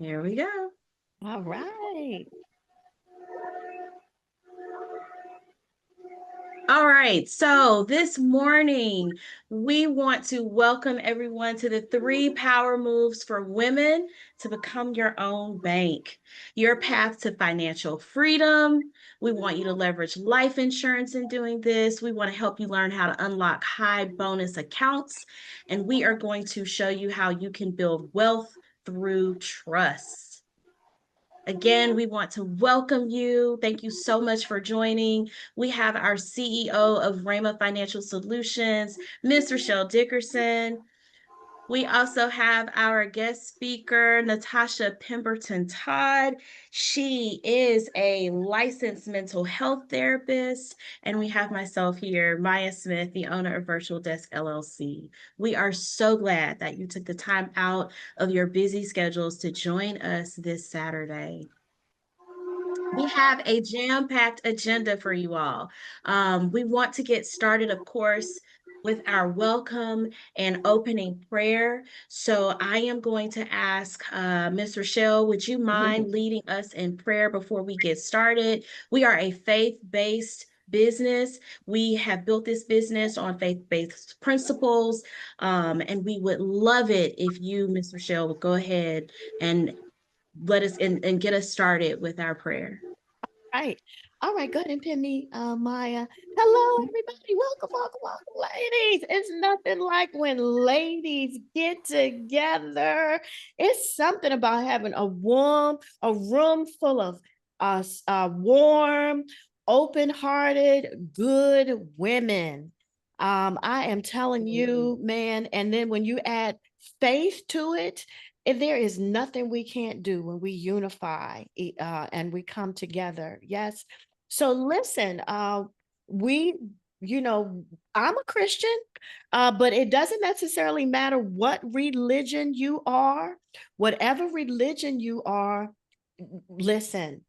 Here we go. All right. All right, so this morning we want to welcome everyone to the 3 power moves for women to become your own bank, your path to financial freedom. We want you to leverage life insurance in doing this. We want to help you learn how to unlock high bonus accounts, and we are going to show you how you can build wealth through trust. Again, we want to welcome you. Thank you so much for joining. We have our CEO of Rama Financial Solutions, Ms. Richelle Dickerson. We also have our guest speaker, Natasha Pemberton Todd. She is a licensed mental health therapist. And we have myself here, Maya Smith, the owner of Virtual Desk LLC. We are so glad that you took the time out of your busy schedules to join us this Saturday. We have a jam-packed agenda for you all. We want to get started, of course, with our welcome and opening prayer. So I am going to ask Ms. Rochelle, would you mind leading us in prayer before we get started? We are a faith-based business. We have built this business on faith-based principles, and we would love it if you, Ms. Rochelle, would go ahead and let us in and get us started with our prayer. Right. All right. Go ahead and pin me, Maya. Hello, everybody. Welcome, welcome, welcome, ladies. It's nothing like when ladies get together. It's something about having a room full of warm, open-hearted, good women. I am telling you, man. And then when you add faith to it, if there is nothing we can't do when we unify and we come together. Yes. So listen, we, you know, I'm a Christian, but it doesn't necessarily matter what religion you are, whatever religion you are. Listen,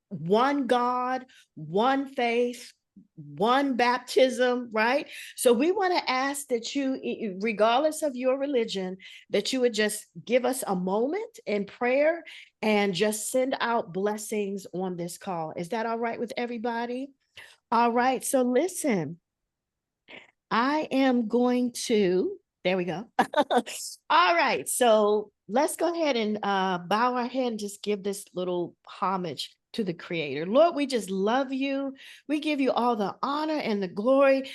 one God, one faith, one baptism, right? So we want to ask that you, regardless of your religion, that you would just give us a moment in prayer and just send out blessings on this call. Is that all right with everybody? All right. So listen, I am going to, there we go. All right. So let's go ahead and bow our head and just give this little homage to the Creator. Lord, we just love you. We give you all the honor and the glory.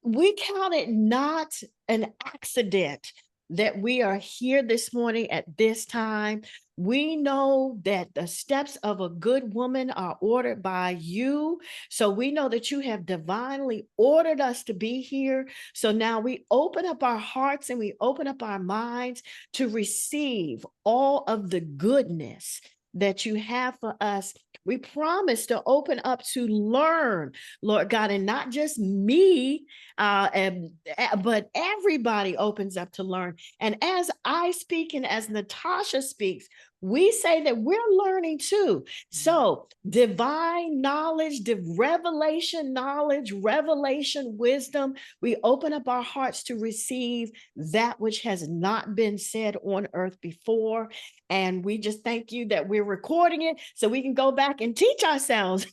We count it not an accident that we are here this morning at this time. We know that the steps of a good woman are ordered by you. So we know that you have divinely ordered us to be here. So now we open up our hearts and we open up our minds to receive all of the goodness that you have for us. We promise to open up to learn, Lord God, and not just me, but everybody opens up to learn. And as I speak and as Natasha speaks, we say that we're learning too. So divine knowledge, revelation knowledge, revelation wisdom, we open up our hearts to receive that which has not been said on earth before. And we just thank you that we're recording it so we can go back and teach ourselves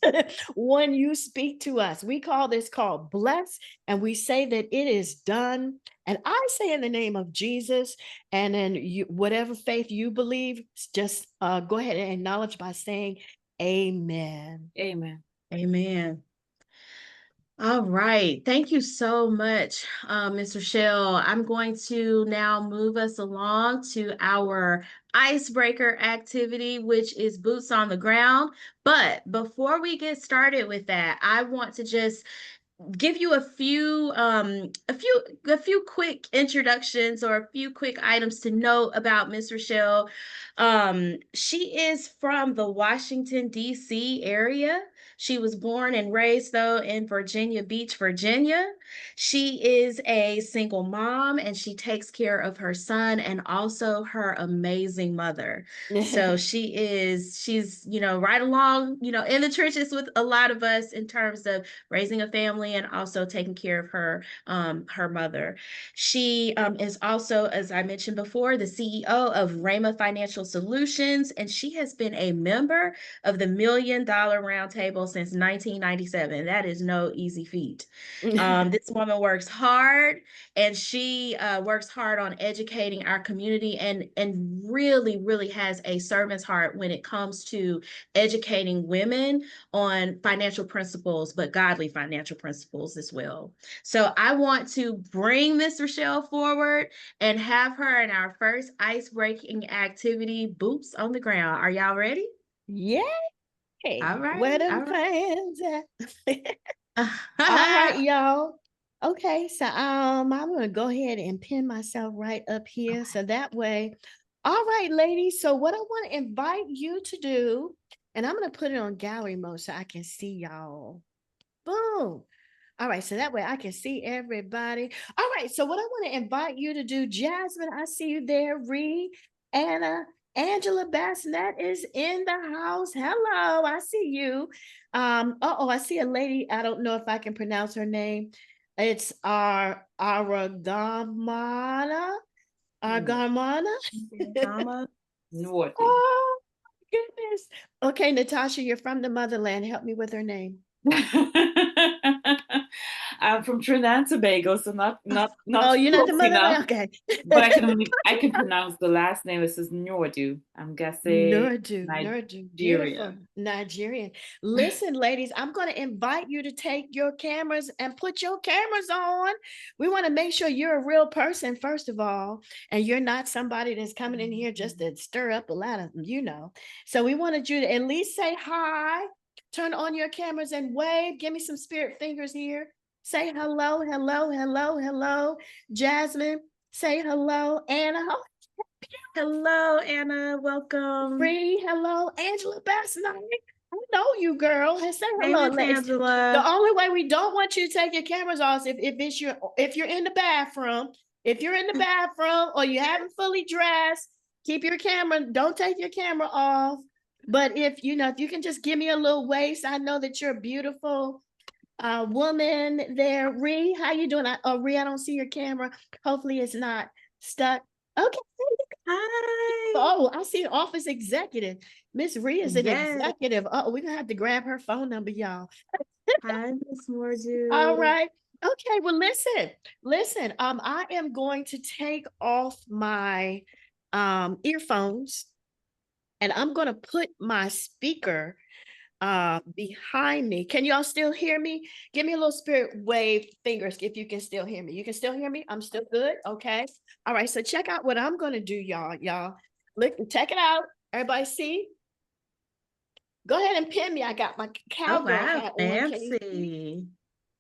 when you speak to us. We call this called bless, and we say that it is done. And I say in the name of Jesus, and then you, whatever faith you believe, just go ahead and acknowledge by saying amen. Amen. Amen. All right. Thank you so much, Ms. Rochelle. I'm going to now move us along to our icebreaker activity, which is boots on the ground. But before we get started with that, I want to just give you a few quick introductions or a few quick items to know about Miss Rochelle. She is from the Washington D.C. area. She was born and raised, though, in Virginia Beach, Virginia. She is a single mom and she takes care of her son and also her amazing mother. So she's, right along, in the trenches with a lot of us in terms of raising a family and also taking care of her mother. She is also, as I mentioned before, the CEO of Rama Financial Solutions, and she has been a member of the $1 Million Roundtable since 1997. That is no easy feat. This woman works hard, and she works hard on educating our community, and really, really has a servant's heart when it comes to educating women on financial principles, but godly financial principles as well. So I want to bring Miss Richelle forward and have her in our first ice-breaking activity, boots on the ground. Are y'all ready? Yay! All Where right. them All fans at? All right, right. y'all. Okay, so I'm gonna go ahead and pin myself right up here. So that way, all right, ladies. So what I want to invite you to do, and I'm gonna put it on gallery mode so I can see y'all. Boom. All right, so that way I can see everybody. All right, so what I want to invite you to do, Jasmine, I see you there. Ree, Anna, Angela Bassnett is in the house. Hello, I see you. I see a lady. I don't know if I can pronounce her name. It's our Aragamana. Argamana. Gamma. Naughty. Oh goodness. Okay, Natasha, you're from the motherland. Help me with her name. I'm from Trinidad and Tobago, so not Oh, you're not the close enough. motherland. Okay. But I can pronounce the last name. This is Nyordu. I'm guessing Nurdu, beautiful Nigerian. Nigerian. Listen, ladies, I'm going to invite you to take your cameras and put your cameras on. We want to make sure you're a real person, first of all, and you're not somebody that's coming in here just to stir up a lot of. So we wanted you to at least say hi, turn on your cameras and wave. Give me some spirit fingers here. Say hello, hello, hello, hello. Jasmine, say hello. Anna, Hello, Anna. Welcome. Free, hello, Angela Bassett. I know you, girl. Say Hey, hello, Miss ladies. The Angela. only way we don't want you to take your cameras off if you're in the bathroom. If you're in the bathroom or you haven't fully dressed, keep your camera. Don't take your camera off. But if you can just give me a little waist, I know that you're a beautiful woman there. Ree, how you doing? Ree, I don't see your camera. Hopefully it's not stuck. Okay. Hi. Oh, I see an office executive. Miss Ree is an Yes. executive. Oh, we're gonna have to grab her phone number, y'all. Hi, Miss Mordu. All right. Okay, well, listen. I am going to take off my earphones and I'm gonna put my speaker behind me. Can y'all still hear me? Give me a little spirit wave fingers if you can still hear me. You can still hear me? I'm still good. Okay. All right. So check out what I'm gonna do, y'all. Look, check it out. Everybody see? Go ahead and pin me. I got my Oh, cowgirl wow. hat on. Can you see? Fancy.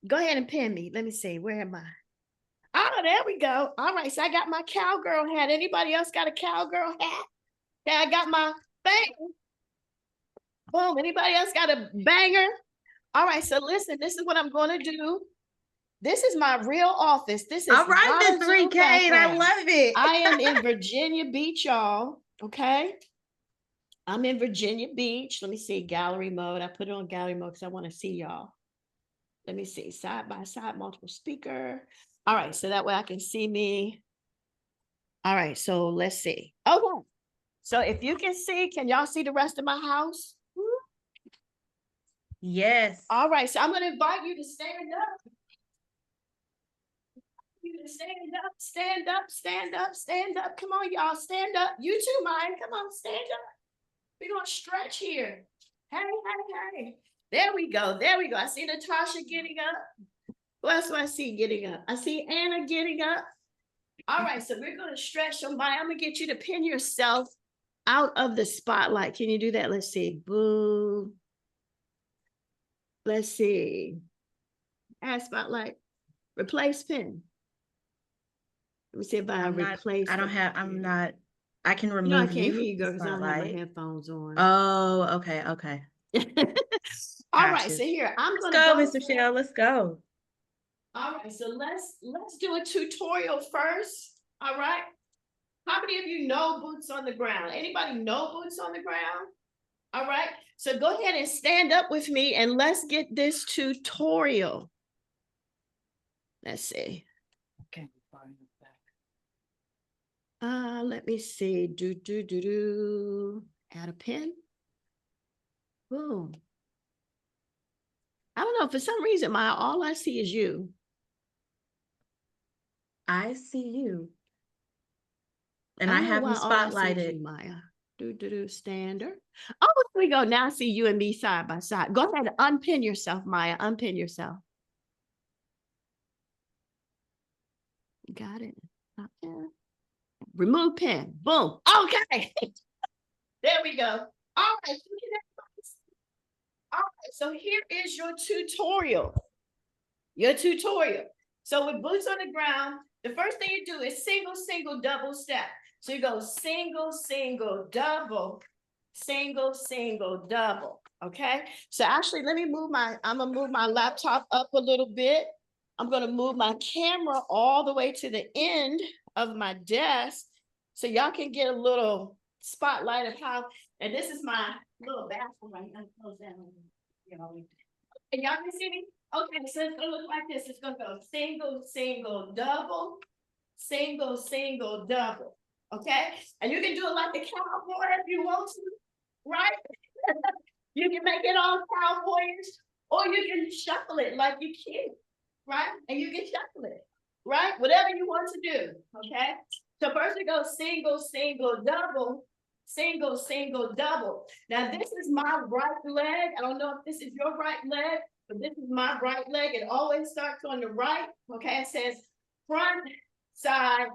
Go ahead and pin me. Let me see. Where am I? Oh, there we go. All right. So I got my cowgirl hat. Anybody else got a cowgirl hat? Yeah, I got my bang. Boom. Anybody else got a banger? All right. So listen, this is what I'm going to do. This is my real office. This is All right, not a Miss Zoom Kate. I background. love it. I am in Virginia Beach, y'all. Okay. I'm in Virginia Beach. Let me see gallery mode. I put it on gallery mode because I want to see y'all. Let me see side by side, multiple speaker. All right. So that way I can see me. All right. So let's see. Okay. So if you can see, can y'all see the rest of my house? Yes. All right. So I'm going to invite you to stand up. You to stand up, stand up, stand up, stand up. Come on, y'all, stand up. You too, Maya. Come on, stand up. We're gonna stretch here. Hey, hey, hey. There we go. There we go. I see Natasha getting up. Who else do I see getting up? I see Anna getting up. All right, so we're gonna stretch. So Maya, I'm gonna get you to pin yourself out of the spotlight. Can you do that? Let's see. Boo. Let's see. Add spotlight. Replace pin. Let me see if I replace. I can I remove can't you hear from you, the girl, because I don't have my spotlight. headphones on. Oh, okay. All right, Gotcha. so here, I'm Let's gonna go, go. Miss Richelle. Let's go. All right, so let's do a tutorial first. All right. How many of you know boots on the ground? Anybody know boots on the ground? All right, so go ahead and stand up with me and let's get this tutorial. Let's see. Okay. Let me see. Add a pin. Boom. I don't know, for some reason, Maya, all I see is you. I see you. And I I don't know have you why all I see is spotlighted. you, Maya. Standard. Oh, here we go. Now I see you and me side by side. Go ahead and unpin yourself, Maya. Unpin yourself. Got it. Okay. Remove pin. Boom. Okay. There we go. All right. All right. So here is your tutorial. So with boots on the ground, the first thing you do is single, single, double step. So you go single, single, double, single, single, double. Okay. So actually, I'm gonna move my laptop up a little bit. I'm gonna move my camera all the way to the end of my desk so y'all can get a little spotlight of how, and this is my little bathroom right now. Close down, you know. And y'all can see me? Okay, so it's gonna look like this. It's gonna go single, single, double, single, single, double. Okay? And you can do it like the cowboy if you want to, right? You can make it all cowboyish, or you can shuffle it like you can, right? And you can shuffle it, right? Whatever you want to do. Okay. So first we go single, single, double, single, single, double. Now this is my right leg. I don't know if this is your right leg, but this is my right leg. It always starts on the right. Okay, it says front, side,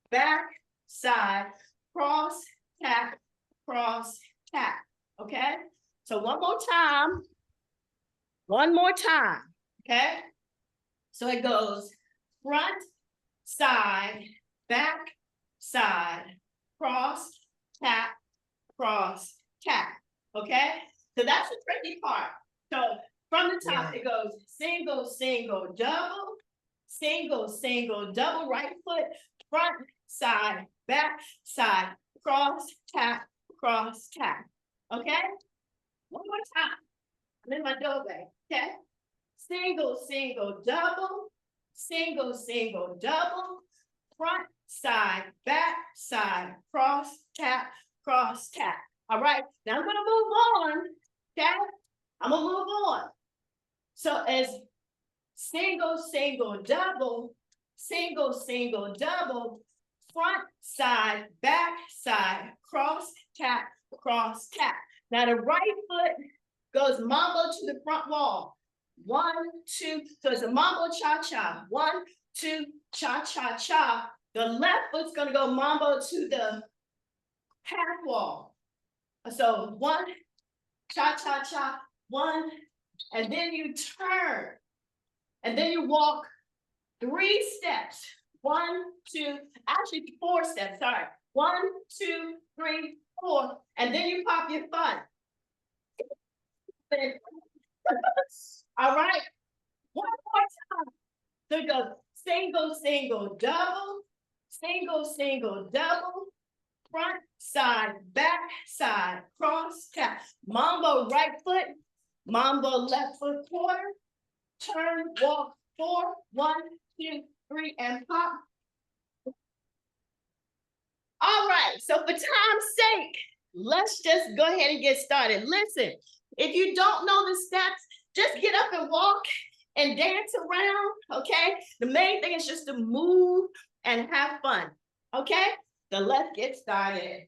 back, side, cross, tap, cross, tap. Okay, so one more time. Okay, so it goes front, side, back, side, cross, tap, cross, tap. Okay, so that's the tricky part. So from the top, It goes single, single, double, single, single, double, right foot, front, side, back, side, cross, tap, cross, tap. Okay, one more time. I'm in my doorway. Okay, single, single, double, single, single, double, front, side, back, side, cross, tap, cross, tap. All right, now I'm gonna move on. Okay, I'm gonna move on. So as single, single, double, single, single, double, front, side, back, side, cross, tap, cross, tap. Now the right foot goes mambo to the front wall. 1, 2, so it's a mambo cha-cha. 1, 2, cha-cha-cha. The left foot's gonna go mambo to the half wall. So 1, cha-cha-cha, 1, and then you turn. And then you walk 3 steps. 1, 2, actually 4 steps, sorry. 1, 2, 3, 4, and then you pop your foot. All right, one more time. So it goes single, single, double, single, single, double, front, side, back, side, cross, tap, mambo right foot, mambo left foot quarter, turn, walk 4, 1, 2, 3, and pop. All right, so for time's sake, let's just go ahead and get started. Listen, if you don't know the steps, just get up and walk and dance around, okay? The main thing is just to move and have fun, okay? So let's get started.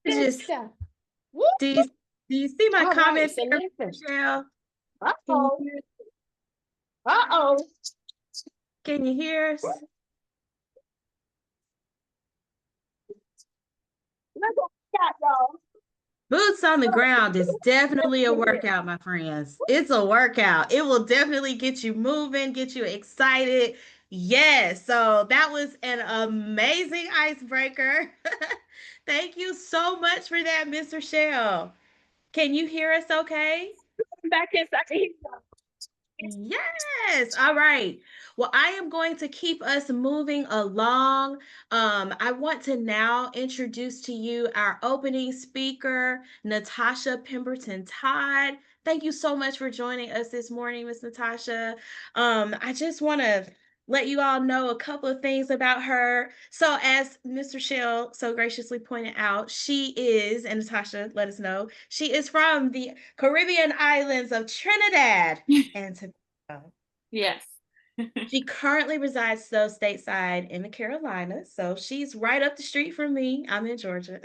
It's just, Steph. do you, do you see my All right, comments, so there, listen. Michelle? Uh-oh. Uh-oh. Can you hear us? Boots on the ground is definitely a workout, my friends. It's a workout. It will definitely get you moving, get you excited. Yes. So that was an amazing icebreaker. Thank you so much for that, Mr. Shell. Can you hear us okay? Back in second. Yes. All right. Well, I am going to keep us moving along. I want to now introduce to you our opening speaker, Natasha Pemberton Todd. Thank you so much for joining us this morning, Miss Natasha. I just want to let you all know a couple of things about her. So, as Mr. Shell so graciously pointed out, she is, and Natasha let us know, she is from the Caribbean islands of Trinidad and Tobago. Yes. She currently resides though stateside in the Carolinas, so she's right up the street from me. I'm in Georgia.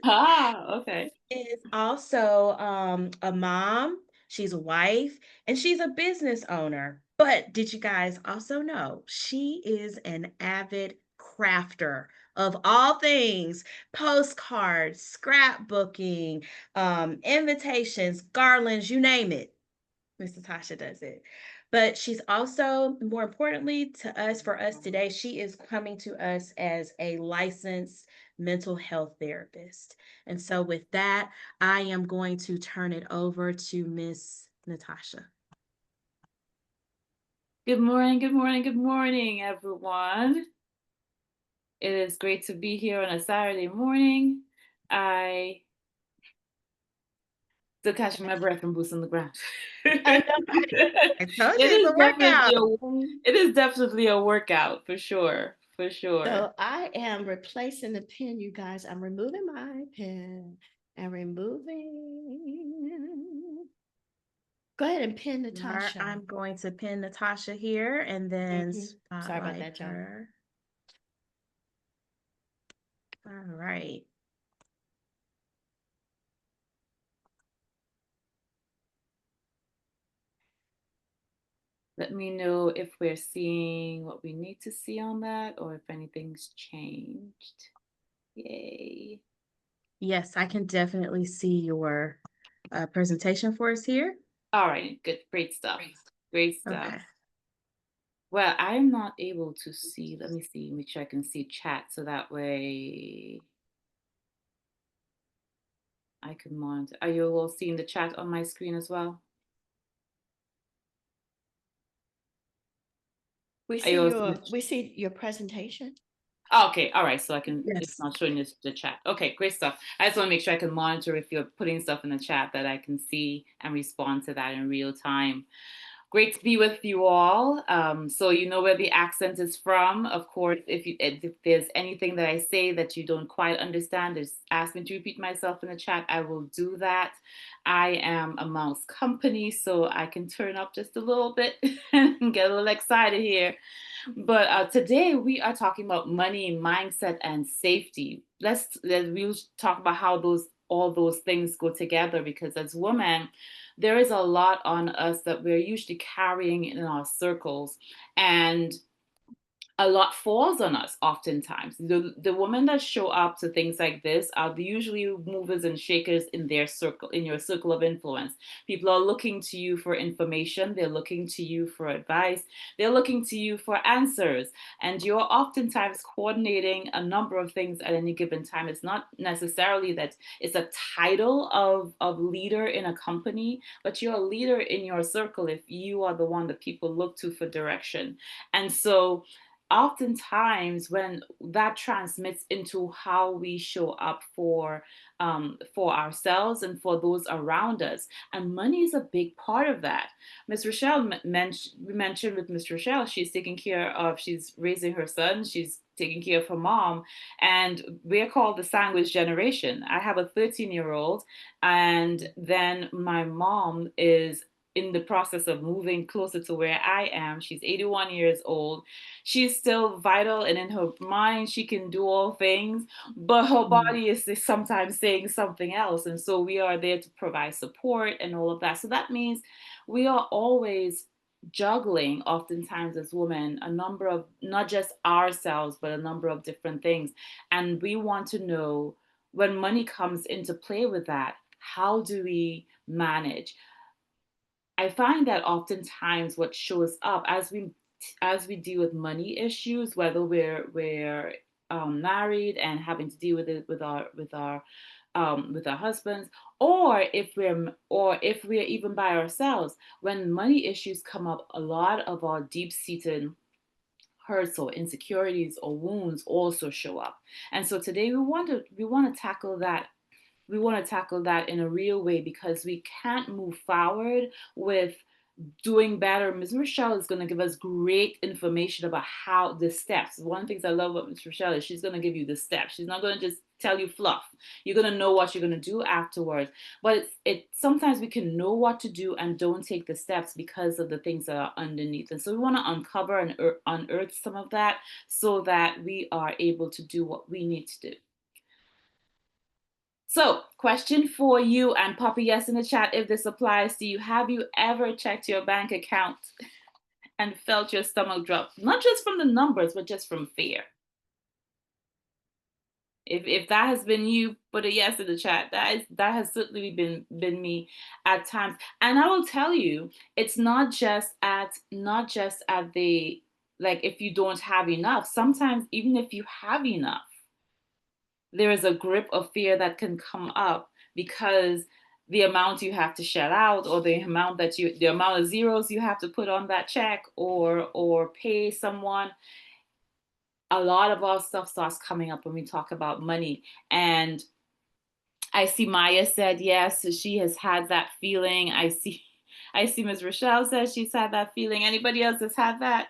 Okay. Is also a mom, she's a wife, and she's a business owner. But did you guys also know she is an avid crafter of all things: postcards, scrapbooking, invitations, garlands, you name it. Miss Natasha does it. But she's also, more importantly to us, for us today, she is coming to us as a licensed mental health therapist. And so, with that, I am going to turn it over to Miss Natasha. Good morning, good morning, good morning, everyone. It is great to be here on a Saturday morning. I still catching my breath from boots on the ground. I told you it's a workout. It is definitely a workout for sure. For sure. So I am replacing the pen, you guys. I'm removing my pen and removing. Go ahead and pin Natasha. I'm going to pin Natasha here and then spotlight Sorry about that, y'all. her. All right. Let me know if we're seeing what we need to see on that or if anything's changed. Yay. Yes, I can definitely see your presentation for us here. All right, good. Great stuff. Great stuff. Okay. Well, I'm not able to see. Let me see. Make sure I can see chat so that way I can monitor. Are you all seeing the chat on my screen as well? We see your presentation. Oh, okay, all right. So I can. Yes. It's not showing this the chat. Okay, great stuff. I just want to make sure I can monitor if you're putting stuff in the chat that I can see and respond to that in real time. Great to be with you all. So you know where the accent is from. Of course, if there's anything that I say that you don't quite understand, just ask me to repeat myself in the chat. I will do that. I am amongst company, so I can turn up just a little bit and get a little excited here. But today we are talking about money, mindset, and safety. We'll talk about how all those things go together, because as women, there is a lot on us that we're usually carrying in our circles, and a lot falls on us oftentimes. The women that show up to things like this are the usually movers and shakers in their circle, in your circle of influence. People are looking to you for information, they're looking to you for advice, they're looking to you for answers, and you're oftentimes coordinating a number of things at any given time. It's not necessarily that it's a title of leader in a company, but you're a leader in your circle if you are the one that people look to for direction. And so oftentimes when that transmits into how we show up for ourselves and for those around us, and money is a big part of that. Miss Richelle we mentioned with Miss Richelle, she's raising her son, she's taking care of her mom, and we're called the sandwich generation. I have a 13-year-old, and then my mom is in the process of moving closer to where I am. She's 81 years old. She's still vital, and in her mind, she can do all things, but her body is sometimes saying something else. And so we are there to provide support and all of that. So that means we are always juggling, oftentimes as women, a number of, not just ourselves, but a number of different things. And we want to know, when money comes into play with that, how do we manage? I find that oftentimes what shows up as we deal with money issues, whether we're married and having to deal with it with our husbands, or if we're even by ourselves, when money issues come up, a lot of our deep-seated hurts or insecurities or wounds also show up. And so today we want to tackle that. We want to tackle that in a real way, because we can't move forward with doing better. Ms. Richelle is going to give us great information about how the steps. One of the things I love about Ms. Richelle is she's going to give you the steps. She's not going to just tell you fluff. You're going to know what you're going to do afterwards. But sometimes we can know what to do and don't take the steps because of the things that are underneath. And so we want to uncover and unearth some of that so that we are able to do what we need to do. So, question for you, and pop a yes in the chat if this applies to you. Have you ever checked your bank account and felt your stomach drop? Not just from the numbers, but just from fear. If that has been you, put a yes in the chat. That has certainly been me at times. And I will tell you, it's not just at the, like, if you don't have enough. Sometimes even if you have enough, there is a grip of fear that can come up, because the amount you have to shell out, or the amount of zeros you have to put on that check, or pay someone, a lot of our stuff starts coming up when we talk about money. And I see Maya said yes, so she has had that feeling. I see Ms. Richelle says she's had that feeling. Anybody else has had that?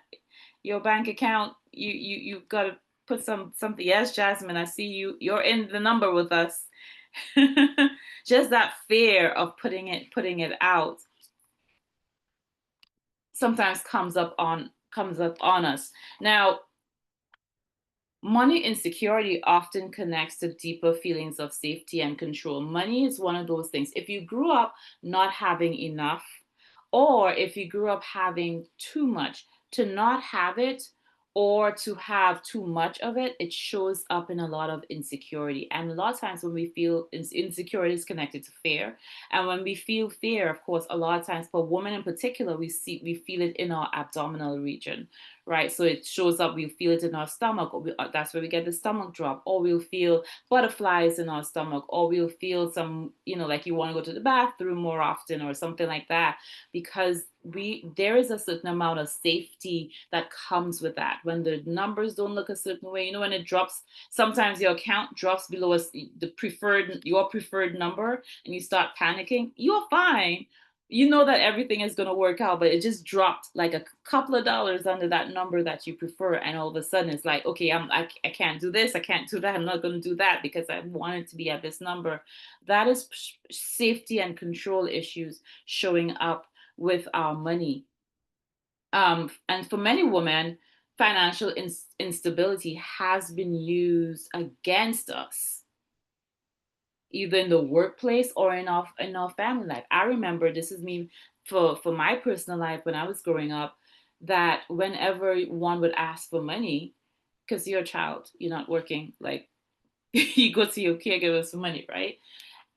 Your bank account, you've got to put something. Yes, Jasmine, I see you. You're in the number with us. just that fear of putting it out sometimes comes up on us. Now, money insecurity often connects to deeper feelings of safety and control. Money is one of those things. If you grew up not having enough, or if you grew up having too much, to not have it or to have too much of it, it shows up in a lot of insecurity. And a lot of times when we feel insecurity is connected to fear. And when we feel fear, of course, a lot of times for women in particular, we feel it in our abdominal region, right? So it shows up, we feel it in our stomach, or that's where we get the stomach drop, or we'll feel butterflies in our stomach, or we'll feel some, like you want to go to the bathroom more often or something like that, because there is a certain amount of safety that comes with that. When the numbers don't look a certain way, when it drops, sometimes your account drops below your preferred number, and you start panicking, you're fine. You know that everything is going to work out, but it just dropped like a couple of dollars under that number that you prefer, and all of a sudden it's like, okay, I can't do this, I can't do that, I'm not going to do that because I want it to be at this number. That is safety and control issues showing up with our money. And for many women, financial instability has been used against us, either in the workplace or in our family life. I remember, this is me for my personal life when I was growing up, that whenever one would ask for money, because you're a child, you're not working, like you go to your caregivers for money, right?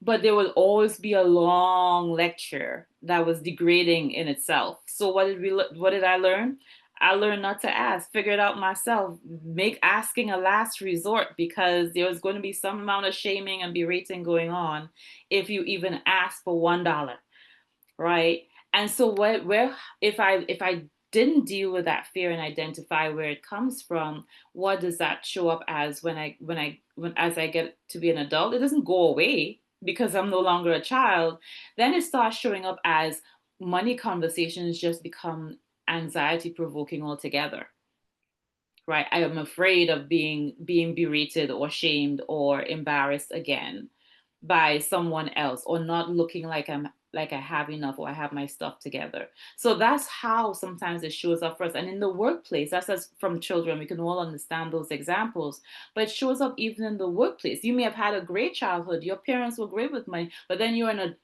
But there will always be a long lecture that was degrading in itself. So what did I learn? I learned not to ask, figure it out myself, make asking a last resort, because there was going to be some amount of shaming and berating going on if you even ask for $1, right? And so if I didn't deal with that fear and identify where it comes from, what does that show up as as I get to be an adult? It doesn't go away because I'm no longer a child. Then it starts showing up as money conversations just become anxiety provoking altogether, right? I am afraid of being berated or shamed or embarrassed again by someone else, or not looking like I have enough, or I have my stuff together. So that's how sometimes it shows up for us. And in the workplace, that's as from children, we can all understand those examples, but it shows up even in the workplace. You may have had a great childhood, your parents were great with money, but then you're in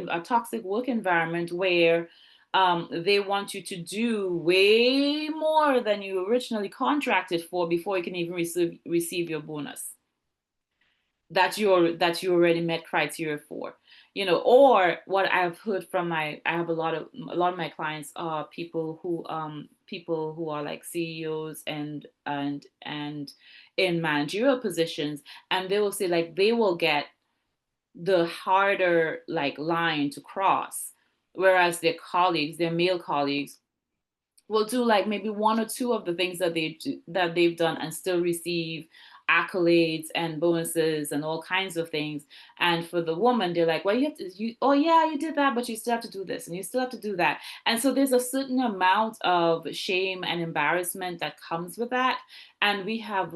a toxic work environment where they want you to do way more than you originally contracted for before you can even receive your bonus that you already met criteria for. Or what I've heard from I have a lot of my clients are people who are like CEOs and in managerial positions, and they will say, like, they will get the harder like line to cross, whereas their male colleagues will do like maybe one or two of the things that they've done and still receive accolades and bonuses and all kinds of things. And for the woman, they're like, well, oh yeah, you did that, but you still have to do this and you still have to do that. And so there's a certain amount of shame and embarrassment that comes with that. And we have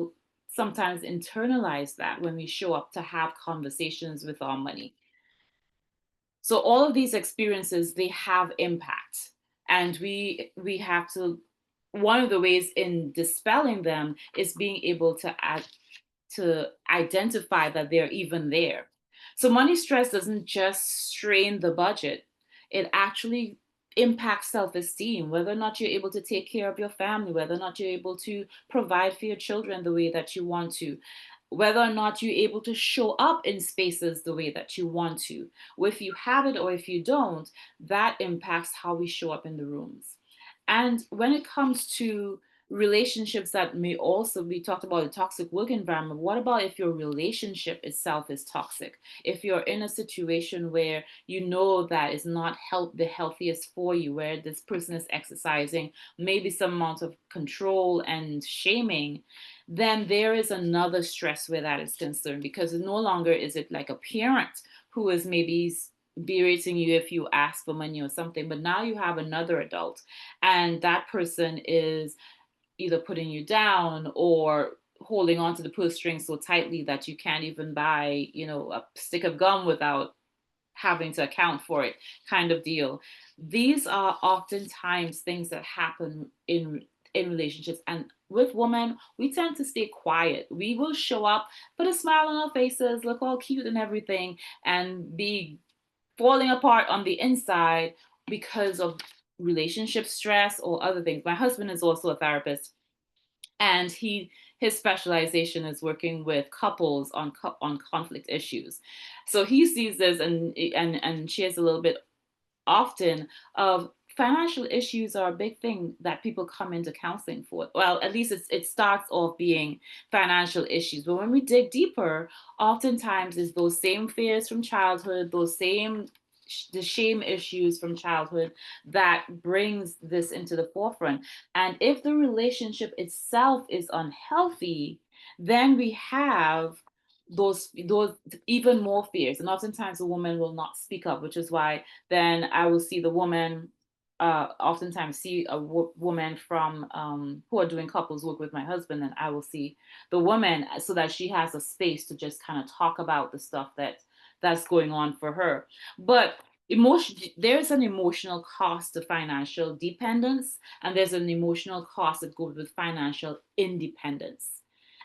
sometimes internalized that when we show up to have conversations with our money. So all of these experiences, they have impact, and we have to, one of the ways in dispelling them is being able to identify that they're even there. So money stress doesn't just strain the budget, it actually impacts self-esteem, whether or not you're able to take care of your family, whether or not you're able to provide for your children the way that you want to, whether or not you're able to show up in spaces the way that you want to. If you have it or if you don't, that impacts how we show up in the rooms. And when it comes to relationships that may also be talked about, a toxic work environment, what about if your relationship itself is toxic? If you're in a situation where you know that is not the healthiest for you, where this person is exercising maybe some amount of control and shaming, then there is another stress where that is concerned, because no longer is it like a parent who is maybe berating you if you ask for money or something, but now you have another adult, and that person is either putting you down or holding on to the purse string so tightly that you can't even buy, a stick of gum without having to account for it, kind of deal. These are oftentimes things that happen in relationships. And with women, we tend to stay quiet. We will show up, put a smile on our faces, look all cute and everything, and be falling apart on the inside because of relationship stress or other things. My husband is also a therapist, and his specialization is working with couples on conflict issues. So he sees this and shares a little bit often of financial issues are a big thing that people come into counseling for. Well, at least it starts off being financial issues. But when we dig deeper, oftentimes it's those same fears from childhood, those same the shame issues from childhood that brings this into the forefront. And if the relationship itself is unhealthy, then we have those even more fears. And oftentimes a woman will not speak up, which is why then I will see the woman, oftentimes see a woman from who are doing couples work with my husband, and I will see the woman so that she has a space to just kind of talk about the stuff that's going on for her. But there's an emotional cost to financial dependence, and there's an emotional cost that goes with financial independence.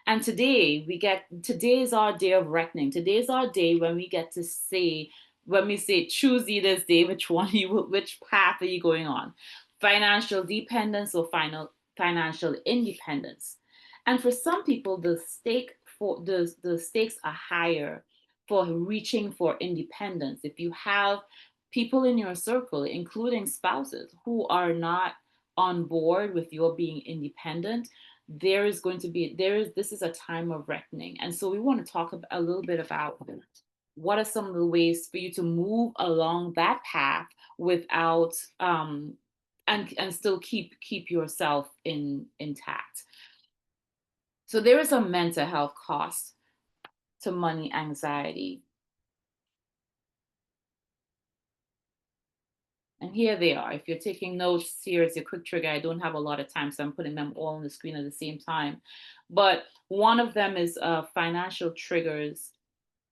And today is our day of reckoning. Today is our day when we get to say, when we say, choose ye this day, which path are you going on? Financial dependence or financial independence. And for some people, the stakes are higher for reaching for independence. If you have people in your circle, including spouses, who are not on board with your being independent, this is a time of reckoning. And so we want to talk a little bit about what are some of the ways for you to move along that path without and still keep yourself intact. So there is a mental health cost to money anxiety. And here they are. If you're taking notes, here is a quick trigger. I don't have a lot of time, so I'm putting them all on the screen at the same time. But one of them is financial triggers.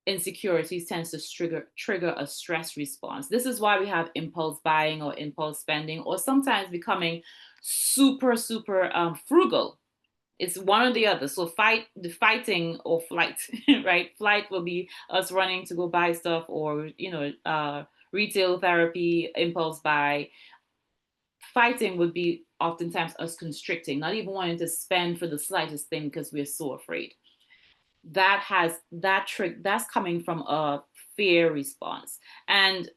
Insecurities tends to trigger a stress response. This is why we have impulse buying or impulse spending, or sometimes becoming super, super frugal. It's one or the other. So fighting or flight, right? Flight will be us running to go buy stuff, or retail therapy, impulse buy. Fighting would be oftentimes us constricting, not even wanting to spend for the slightest thing because we're so afraid. That's coming from a fear response. And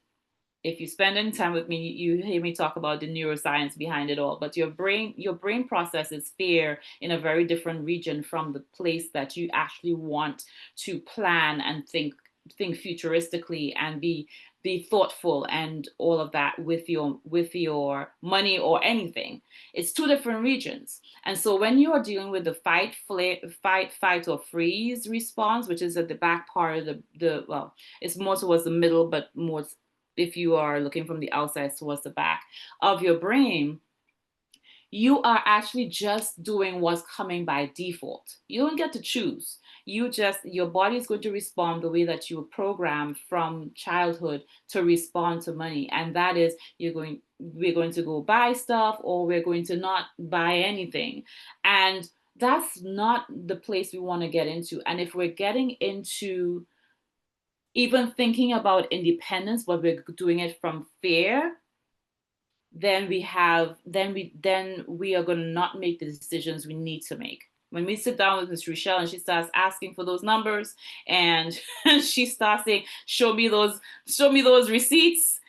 if you spend any time with me, you hear me talk about the neuroscience behind it all. But your brain processes fear in a very different region from the place that you actually want to plan and think futuristically and be thoughtful and all of that with your money or anything. It's two different regions. And so when you are dealing with the fight, fight or freeze response, which is at the back part of the well, it's more towards the middle, but more if you are looking from the outside towards the back of your brain, you are actually just doing what's coming by default. You don't get to choose. Your body is going to respond the way that you were programmed from childhood to respond to money. And that is, we're going to go buy stuff, or we're going to not buy anything. And that's not the place we want to get into. And if we're getting into even thinking about independence, but we're doing it from fear, then we are going to not make the decisions we need to make. When we sit down with Miss Richelle and she starts asking for those numbers, and she starts saying, show me those receipts,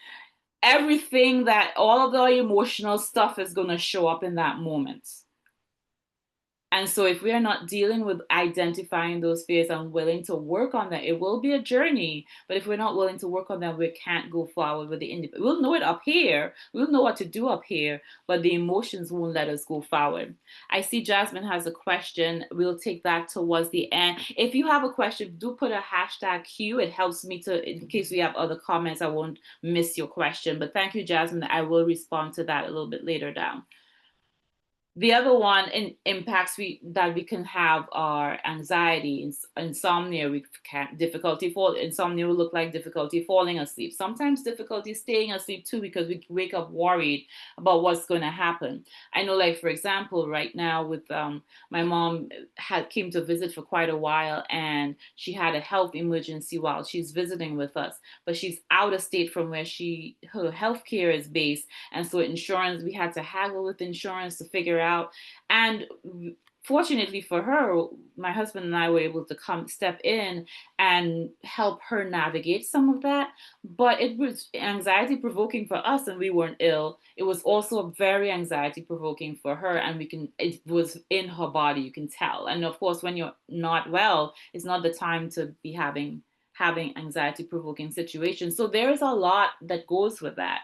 everything, that all of the emotional stuff is going to show up in that moment. And so if we are not dealing with identifying those fears and willing to work on that, it will be a journey. But if we're not willing to work on that, we can't go forward with the independence. We'll know it up here. We'll know what to do up here, but the emotions won't let us go forward. I see Jasmine has a question. We'll take that towards the end. If you have a question, do put a hashtag Q. It helps me in case we have other comments, I won't miss your question. But thank you, Jasmine. I will respond to that a little bit later down. The other one impacts that we can have are anxiety, insomnia. We can insomnia will look like difficulty falling asleep. Sometimes difficulty staying asleep too, because we wake up worried about what's going to happen. I know, like for example, right now with my mom came to visit for quite a while, and she had a health emergency while she's visiting with us. But she's out of state from where her health care is based, and so insurance, we had to haggle with insurance to figure out. And fortunately for her, my husband and I were able to step in and help her navigate some of that. But it was anxiety provoking for us, and we weren't ill. It was also very anxiety provoking for her, and it was in her body, you can tell. And of course, when you're not well, it's not the time to be having anxiety provoking situations. So there is a lot that goes with that.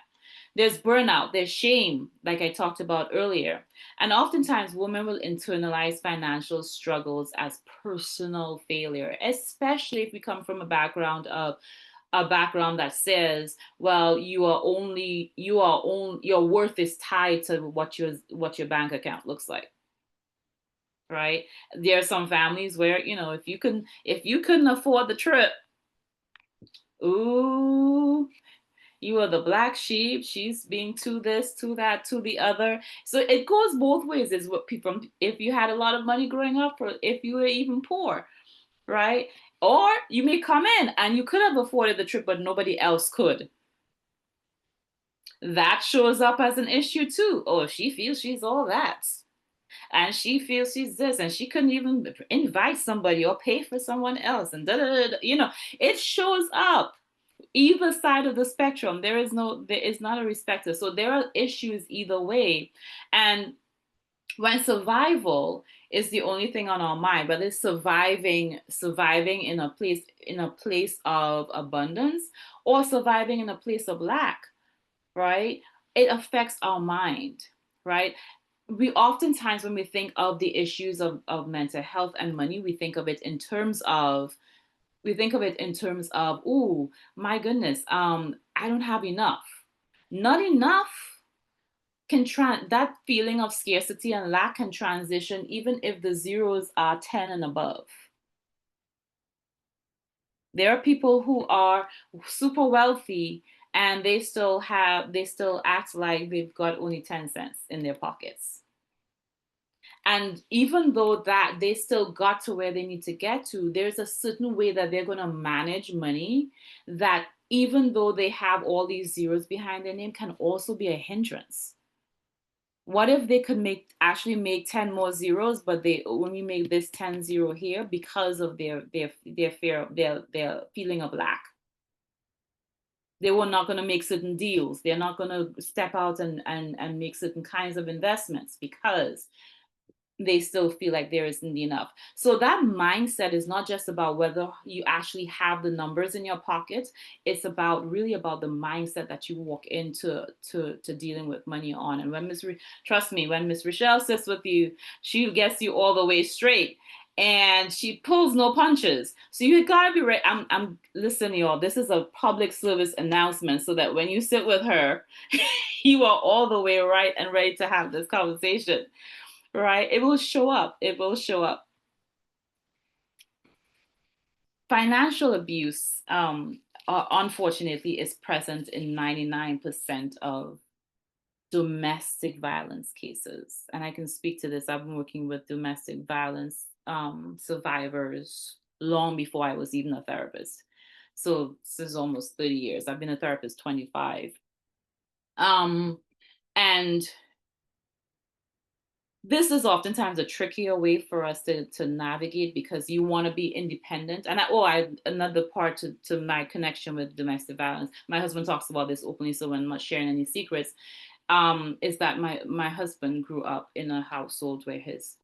There's burnout, there's shame, like I talked about earlier. And oftentimes, women will internalize financial struggles as personal failure, especially if we come from a background that says, well, your worth is tied to what your bank account looks like. Right? There are some families where, if you couldn't afford the trip, ooh, you are the black sheep. She's being to this, to that, to the other. So it goes both ways. Is what people, if you had a lot of money growing up, or if you were even poor, right? Or you may come in and you could have afforded the trip, but nobody else could. That shows up as an issue too. Oh, she feels she's all that, and she feels she's this, and she couldn't even invite somebody or pay for someone else, and da da da. It shows up either side of the spectrum. There is not a respecter. So there are issues either way. And when survival is the only thing on our mind, whether it's surviving in a place of abundance, or surviving in a place of lack, right? It affects our mind, right? We oftentimes, when we think of the issues of mental health and money, we think of it in terms of, oh my goodness, I don't have enough. Not enough that feeling of scarcity and lack can transition even if the zeros are 10 and above. There are people who are super wealthy, and they still act like they've got only 10 cents in their pockets. And even though that they still got to where they need to get to, there's a certain way that they're going to manage money that, even though they have all these zeros behind their name, can also be a hindrance. What if they could actually make 10 more zeros, but they only make this 10 zero here because of their fear, their feeling of lack? They were not going to make certain deals. They're not going to step out and make certain kinds of investments because they still feel like there isn't enough. So that mindset is not just about whether you actually have the numbers in your pocket. It's really about the mindset that you walk into dealing with money on. And trust me, when Miss Richelle sits with you, she gets you all the way straight. And she pulls no punches. So you gotta be ready. I'm listening, y'all. This is a public service announcement, so that when you sit with her, you are all the way right and ready to have this conversation. Right? It will show up. It will show up. Financial abuse, unfortunately, is present in 99% of domestic violence cases. And I can speak to this. I've been working with domestic violence survivors long before I was even a therapist. So this is almost 30 years. I've been a therapist 25. And this is oftentimes a trickier way for us to navigate, because you want to be independent. And another part to my connection with domestic violence, my husband talks about this openly, so I'm not sharing any secrets, is that my husband grew up in a household where his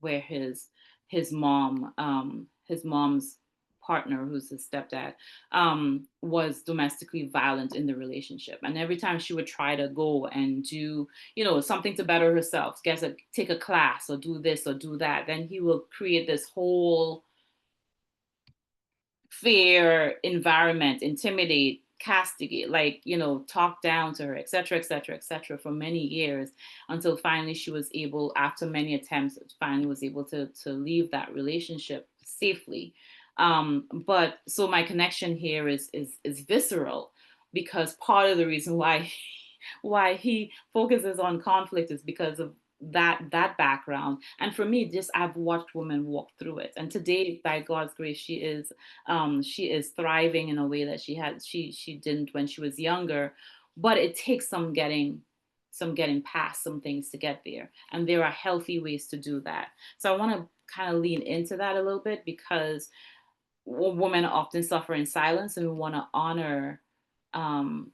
mom's partner, who's his stepdad, was domestically violent in the relationship. And every time she would try to go and do, something to better herself, take a class or do this or do that, then he will create this whole fear environment, intimidate, castigate, like, talk down to her, etc., etc., etc., for many years, until finally she was able, after many attempts, finally was able to leave that relationship safely. But so my connection here is visceral, because part of the reason why why he focuses on conflict is because of that background. And for me, just I've watched women walk through it, and today, by God's grace, she is thriving in a way that she didn't when she was younger. But it takes some getting past some things to get there, and there are healthy ways to do that. So I want to kind of lean into that a little bit, because women often suffer in silence, and we want to honor, um,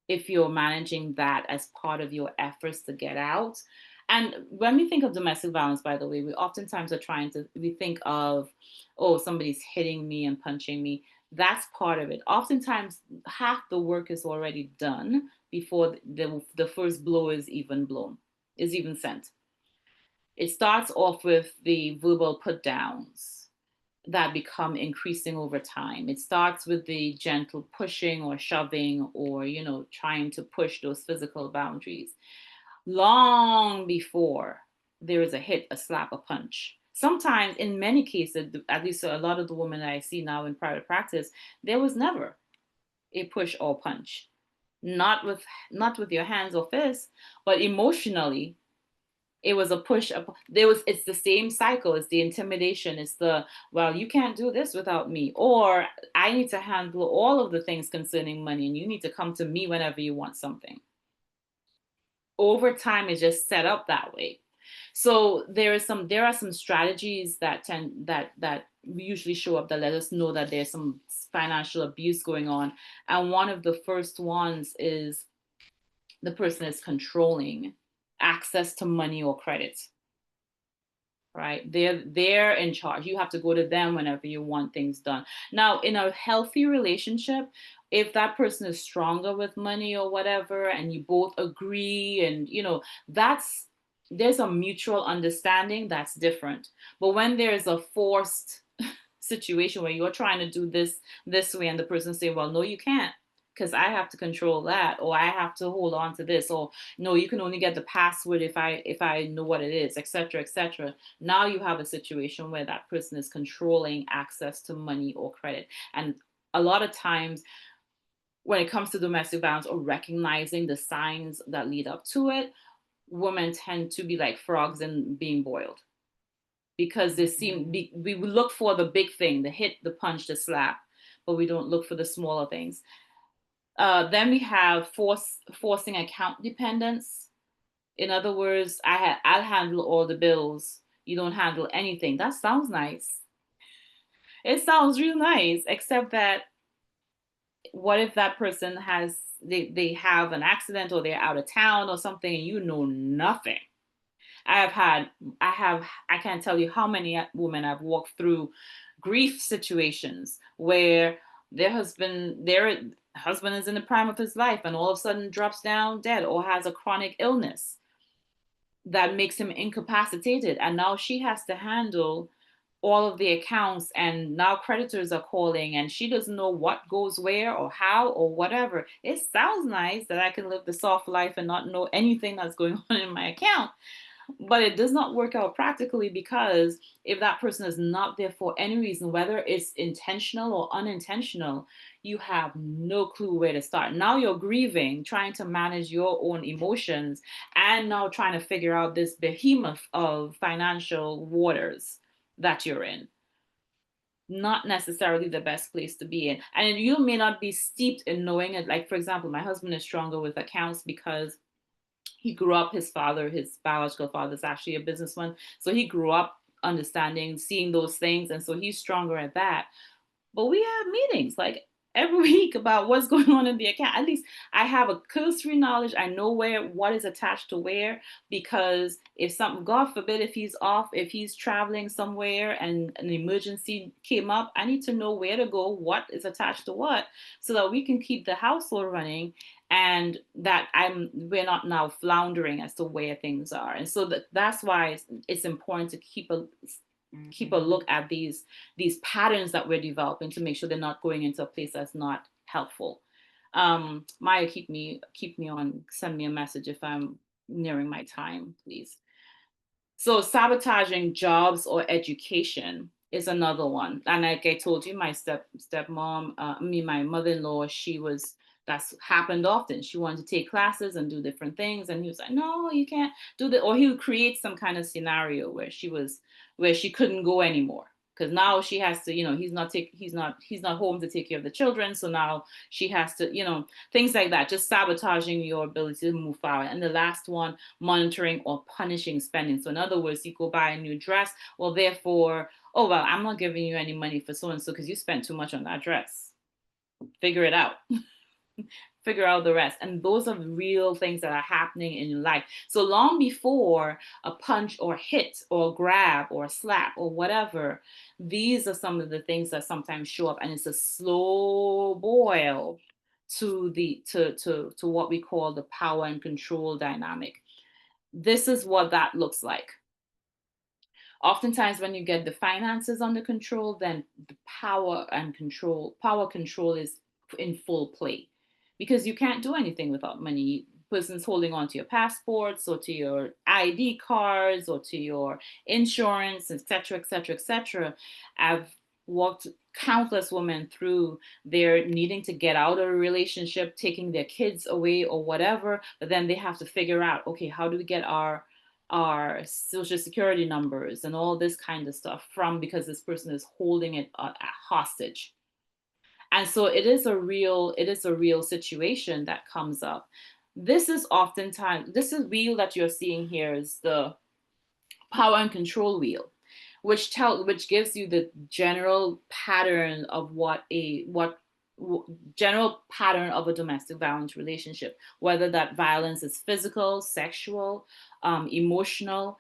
if you're managing that as part of your efforts to get out. And when we think of domestic violence, by the way, we oftentimes we think of, oh, somebody's hitting me and punching me. That's part of it. Oftentimes, half the work is already done before the first blow is even sent. It starts off with the verbal put downs that become increasing over time. It starts with the gentle pushing or shoving, or, trying to push those physical boundaries long before there is a hit, a slap, a punch. Sometimes, in many cases, at least a lot of the women I see now in private practice, there was never a push or punch. Not with your hands or fists, but emotionally it was a push up. It's the same cycle. It's the intimidation. It's the, well, you can't do this without me, or I need to handle all of the things concerning money, and you need to come to me whenever you want something. Over time, it's just set up that way. So there are some strategies that usually show up that let us know that there's some financial abuse going on. And one of the first ones is the person is controlling access to money or credit. Right? They're in charge. You have to go to them whenever you want things done. Now, in a healthy relationship, if that person is stronger with money or whatever, and you both agree, and there's a mutual understanding, that's different. But when there's a forced situation where you're trying to do this way, and the person say, well, no, you can't, because I have to control that, or I have to hold on to this, or no, you can only get the password if I know what it is, etc., etc. Now you have a situation where that person is controlling access to money or credit. And a lot of times, when it comes to domestic violence, or recognizing the signs that lead up to it, women tend to be like frogs in being boiled, because we look for the big thing, the hit, the punch, the slap, but we don't look for the smaller things. Then we have forcing account dependence. In other words, I'll handle all the bills. You don't handle anything. That sounds nice. It sounds real nice, except that what if that person they have an accident, or they're out of town or something, and you know nothing? I can't tell you how many women I've walked through grief situations where their husband is in the prime of his life, and all of a sudden drops down dead, or has a chronic illness that makes him incapacitated, and now she has to handle all of the accounts, and now creditors are calling, and she doesn't know what goes where or how or whatever. It sounds nice that I can live the soft life and not know anything that's going on in my account, but it does not work out practically, because if that person is not there for any reason, whether it's intentional or unintentional, you have no clue where to start. Now you're grieving, trying to manage your own emotions, and now trying to figure out this behemoth of financial waters that you're in. Not necessarily the best place to be in. And you may not be steeped in knowing it. Like, for example, my husband is stronger with accounts because he grew up, his biological father is actually a businessman. So he grew up understanding, seeing those things. And so he's stronger at that. But we have meetings like every week about what's going on in the account. At least I have a cursory knowledge. I know what is attached to where, because if something, God forbid, if he's traveling somewhere and an emergency came up, I need to know where to go, what is attached to what, so that we can keep the household running, and that we're not now floundering as to where things are. And so that's why it's important to keep a look at these patterns that we're developing, to make sure they're not going into a place that's not helpful. Maya, keep me on, send me a message if I'm nearing my time, please. So sabotaging jobs or education is another one. And like I told you, my stepmom, my mother-in-law, that's happened often. She wanted to take classes and do different things. And he was like, no, you can't do that. Or he would create some kind of scenario where she couldn't go anymore. Because now she has to, he's not home to take care of the children. So now she has to, things like that, just sabotaging your ability to move forward. And the last one, monitoring or punishing spending. So in other words, you go buy a new dress, well, therefore, oh, well, I'm not giving you any money for so-and-so because you spent too much on that dress. Figure it out. Figure out the rest. And those are real things that are happening in your life. So long before a punch or hit or grab or slap or whatever, these are some of the things that sometimes show up, and it's a slow boil to what we call the power and control dynamic. This is what that looks like. Oftentimes when you get the finances under control, then the power control is in full play, because you can't do anything without money. Persons holding on to your passports or to your ID cards or to your insurance, etc., etc., etc. I've walked countless women through their needing to get out of a relationship, taking their kids away or whatever, but then they have to figure out, okay, how do we get our social security numbers and all this kind of stuff because this person is holding it hostage. And so it is a real situation that comes up. This is wheel that you're seeing here is the power and control wheel, which gives you the general pattern of general pattern of a domestic violence relationship, whether that violence is physical, sexual, emotional.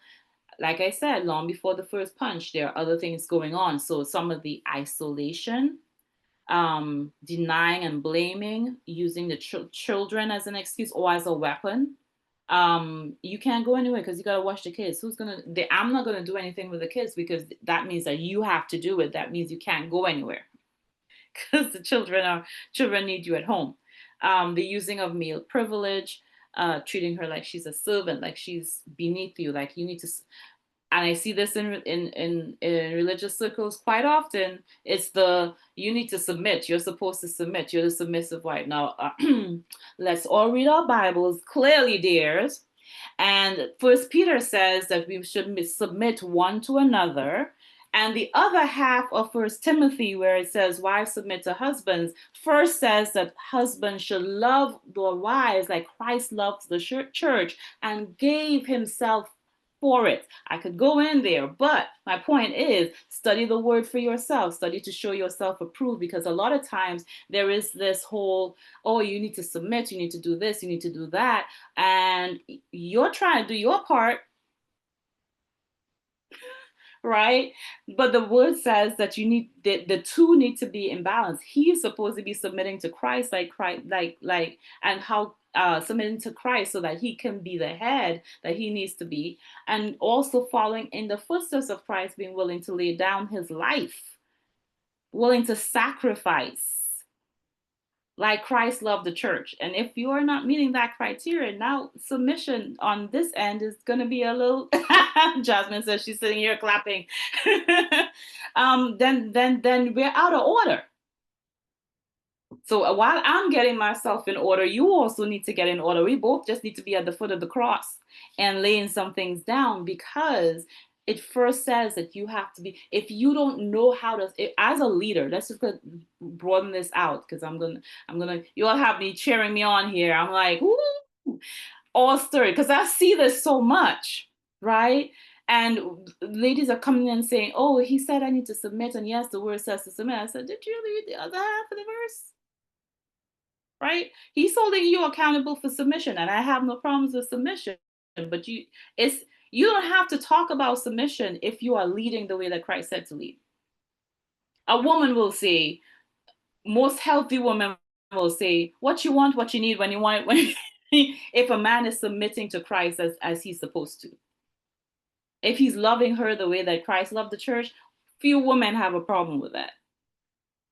Like I said, long before the first punch, there are other things going on. So some of the isolation, denying and blaming, using the children as an excuse or as a weapon. You can't go anywhere because you got to watch the kids. I'm not going to do anything with the kids because that means that you have to do it. That means you can't go anywhere because the children need you at home. The using of male privilege, treating her like she's a servant, like she's beneath you, like you need to. And I see this in religious circles quite often. It's you need to submit. You're supposed to submit. You're the submissive wife. Now, let's all read our Bibles clearly, dears. And First Peter says that we should submit one to another. And the other half of First Timothy, where it says wives submit to husbands, first says that husbands should love their wives like Christ loves the church and gave himself for it. I could go in there, but my point is study the word for yourself. Study to show yourself approved, because a lot of times there is this whole, oh, you need to submit, you need to do this, you need to do that, and you're trying to do your part, right? But the word says that the two need to be in balance. He is supposed to be submitting to Christ, and how submitting to Christ so that he can be the head that he needs to be, and also following in the footsteps of Christ, being willing to lay down his life, willing to sacrifice like Christ loved the church. And if you are not meeting that criteria, now submission on this end is going to be a little. Jasmine says she's sitting here clapping. Then we're out of order. So while I'm getting myself in order, you also need to get in order. We both just need to be at the foot of the cross and laying some things down, because it first says that you have to be, if you don't know how to, as a leader, let's just broaden this out, because you all have me cheering me on here. I'm like, ooh, all stirred, because I see this so much, right? And ladies are coming in saying, oh, he said I need to submit, and yes, the word says to submit. I said, did you read the other half of the verse? Right? He's holding you accountable for submission, and I have no problems with submission, but you don't have to talk about submission if you are leading the way that Christ said to lead. A woman will say, most healthy women will say, what you want, what you need, when you want it, if a man is submitting to Christ as he's supposed to. If he's loving her the way that Christ loved the church, few women have a problem with that.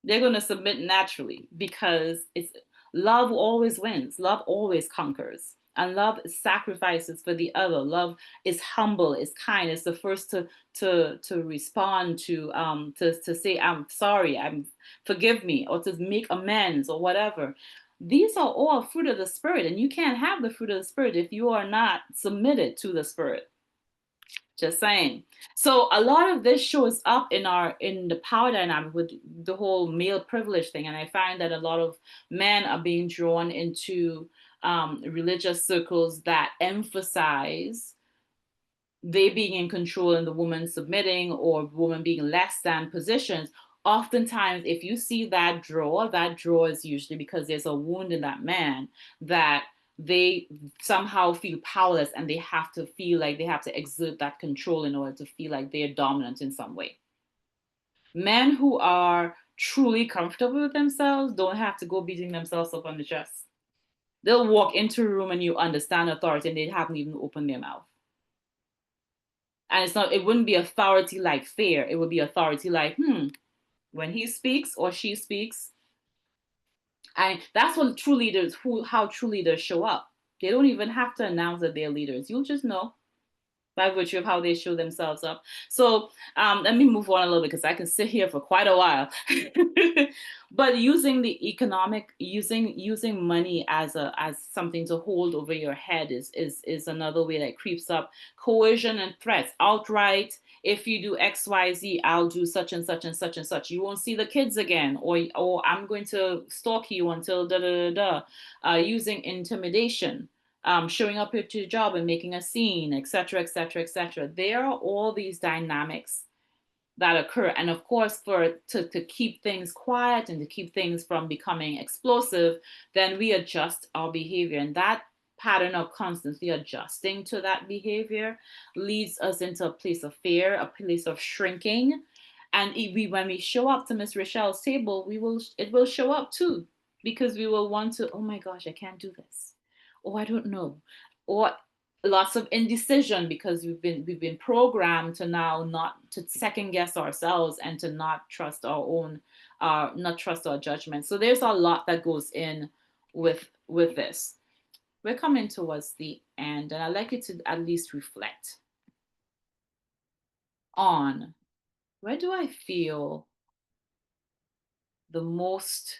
They're going to submit naturally because it's love always wins. Love always conquers. And love sacrifices for the other. Love is humble, is kind, is the first to respond to say I'm sorry, I'm forgive me, or to make amends or whatever. These are all fruit of the spirit, and you can't have the fruit of the spirit if you are not submitted to the spirit. Just saying. So a lot of this shows up in the power dynamic with the whole male privilege thing, and I find that a lot of men are being drawn into religious circles that emphasize they being in control and the woman submitting, or woman being less than positions. Oftentimes, if you see that draw is usually because there's a wound in that man that they somehow feel powerless, and they have to feel like they have to exert that control in order to feel like they're dominant in some way. Men who are truly comfortable with themselves don't have to go beating themselves up on the chest. They'll walk into a room and you understand authority and they haven't even opened their mouth. And it wouldn't be authority like fear. It would be authority like, when he speaks or she speaks. And that's what true leaders, how true leaders show up. They don't even have to announce that they're leaders. You'll just know by virtue of how they show themselves up. So let me move on a little bit because I can sit here for quite a while. But using money as something to hold over your head is another way that creeps up. Coercion and threats outright. If you do XYZ, I'll do such and such and such and such. You won't see the kids again, or I'm going to stalk you until da da da da. Using intimidation. Showing up to your job and making a scene, etc., etc., etc. There are all these dynamics that occur, and of course, to keep things quiet and to keep things from becoming explosive, then we adjust our behavior, and that pattern of constantly adjusting to that behavior leads us into a place of fear, a place of shrinking, and when we show up to Miss Richelle's table, it will show up too, because we will want to. Oh my gosh, I can't do this. Oh, I don't know. Or lots of indecision because we've been programmed to now not to second guess ourselves and to not trust our own not trust our judgment. So there's a lot that goes in with this. We're coming towards the end, and I'd like you to at least reflect on, where do I feel the most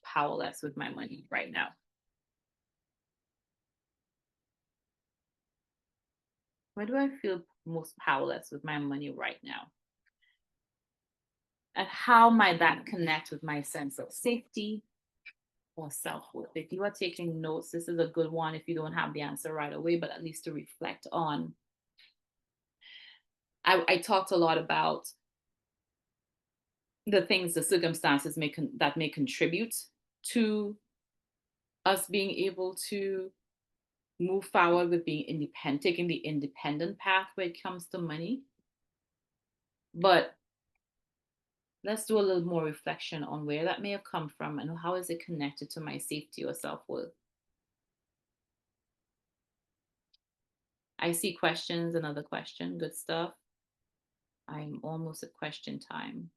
powerless with my money right now? Where do I feel most powerless with my money right now? And how might that connect with my sense of safety or self-worth? If you are taking notes, this is a good one if you don't have the answer right away, but at least to reflect on. I talked a lot about the things, the circumstances that may contribute to us being able to move forward with being independent, taking the independent path when it comes to money. But let's do a little more reflection on where that may have come from and how is it connected to my safety or self-worth. I see questions, another question, good stuff. I'm almost at question time.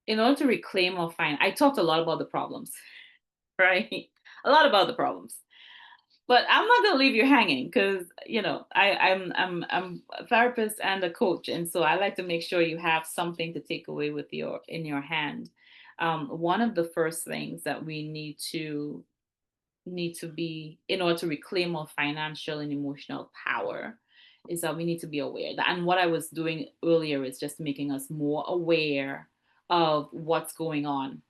In order to reclaim or find, I talked a lot about the problems, right? A lot about the problems. But I'm not gonna leave you hanging because I'm a therapist and a coach, and so I like to make sure you have something to take away in your hand. One of the first things that we need to be in order to reclaim our financial and emotional power is that we need to be aware that, and what I was doing earlier is just making us more aware of what's going on,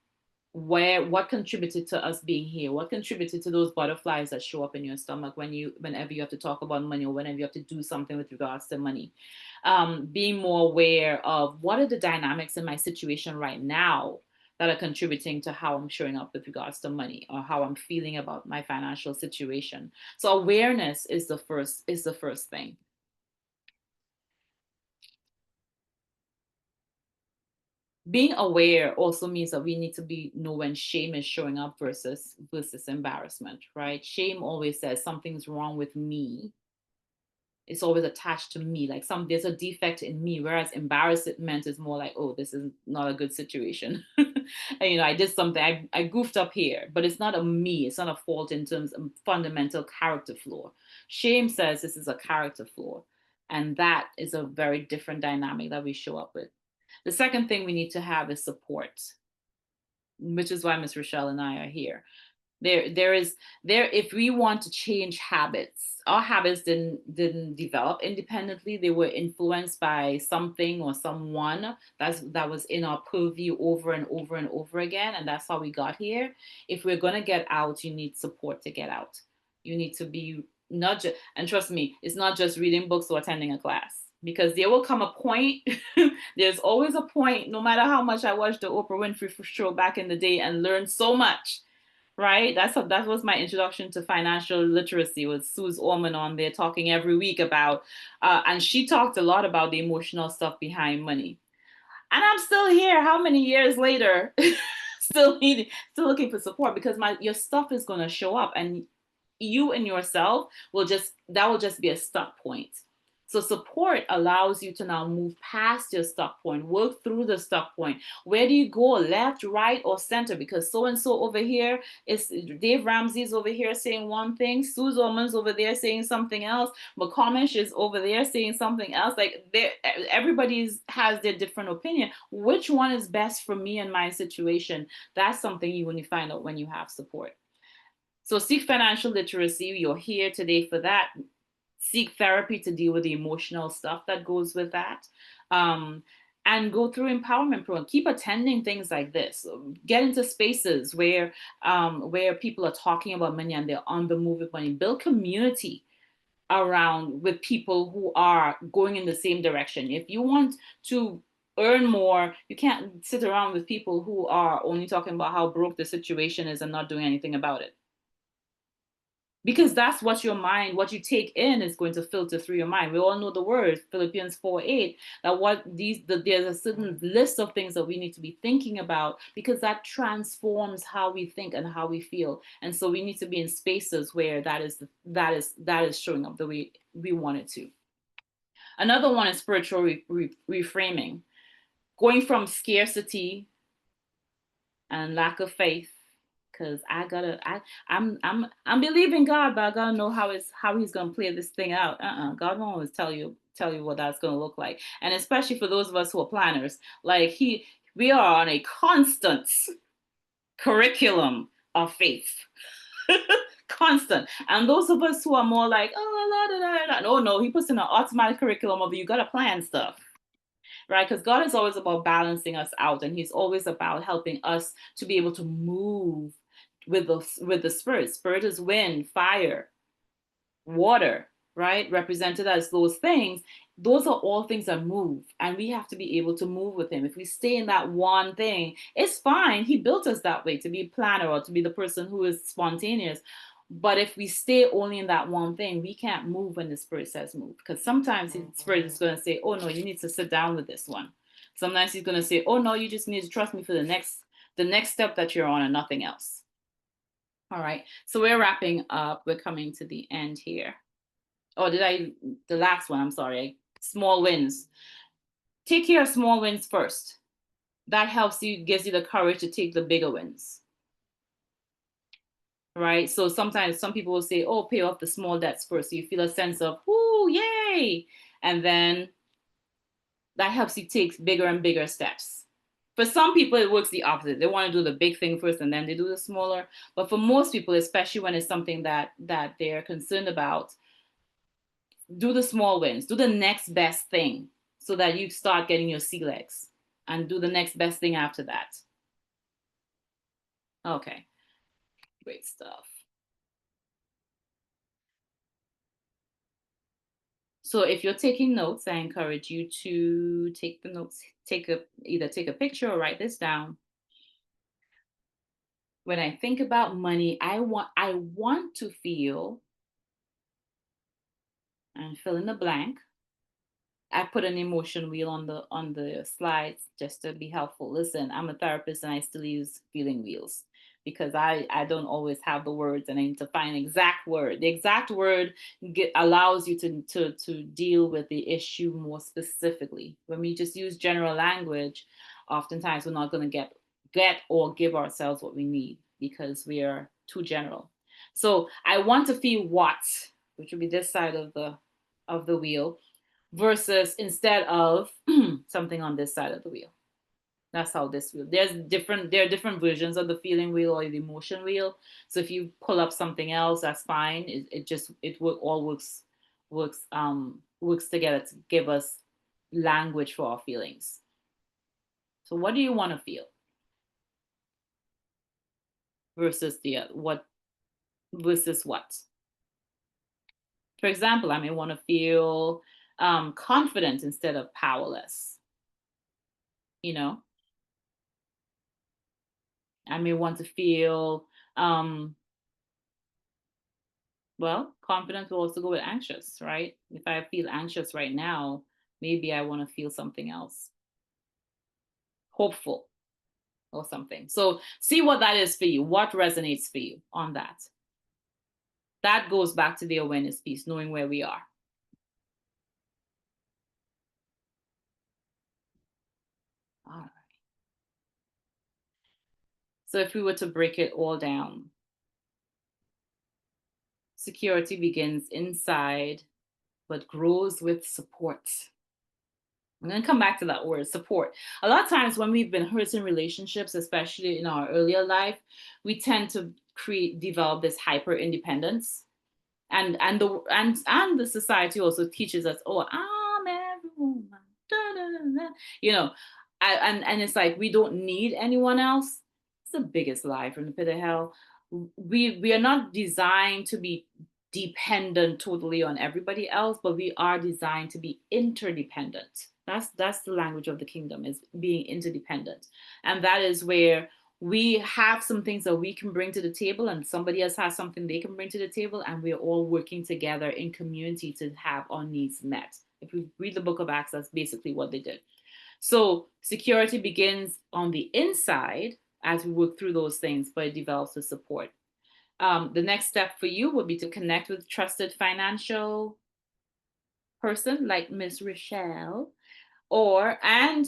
what contributed to us being here, what contributed to those butterflies that show up in your stomach whenever you have to talk about money or whenever you have to do something with regards to money. Being more aware of what are the dynamics in my situation right now that are contributing to how I'm showing up with regards to money or how I'm feeling about my financial situation. So awareness is the first thing. Being aware also means that we need to know when shame is showing up versus embarrassment, right? Shame always says something's wrong with me It's always attached to me, like there's a defect in me, whereas embarrassment is more like, oh, this is not a good situation. And I did something, I goofed up here, but it's not a me, it's not a fault in terms of fundamental character flaw. Shame says this is a character flaw, and that is a very different dynamic that we show up with. The second thing we need to have is support, which is why Miss Richelle and I are here. If we want to change habits, our habits didn't develop independently. They were influenced by something or someone that was in our purview over and over and over again, and that's how we got here. If we're going to get out, you need support to get out. You need to be not just, and trust me, it's not just reading books or attending a class, because there will come a point. There's always a point, no matter how much I watched the Oprah Winfrey show back in the day and learned so much, right? That was my introduction to financial literacy, with Suze Orman on there talking every week about, and she talked a lot about the emotional stuff behind money. And I'm still here, how many years later, still looking for support, because your stuff is going to show up, and you and yourself will just be a stuck point. So support allows you to now move past your stuck point, work through the stuck point. Where do you go, left, right, or center? Because so and so over here is Dave Ramsey's over here saying one thing, Suze Orman's over there saying something else, McComish is over there saying something else. Like everybody has their different opinion. Which one is best for me and my situation? That's something you only find out when you have support. So seek financial literacy. You're here today for that. Seek therapy to deal with the emotional stuff that goes with that. And go through empowerment program. Keep attending things like this. Get into spaces where people are talking about money and they're on the move with money. Build community around with people who are going in the same direction. If you want to earn more, you can't sit around with people who are only talking about how broke the situation is and not doing anything about it. Because that's what your mind, what you take in, is going to filter through your mind. We all know the word Philippians 4:8, that there's a certain list of things that we need to be thinking about, because that transforms how we think and how we feel. And so we need to be in spaces where that is showing up the way we want it to. Another one is spiritual reframing, going from scarcity and lack of faith, because I'm believing God, but I gotta know how he's gonna play this thing out. God won't always tell you what that's gonna look like. And especially for those of us who are planners, like we are on a constant curriculum of faith. Constant. And those of us who are more like, no, he puts in an automatic curriculum of, you gotta plan stuff. Right? Because God is always about balancing us out, and he's always about helping us to be able to move with the spirit. Spirit is wind, fire, water, right? Represented as those things. Those are all things that move, and we have to be able to move with him. If we stay in that one thing, it's fine. He built us that way, to be a planner or to be the person who is spontaneous. But if we stay only in that one thing, we can't move when the spirit says move. Because sometimes the spirit is going to say, oh no, you need to sit down with this one. Sometimes he's going to say, oh no, you just need to trust me for the next step that you're on, and nothing else. All right. So we're wrapping up. We're coming to the end here. Oh, the last one, I'm sorry. Small wins. Take care of small wins first. That helps you, gives you the courage to take the bigger wins. Right? So sometimes some people will say, oh, pay off the small debts first. So you feel a sense of, whoo, yay. And then that helps you take bigger and bigger steps. For some people, it works the opposite. They want to do the big thing first and then they do the smaller. But for most people, especially when it's something that they're concerned about, do the small wins. Do the next best thing so that you start getting your sea legs, and do the next best thing after that. Okay. Great stuff. So if you're taking notes, I encourage you to take the notes, either take a picture or write this down. When I think about money, I want to feel, and fill in the blank. I put an emotion wheel on the slides just to be helpful. Listen, I'm a therapist and I still use feeling wheels. because I don't always have the words and I need to find an exact word. The exact word allows you to deal with the issue more specifically. When we just use general language, oftentimes we're not going to get or give ourselves what we need because we are too general. So I want to feel what, which would be this side of the wheel, versus instead of something on this side of the wheel. That's how this wheel. There are different versions of the feeling wheel or the emotion wheel. So if you pull up something else, that's fine. All works together to give us language for our feelings. So what do you want to feel versus what versus what? For example, I may want to feel confident instead of powerless. You know, I may want to feel well, confidence will also go with anxious, right? If I feel anxious right now, maybe I want to feel something else, hopeful or something. So see what that is for you. What resonates for you on that? That goes back to the awareness piece, knowing where we are. All right. So if we were to break it all down, security begins inside, but grows with support. I'm going to come back to that word, support. A lot of times when we've been hurt in relationships, especially in our earlier life, we tend to develop this hyper independence. And the society also teaches us, oh, I'm every woman. Da, da, da, da. You know, and it's like we don't need anyone else. It's the biggest lie from the pit of hell. We are not designed to be dependent totally on everybody else, but we are designed to be interdependent. That's the language of the kingdom, is being interdependent. And that is where we have some things that we can bring to the table and somebody else has something they can bring to the table, and we're all working together in community to have our needs met. If we read the book of Acts, that's basically what they did. So security begins on the inside as we work through those things, but it develops with support. The next step for you would be to connect with trusted financial person like Miss Richelle, and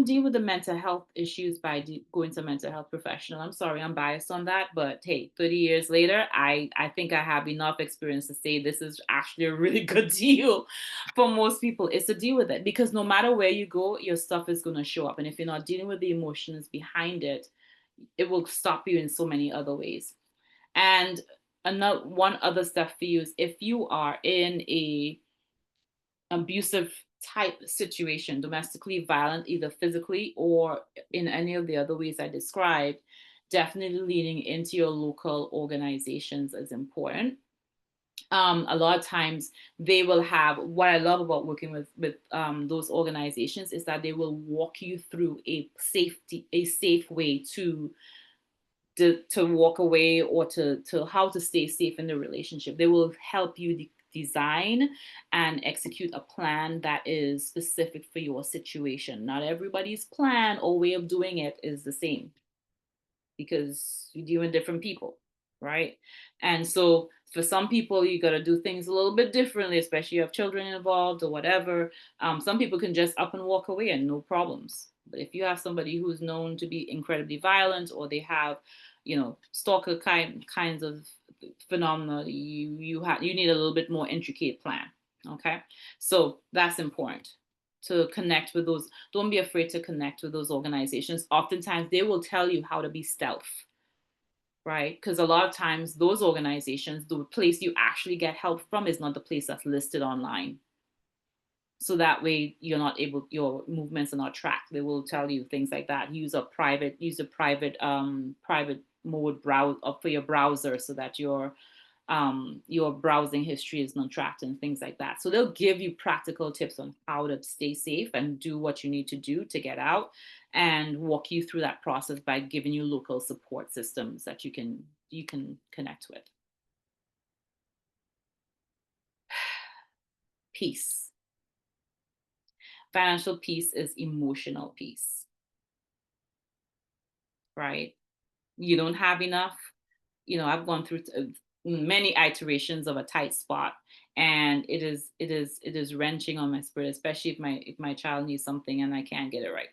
deal with the mental health issues by going to a mental health professional. I'm sorry, I'm biased on that, but hey, 30 years later, I think I have enough experience to say this is actually a really good deal for most people, is to deal with it, because no matter where you go, your stuff is going to show up, and if you're not dealing with the emotions behind it, it will stop you in so many other ways. And one other step for you is, if you are in a abusive type situation, domestically violent, either physically or in any of the other ways I described, definitely leaning into your local organizations is important. A lot of times they will have, what I love about working with those organizations is that they will walk you through a safe way to walk away, or to how to stay safe in the relationship. They will help you design and execute a plan that is specific for your situation. Not everybody's plan or way of doing it is the same, because you're dealing with different people, right? And so for some people, you got to do things a little bit differently, especially if you have children involved or whatever. Some people can just up and walk away and no problems. But if you have somebody who's known to be incredibly violent, or they have, stalker kinds of phenomena, you need a little bit more intricate plan. Okay, so that's important, to connect with those. Don't be afraid to connect with those organizations. Oftentimes they will tell you how to be stealth, right? Because a lot of times those organizations, the place you actually get help from is not the place that's listed online. So that way your movements are not tracked. They will tell you things like that. Use a private mode browse for your browser, so that your browsing history is not tracked and things like that. So they'll give you practical tips on how to stay safe and do what you need to do to get out, and walk you through that process by giving you local support systems that you can connect with. Peace. Financial peace is emotional peace, right? you don't have enough. I've gone through many iterations of a tight spot, and it is wrenching on my spirit, especially if my child needs something and I can't get it right.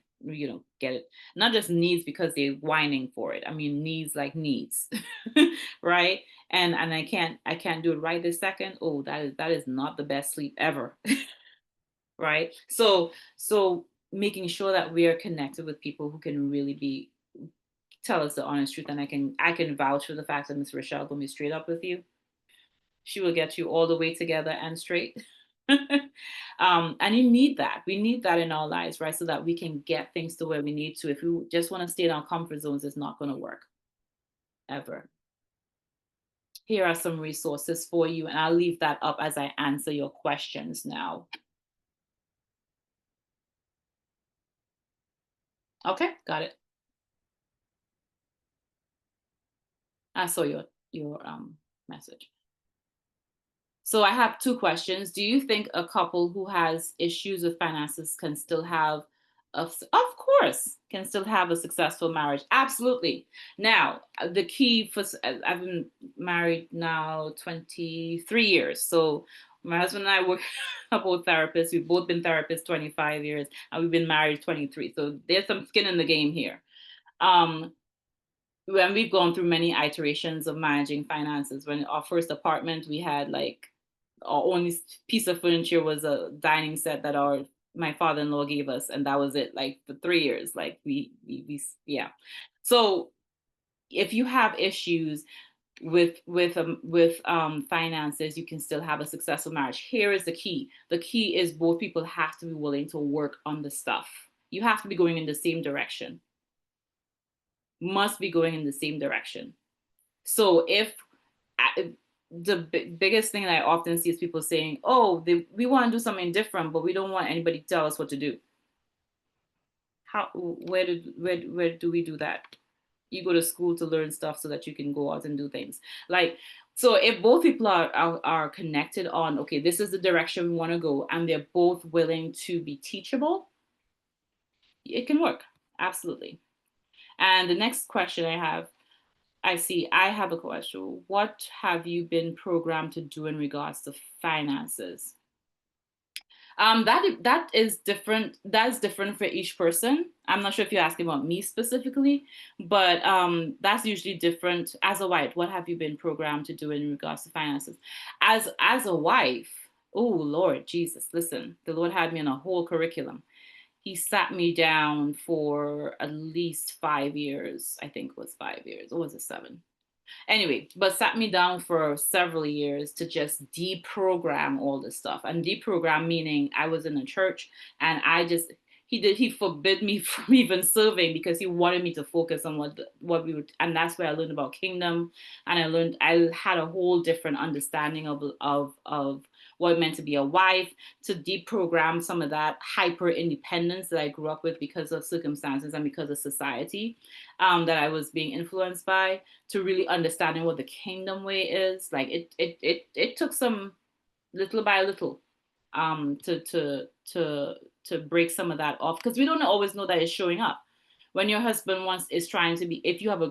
Get it, not just needs because they're whining for it. I mean needs like needs, right? And I can't do it right this second. Oh, that is not the best sleep ever. Right? So making sure that we are connected with people who can really tell us the honest truth, and I can vouch for the fact that Miss Richelle gonna be straight up with you. She will get you all the way together and straight. And you need that. We need that in our lives, right? So that we can get things to where we need to. If we just want to stay in our comfort zones, it's not going to work ever. Here are some resources for you, and I'll leave that up as I answer your questions now. Okay, got it. I saw your message. So I have two questions. Do you think a couple who has issues with finances can still have of course, can still have a successful marriage? Absolutely. Now, the key for I've been married now 23 years. So my husband and I work are both therapists. We've both been therapists 25 years, and we've been married 23. So there's some skin in the game here. When we've gone through many iterations of managing finances. When our first apartment, we had like our only piece of furniture was a dining set that my father-in-law gave us, and that was it. Like for 3 years, like we yeah. So if you have issues with finances, you can still have a successful marriage. Here is the key. The key is both people have to be willing to work on the stuff. You have to be going in the same direction. Must be going in the same direction. So if the biggest thing that I often see is people saying, "Oh, we want to do something different, but we don't want anybody to tell us what to do." Where do we do that? You go to school to learn stuff so that you can go out and do things. Like, so if both people are connected on, okay, this is the direction we want to go, and they're both willing to be teachable, it can work. Absolutely. And the next question I have a question. What have you been programmed to do in regards to finances? That is different. That's different for each person. I'm not sure if you're asking about me specifically, but that's usually different. As a wife, what have you been programmed to do in regards to finances? As a wife, oh Lord Jesus, listen, the Lord had me in a whole curriculum. He sat me down for at least 5 years. I think it was 5 years, or was it 7? Anyway, but sat me down for several years to just deprogram all this stuff. And deprogram meaning I was in a church, and he forbid me from even serving because he wanted me to focus on what we would. And that's where I learned about kingdom, and I had a whole different understanding of what it meant to be a wife, to deprogram some of that hyper independence that I grew up with because of circumstances and because of society, that I was being influenced by, to really understanding what the kingdom way is. Like it took some little by little to break some of that off, because we don't always know that it's showing up. When your husband is trying to be, if you have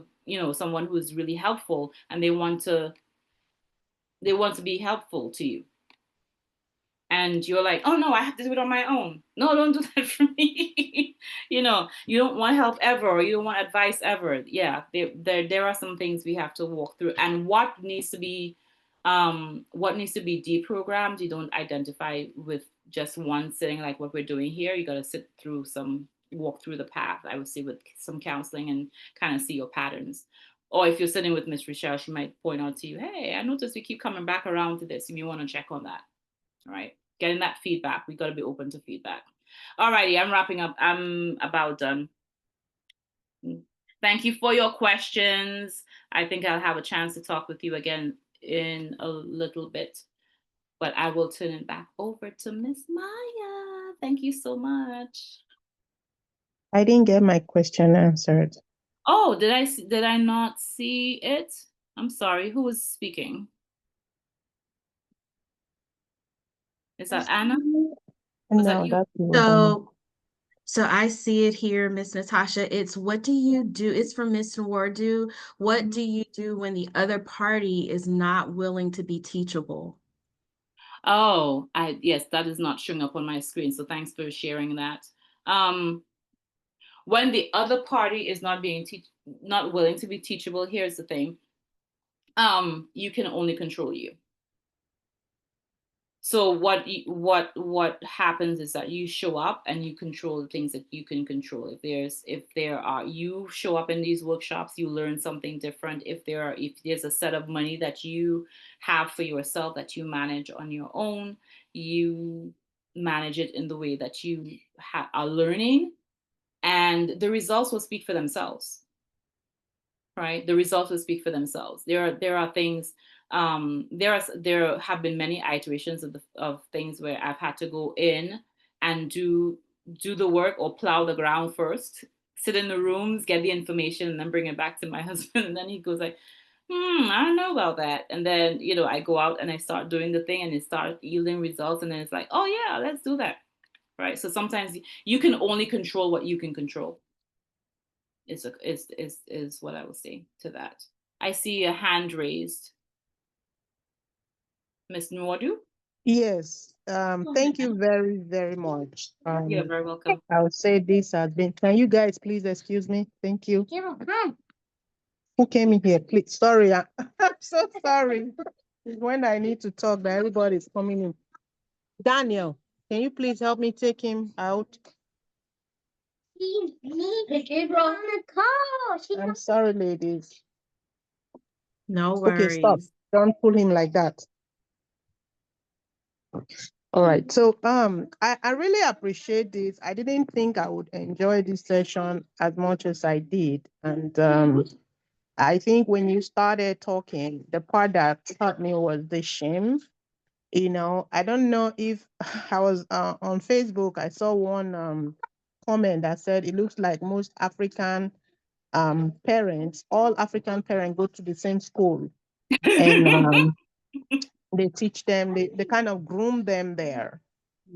someone who is really helpful and they want to be helpful to you, and you're like, oh no, I have to do it on my own. No, don't do that for me. You don't want help ever, or you don't want advice ever. Yeah, there are some things we have to walk through, and what needs to be deprogrammed. You don't identify with just one sitting like what we're doing here. You got to walk through the path, I would say, with some counseling, and kind of see your patterns. Or if you're sitting with Miss Richelle, she might point out to you, hey, I noticed we keep coming back around to this. You may want to check on that. Right? Getting that feedback. We got to be open to feedback. All righty, I'm wrapping up. I'm about done. Thank you for your questions. I think I'll have a chance to talk with you again in a little bit, but I will turn it back over to Miss Maya. Thank you so much. I didn't get my question answered. Oh, did I not see it? I'm sorry. Who was speaking? Is that Anna? No, that's So So I see it here, Miss Natasha. It's what do you do? It's from Miss Nordu. What do you do when the other party is not willing to be teachable? Oh, yes, that is not showing up on my screen. So thanks for sharing that. Um, when the other party is not willing to be teachable, here's the thing. You can only control you. So what happens is that you show up and you control the things that you can control. You show up in these workshops, you learn something different. If there's a set of money that you have for yourself that you manage on your own, you manage it in the way that you are learning, and the results will speak for themselves. Right, the results will speak for themselves. There are things, there have been many iterations of things where I've had to go in and do the work or plow the ground first, sit in the rooms, get the information, and then bring it back to my husband, and then he goes like, I don't know about that. And then, I go out and I start doing the thing and it starts yielding results, and then it's like, oh yeah, let's do that. Right, so sometimes you can only control what you can control is what I will say to that. I see a hand raised. Miss Nwodu? Yes. Thank you very, very much. You're very welcome. I would say this has been, can you guys please excuse me? Thank you. Who came in here? Please, sorry, I'm so sorry. It's when I need to talk that everybody's coming in. Daniel, can you please help me take him out? I'm sorry, ladies. No Okay, stop. worries. Don't pull him like that. All right. So I really appreciate this. I didn't think I would enjoy this session as much as I did. And I think when you started talking, the part that hurt me was the shame. I don't know if I was on Facebook, I saw one comment that said it looks like most African parents, all African parents go to the same school, and they teach them, they kind of groom them there.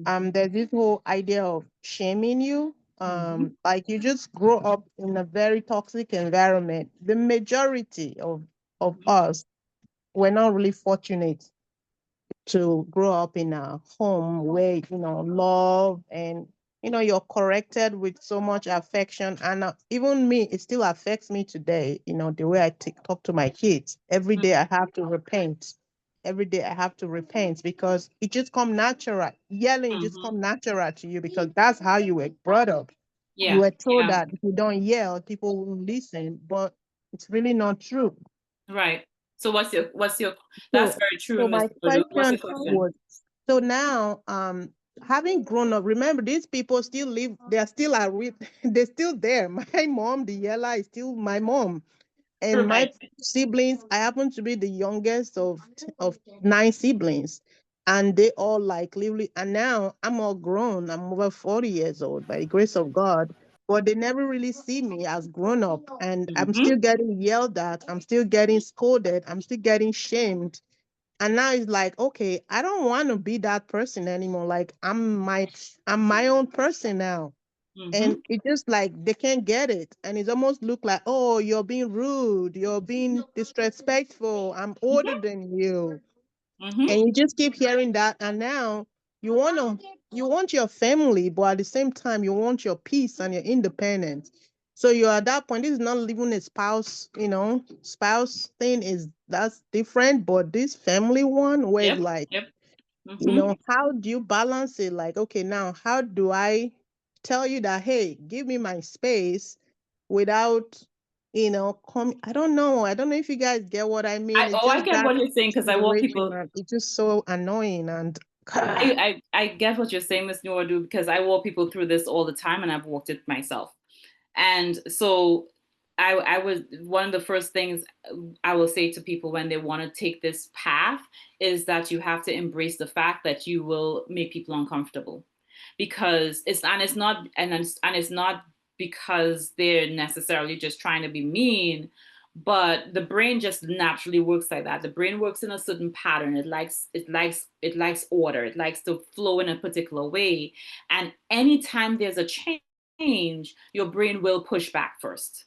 There's this whole idea of shaming you. Like you just grow up in a very toxic environment. The majority of us were not really fortunate to grow up in a home where love, and you're corrected with so much affection. And even me, it still affects me today, the way I talk to my kids. Every day I have to repent. Every day I have to repent because it just come natural. Yelling just come natural to you because that's how you were brought up. You Yeah, were told yeah, that if you don't yell, people won't listen, but it's really not true. right. So that's So, very true, so Miss my Nwodu. What's your question question? was, so now, having grown up, remember these people still live, they are still they're still there. My mom, the yella, is still my mom. And my Right. siblings, I happen to be the youngest of 9 siblings. And they all like lively. And now I'm all grown. I'm over 40 years old by the grace of God. But they never really see me as grown up. And I'm Mm-hmm. still getting yelled at. I'm still getting scolded. I'm still getting shamed. And now it's like, okay, I don't want to be that person anymore. Like I'm my own person now. Mm-hmm. And it just like they can't get it. And it's almost look like, oh, you're being rude, you're being disrespectful, I'm older than you. Mm-hmm. And you just keep hearing that. And now you want your family, but at the same time you want your peace and your independence. So you're at that point. This is not living a spouse thing, that's different. But this family one where it's Yep. like, Yep. Mm-hmm. how do you balance it? Like, okay, now how do I tell you that, hey, give me my space without, I don't know. I don't know if you guys get what I mean. It's I just get that what you're saying because I walk situation, people. and it's just so annoying. And I get what you're saying, Miss Nwodu, because I walk people through this all the time, and I've walked it myself. And so I was one of the first things I will say to people when they want to take this path is that you have to embrace the fact that you will make people uncomfortable, because it's not because they're necessarily just trying to be mean, but the brain just naturally works like that. The brain works in a certain pattern. It likes order. It likes to flow in a particular way. And anytime there's a change, change, your brain will push back first.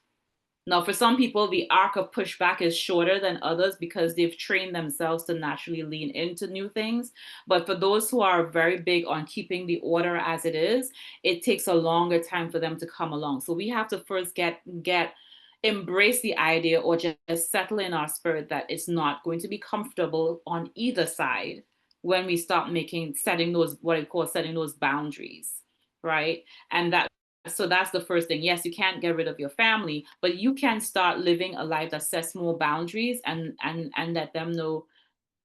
Now, for some people, the arc of pushback is shorter than others because they've trained themselves to naturally lean into new things. But for those who are very big on keeping the order as it is, it takes a longer time for them to come along. So we have to first embrace the idea, or just settle in our spirit that it's not going to be comfortable on either side when we start setting those, what I call setting those boundaries, right? And so that's the first thing. Yes, you can't get rid of your family, but you can start living a life that sets more boundaries, and let them know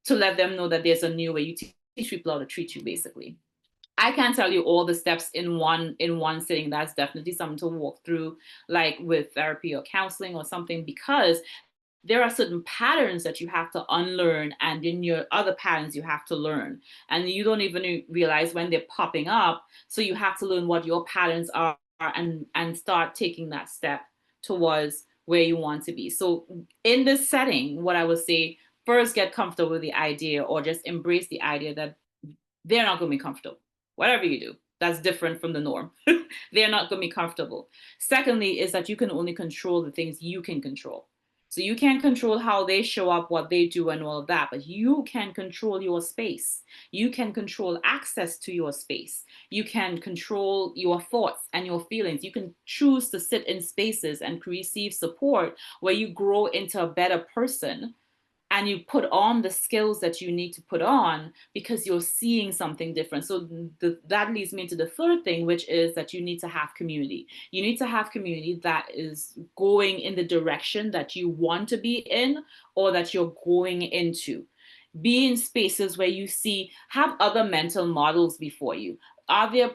that there's a new way. You teach people how to treat you, basically. I can't tell you all the steps in one sitting. That's definitely something to walk through, like with therapy or counseling or something, because there are certain patterns that you have to unlearn, and in your other patterns you have to learn, and you don't even realize when they're popping up. So you have to learn what your patterns are, and start taking that step towards where you want to be. So in this setting, what I would say, first, get comfortable with the idea, or just embrace the idea that they're not going to be comfortable. Whatever you do, that's different from the norm. They're not going to be comfortable. Secondly, is that you can only control the things you can control. So you can't control how they show up, what they do, and all of that, but you can control your space. You can control access to your space. You can control your thoughts and your feelings. You can choose to sit in spaces and receive support where you grow into a better person, and you put on the skills that you need to put on because you're seeing something different. So that leads me to the third thing, which is that you need to have community. You need to have community that is going in the direction that you want to be in, or that you're going into. Be in spaces where you have other mental models before you. Are there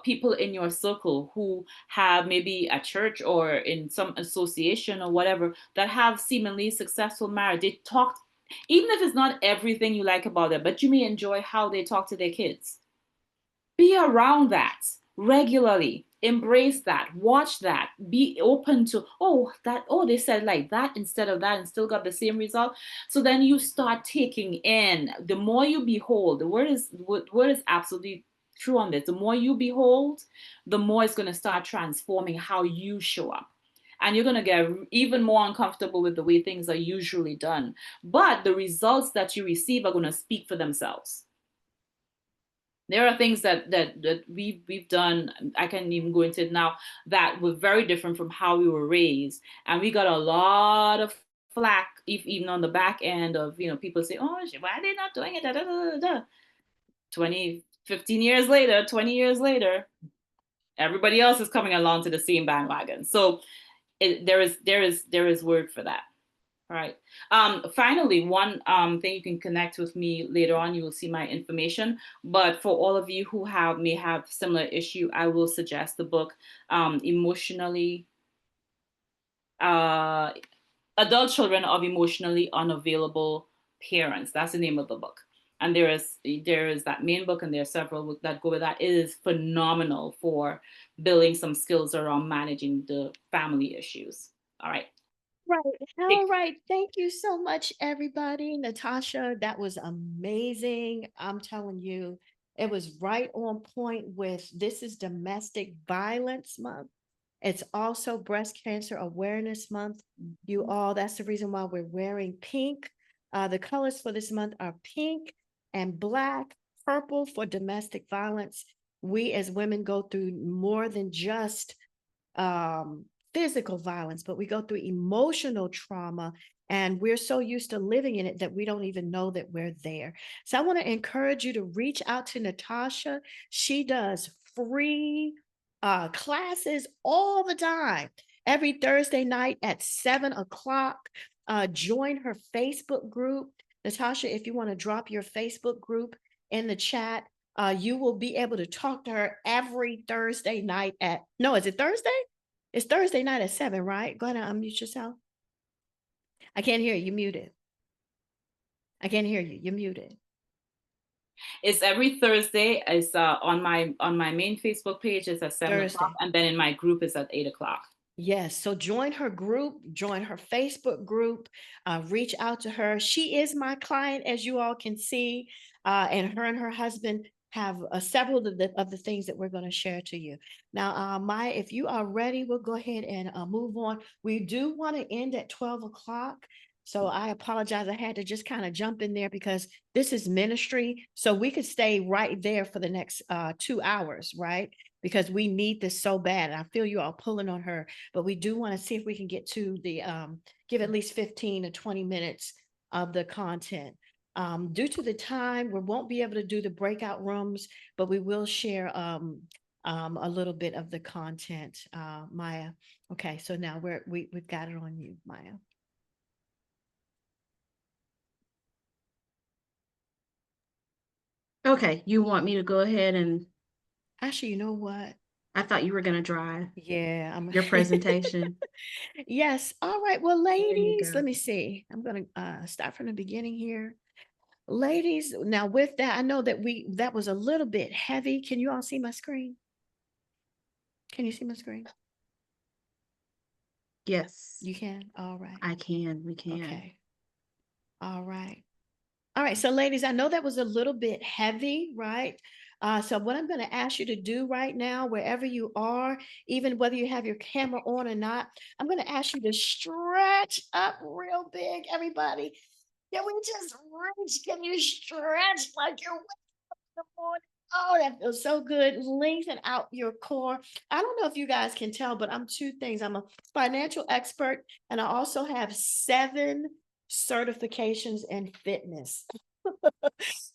people in your circle who have, maybe a church or in some association or whatever, that have seemingly successful marriage? They talk, even if it's not everything you like about them, but you may enjoy how they talk to their kids. Be around that regularly. Embrace that. Watch that. Be open to, they said like that instead of that and still got the same result. So then you start taking in. The more you behold, the word is absolutely true on this. The more you behold, the more it's going to start transforming how you show up. And you're going to get even more uncomfortable with the way things are usually done. But the results that you receive are going to speak for themselves. There are things that we've done, I can't even go into it now, that were very different from how we were raised. And we got a lot of flack, even on the back end of, people say, oh, why are they not doing it? Da, da, da, da. 15 years later, 20 years later, everybody else is coming along to the same bandwagon. So there is word for that. All right. Finally, one thing, you can connect with me later on. You will see my information. But for all of you who may have similar issue, I will suggest the book, Emotionally Adult Children of Emotionally Unavailable Parents. That's the name of the book. And there is that main book, and there are several books that go with that. It is phenomenal for building some skills around managing the family issues. All right. Right. All right. Thank you so much, everybody. Natasha, that was amazing. I'm telling you, it was right on point with, this is Domestic Violence Month. It's also Breast Cancer Awareness Month. You all, that's the reason why we're wearing pink. The colors for this month are pink and black, purple for domestic violence. We as women go through more than just physical violence, but we go through emotional trauma, and we're so used to living in it that we don't even know that we're there. So I want to encourage you to reach out to Natasha. She does free classes all the time, every Thursday night at 7:00. Join her Facebook group. Natasha, if you want to drop your Facebook group in the chat, you will be able to talk to her every Thursday night is it Thursday? It's Thursday night at 7, right? Go ahead and unmute yourself. I can't hear you. You're muted. I can't hear you. You're muted. It's every Thursday. It's on my main Facebook page. It's at 7 o'clock, and then in my group it's at 8 o'clock. Yes. So join her group, join her Facebook group, reach out to her. She is my client, as you all can see, and her husband have several of the things that we're going to share to you. Now, Maya, if you are ready, we'll go ahead and move on. We do want to end at 12 o'clock. So I apologize. I had to just kind of jump in there because this is ministry. So we could stay right there for the next 2 hours, right? Because we need this so bad. And I feel you all pulling on her, but we do want to see if we can get to the, give at least 15 to 20 minutes of the content. Due to the time, we won't be able to do the breakout rooms, but we will share a little bit of the content, Maya. Okay, so now we've got it on you, Maya. Okay, you want me to go ahead and Actually, you know what? I thought you were going to drive Yeah, I'm your presentation. Yes. All right. Well, There you ladies, go. let me see. I'm going to start from the beginning here. Ladies, now with that, I know that that was a little bit heavy. Can you all see my screen? Can you see my screen? Yes. You can? All right. I can. We can. Okay. All right. All right. So ladies, I know that was a little bit heavy, right? So what I'm going to ask you to do right now, wherever you are, even whether you have your camera on or not, I'm going to ask you to stretch up real big, everybody. Can we just reach? Can you stretch like you're waking up in the morning? Oh, that feels so good. Lengthen out your core. I don't know if you guys can tell, but I'm two things. I'm a financial expert, and I also have 7 certifications in fitness.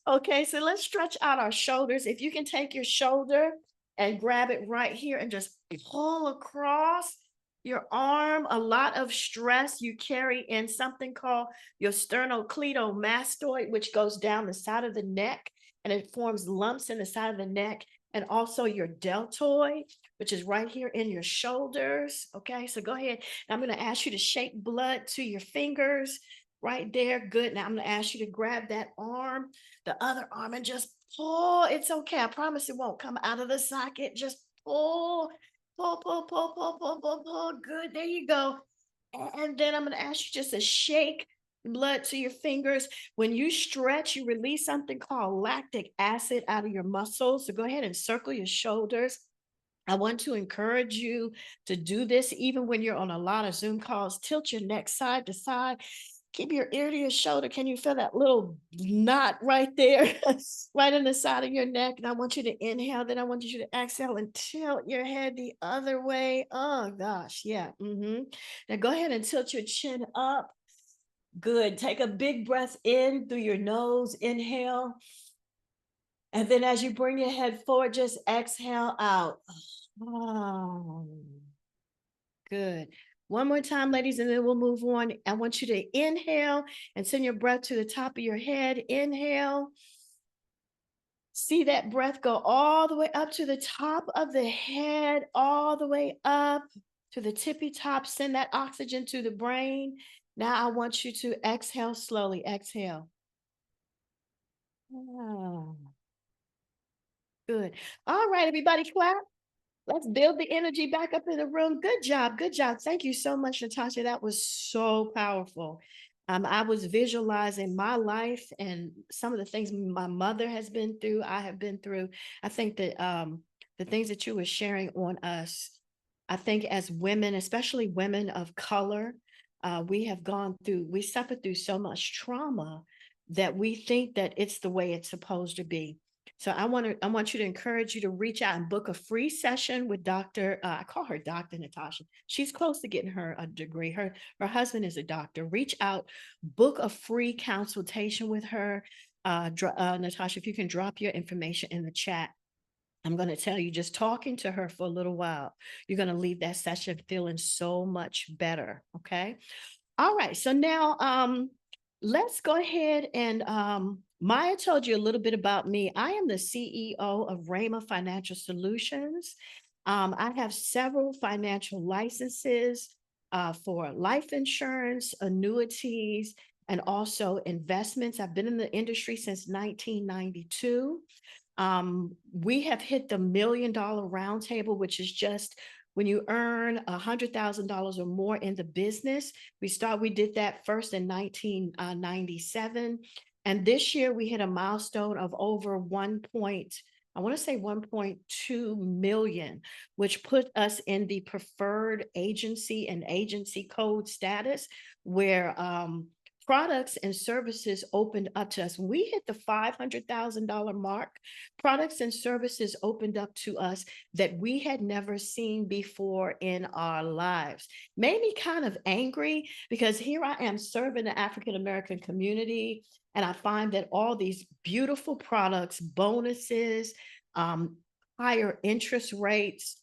Okay, so let's stretch out our shoulders. If you can take your shoulder and grab it right here and just pull across your arm, a lot of stress you carry in something called your sternocleidomastoid, which goes down the side of the neck and it forms lumps in the side of the neck, and also your deltoid, which is right here in your shoulders. Okay, so go ahead. I'm going to ask you to shake blood to your fingers right there. Good. Now I'm going to ask you to grab that arm, the other arm, and just pull. It's okay. I promise it won't come out of the socket. Just pull, pull, pull, pull, pull, pull, pull, pull. Good. There you go. And then I'm going to ask you just to shake blood to your fingers. When you stretch, you release something called lactic acid out of your muscles. So go ahead and circle your shoulders. I want to encourage you to do this even when you're on a lot of Zoom calls. Tilt your neck side to side. Keep your ear to your shoulder. Can you feel that little knot right there, right in the side of your neck? And I want you to inhale. Then I want you to exhale and tilt your head the other way. Oh, gosh. Yeah. Now go ahead and tilt your chin up. Good. Take a big breath in through your nose. Inhale. And then as you bring your head forward, just exhale out. Oh, good. One more time, ladies, and then we'll move on. I want you to inhale and send your breath to the top of your head. Inhale. See that breath go all the way up to the top of the head, all the way up to the tippy top. Send that oxygen to the brain. Now I want you to exhale slowly. Exhale. Oh, good. All right, everybody, clap. Let's build the energy back up in the room. Good job. Good job. Thank you so much, Natasha. That was so powerful. I was visualizing my life and some of the things my mother has been through, I have been through. I think that the things that you were sharing on us, I think as women, especially women of color, we suffered through so much trauma that we think that it's the way it's supposed to be. So I want you to encourage you to reach out and book a free session with Dr. I call her Dr. Natasha. She's close to getting her a degree. Her husband is a doctor. Reach out, book a free consultation with her. Natasha, if you can drop your information in the chat. I'm going to tell you, just talking to her for a little while, you're going to leave that session feeling so much better. Okay. All right. So now let's go ahead and Maya told you a little bit about me. I am the CEO of Rama Financial Solutions. I have several financial licenses for life insurance, annuities, and also investments. I've been in the industry since 1992. We have hit the $1 million roundtable, which is just when you earn $100,000 or more in the business. We did that first in 1997. And this year we hit a milestone of over 1.2 million, which put us in the preferred agency and agency code status, where products and services opened up to us. When we hit the $500,000 mark, products and services opened up to us that we had never seen before in our lives. Made me kind of angry, because here I am serving the African American community, and I find that all these beautiful products, bonuses, higher interest rates,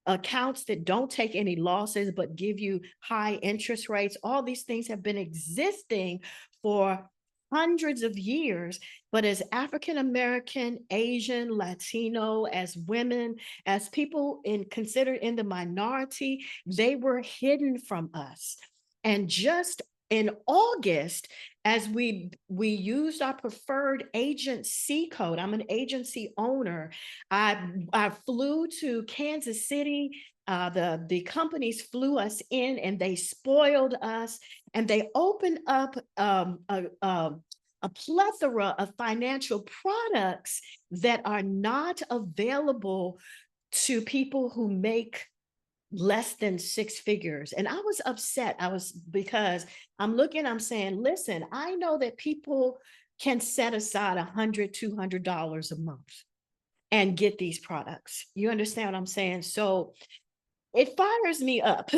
accounts that don't take any losses but give you high interest rates, all these things have been existing for hundreds of years. But as African American, Asian, Latino, as women, as people considered in the minority, they were hidden from us. And just in August, as we used our preferred agency code, I'm an agency owner. I flew to Kansas City. The companies flew us in, and they spoiled us, and they opened up a plethora of financial products that are not available to people who make less than six figures. And I was upset. Because I'm saying, listen, I know that people can set aside $100, $200 a month and get these products. You understand what I'm saying? So it fires me up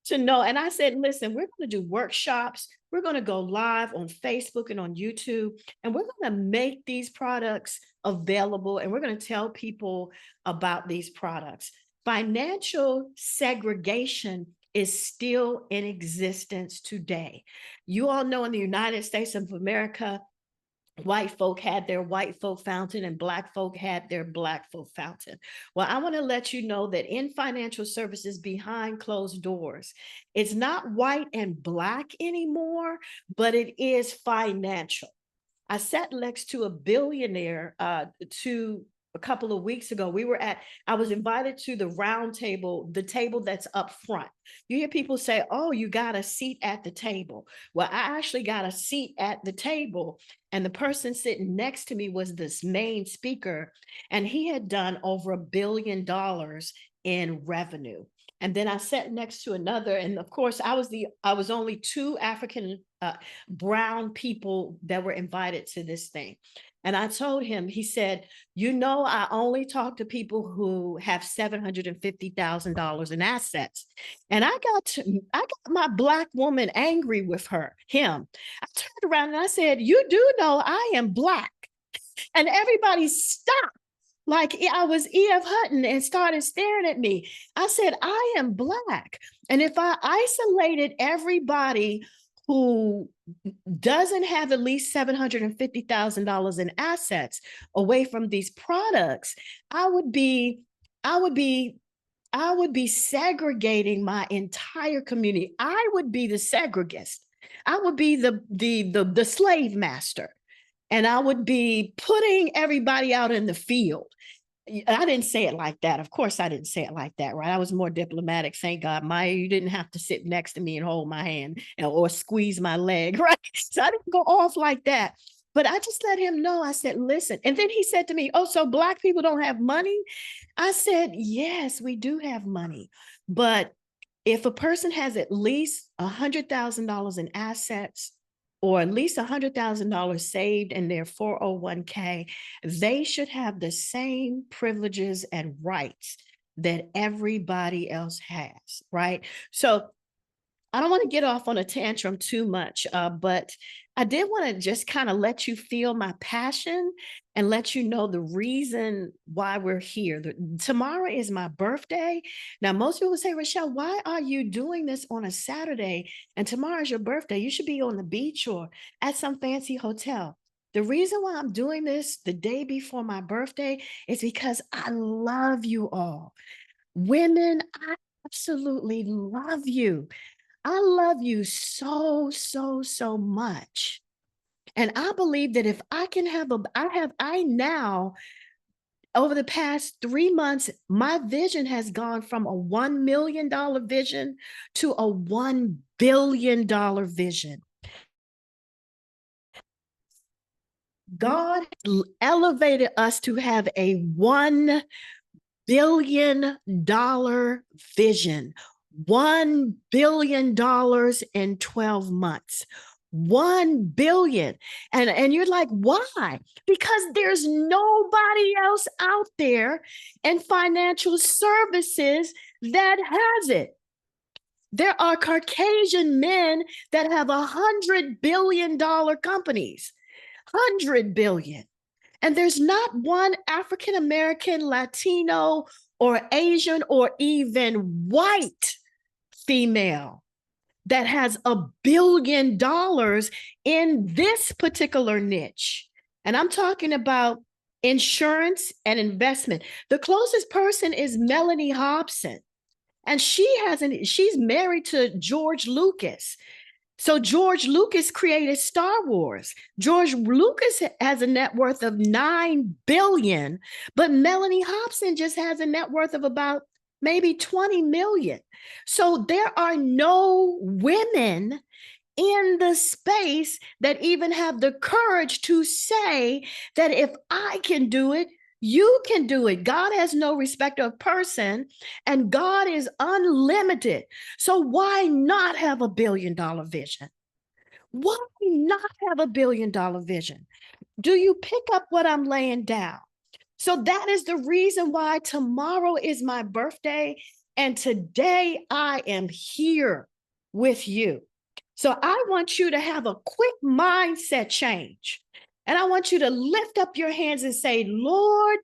to know. And I said, listen, we're going to do workshops. We're going to go live on Facebook and on YouTube, and we're going to make these products available, and we're going to tell people about these products. Financial segregation is still in existence today. You all know in the United States of America, white folk had their white folk fountain and black folk had their black folk fountain. Well, I want to let you know that in financial services behind closed doors, it's not white and black anymore, but it is financial. I sat next to a billionaire a couple of weeks ago. I was invited to the round table, the table that's up front. You hear people say, oh, you got a seat at the table. Well, I actually got a seat at the table, and the person sitting next to me was this main speaker, and he had done over $1 billion in revenue. And then I sat next to another, and of course, I was only two African brown people that were invited to this thing. And I told him, he said, I only talk to people who have $750,000 in assets. And I got my black woman angry with him. I turned around and I said, you do know I am black. And everybody stopped like I was E.F. Hutton and started staring at me. I said, I am black. And if I isolated everybody who doesn't have at least $750,000 in assets away from these products, I would be segregating my entire community. I would be the segregist. I would be the slave master, and I would be putting everybody out in the field. I didn't say it like that. Of course, I didn't say it like that, right? I was more diplomatic. Thank God, Maya, you didn't have to sit next to me and hold my hand or squeeze my leg, right? So I didn't go off like that. But I just let him know. I said, listen. And then he said to me, oh, so black people don't have money? I said, yes, we do have money. But if a person has at least $100,000 in assets, or at least $100,000 saved in their 401k, they should have the same privileges and rights that everybody else has, right? So I don't want to get off on a tantrum too much, but I did want to just kind of let you feel my passion and let you know the reason why we're here. Tomorrow is my birthday. Now, most people say, Richelle, why are you doing this on a Saturday? And tomorrow is your birthday. You should be on the beach or at some fancy hotel. The reason why I'm doing this the day before my birthday is because I love you all. Women, I absolutely love you. I love you so, so, so much. And I believe that if I can I now, over the past 3 months, my vision has gone from a $1 million vision to a $1 billion vision. God elevated us to have a $1 billion vision, $1 billion in 12 months. 1 billion. And you're like, why? Because there's nobody else out there in financial services that has it. There are Caucasian men that have $100 billion companies, 100 billion. And there's not one African American, Latino, or Asian, or even white female that has $1 billion in this particular niche. And I'm talking about insurance and investment. The closest person is Melanie Hobson. And she's married to George Lucas. So George Lucas created Star Wars. George Lucas has a net worth of $9 billion, but Melanie Hobson just has a net worth of about maybe 20 million. So there are no women in the space that even have the courage to say that if I can do it, you can do it. God has no respect of person, and God is unlimited. So why not have $1 billion vision? Why not have $1 billion vision? Do you pick up what I'm laying down? So that is the reason why tomorrow is my birthday, and today I am here with you. So I want you to have a quick mindset change. And I want you to lift up your hands and say, Lord,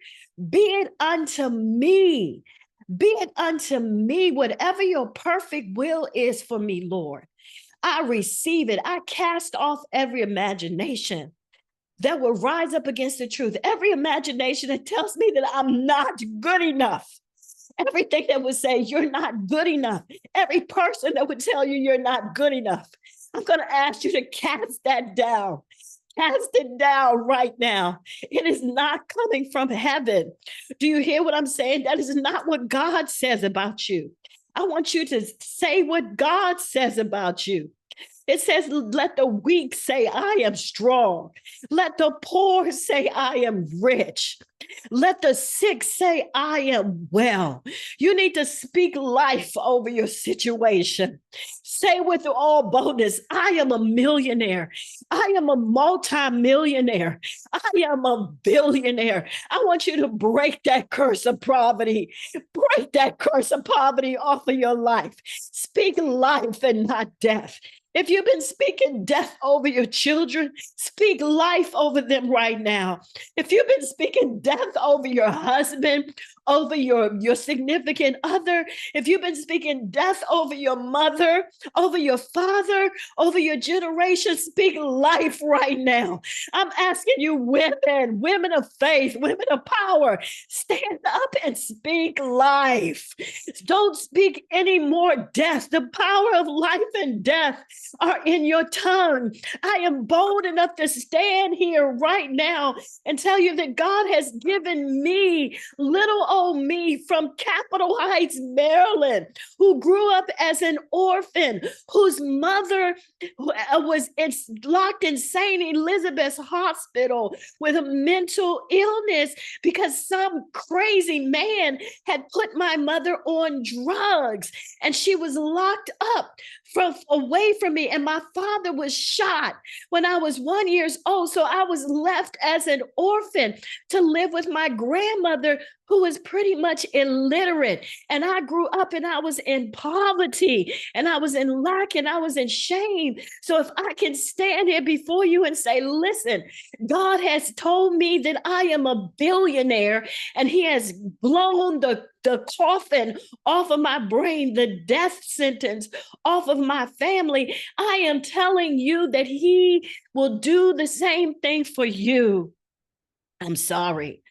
be it unto me. Be it unto me, whatever your perfect will is for me, Lord. I receive it. I cast off every imagination that will rise up against the truth. Every imagination that tells me that I'm not good enough. Everything that would say you're not good enough. Every person that would tell you you're not good enough. I'm going to ask you to cast that down. Cast it down right now. It is not coming from heaven. Do you hear what I'm saying? That is not what God says about you. I want you to say what God says about you. It says, let the weak say, I am strong. Let the poor say, I am rich. Let the sick say, I am well. You need to speak life over your situation. Say with all boldness, I am a millionaire. I am a multimillionaire. I am a billionaire. I want you to break that curse of poverty. Break that curse of poverty off of your life. Speak life and not death. If you've been speaking death over your children, speak life over them right now. If you've been speaking death over your husband, over your significant other, if you've been speaking death over your mother, over your father, over your generation, speak life right now. I'm asking you, women of faith, women of power, stand up and speak life. Don't speak any more death. The power of life and death are in your tongue. I am bold enough to stand here right now and tell you that God has given me, little old me from Capitol Heights, Maryland, who grew up as an orphan, whose mother was locked in St. Elizabeth's Hospital with a mental illness because some crazy man had put my mother on drugs, and she was locked up away from me. And my father was shot when I was 1 year old. So I was left as an orphan to live with my grandmother, who was pretty much illiterate. And I grew up and I was in poverty and I was in lack and I was in shame. So if I can stand here before you and say, listen, God has told me that I am a billionaire, and he has blown the coffin off of my brain, the death sentence off of my family. I am telling you that he will do the same thing for you. I'm sorry,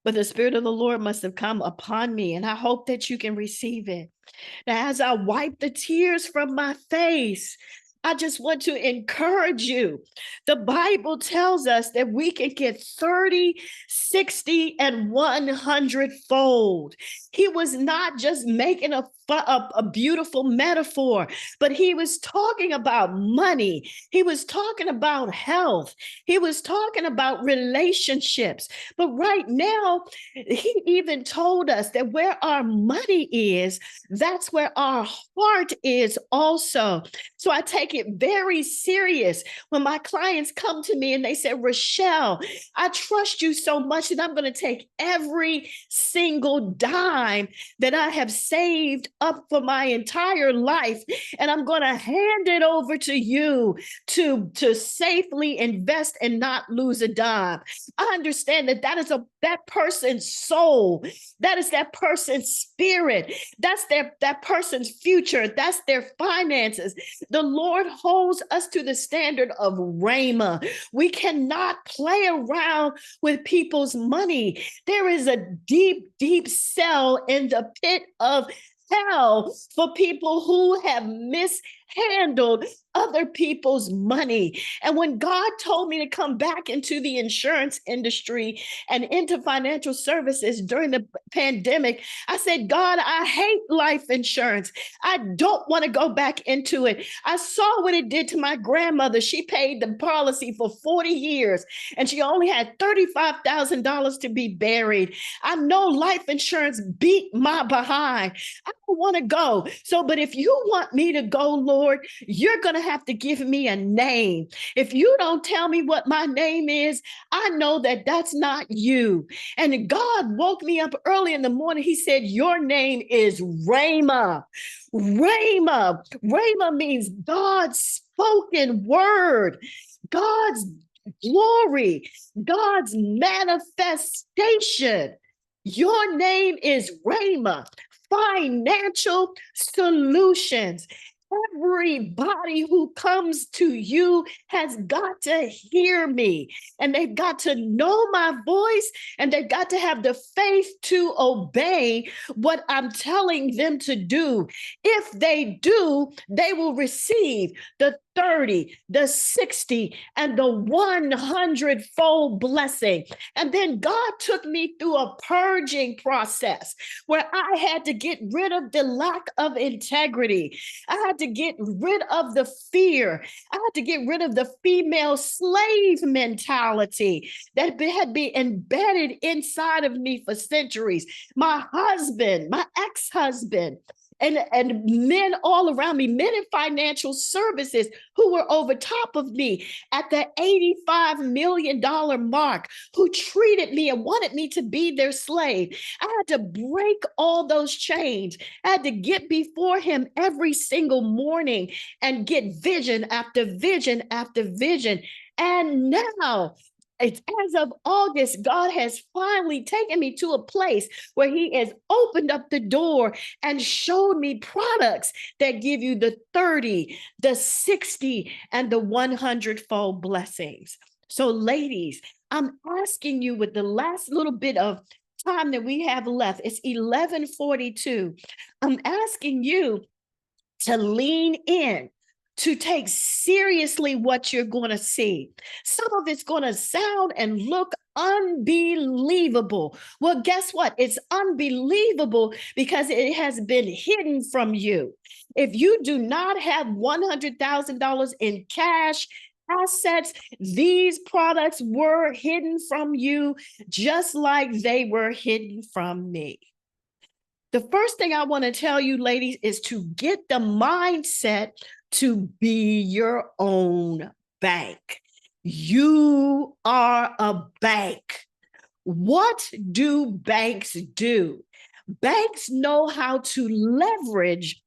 but the Spirit of the Lord must have come upon me, and I hope that you can receive it. Now, as I wipe the tears from my face, I just want to encourage you. The Bible tells us that we can get 30, 60, and 100 fold. He was not just making a a beautiful metaphor, but he was talking about money. He was talking about health. He was talking about relationships. But right now, he even told us that where our money is, that's where our heart is also. So I take it very serious when my clients come to me and they say, Richelle, I trust you so much that I'm going to take every single dime that I have saved up for my entire life, and I'm going to hand it over to you to safely invest and not lose a dime. I understand that that is that person's soul. That is that person's spirit. That's that person's future. That's their finances. The Lord holds us to the standard of Rhema. We cannot play around with people's money. There is a deep, deep cell in the pit of hell for people who have mishandled other people's money. And when God told me to come back into the insurance industry and into financial services during the pandemic, I said, God, I hate life insurance. I don't want to go back into it. I saw what it did to my grandmother. She paid the policy for 40 years and she only had $35,000 to be buried. I know life insurance beat my behind. I don't want to go. So, but if you want me to go, Lord, you're going to have to give me a name. If you don't tell me what my name is, I know that that's not you. And God woke me up early in the morning. He said, your name is Rhema. Rhema. Rhema means God's spoken word, God's glory, God's manifestation. Your name is Rhema. Financial solutions. Everybody who comes to you has got to hear me, and they've got to know my voice, and they've got to have the faith to obey what I'm telling them to do. If they do, they will receive the 30, the 60, and the 100-fold blessing. And then God took me through a purging process where I had to get rid of the lack of integrity. I had to get rid of the fear. I had to get rid of the female slave mentality that had been embedded inside of me for centuries. My husband, my ex-husband, and men all around me, men in financial services who were over top of me at the $85 million mark, who treated me and wanted me to be their slave. I had to break all those chains. I had to get before him every single morning and get vision after vision after vision. And now, it's as of August, God has finally taken me to a place where he has opened up the door and showed me products that give you the 30, the 60, and the 100-fold blessings. So ladies, I'm asking you with the last little bit of time that we have left, it's 11:42. I'm asking you to lean in, to take seriously what you're going to see. Some of it's going to sound and look unbelievable. Well, guess what? It's unbelievable because it has been hidden from you. If you do not have $100,000 in cash, assets, these products were hidden from you just like they were hidden from me. The first thing I want to tell you, ladies, is to get the mindset to be your own bank. You are a bank. What do banks do? Banks know how to leverage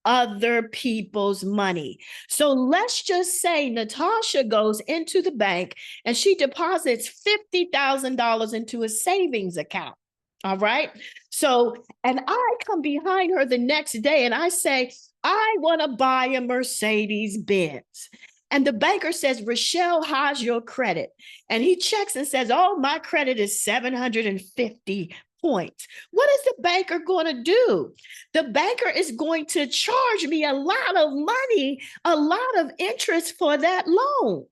other people's money. So let's just say Natasha goes into the bank and she deposits $50,000 into a savings account. All right. So, and I come behind her the next day and I say, I want to buy a Mercedes Benz. And the banker says, Richelle, how's your credit? And he checks and says, oh, my credit is 750 points. What is the banker going to do? The banker is going to charge me a lot of money, a lot of interest for that loan.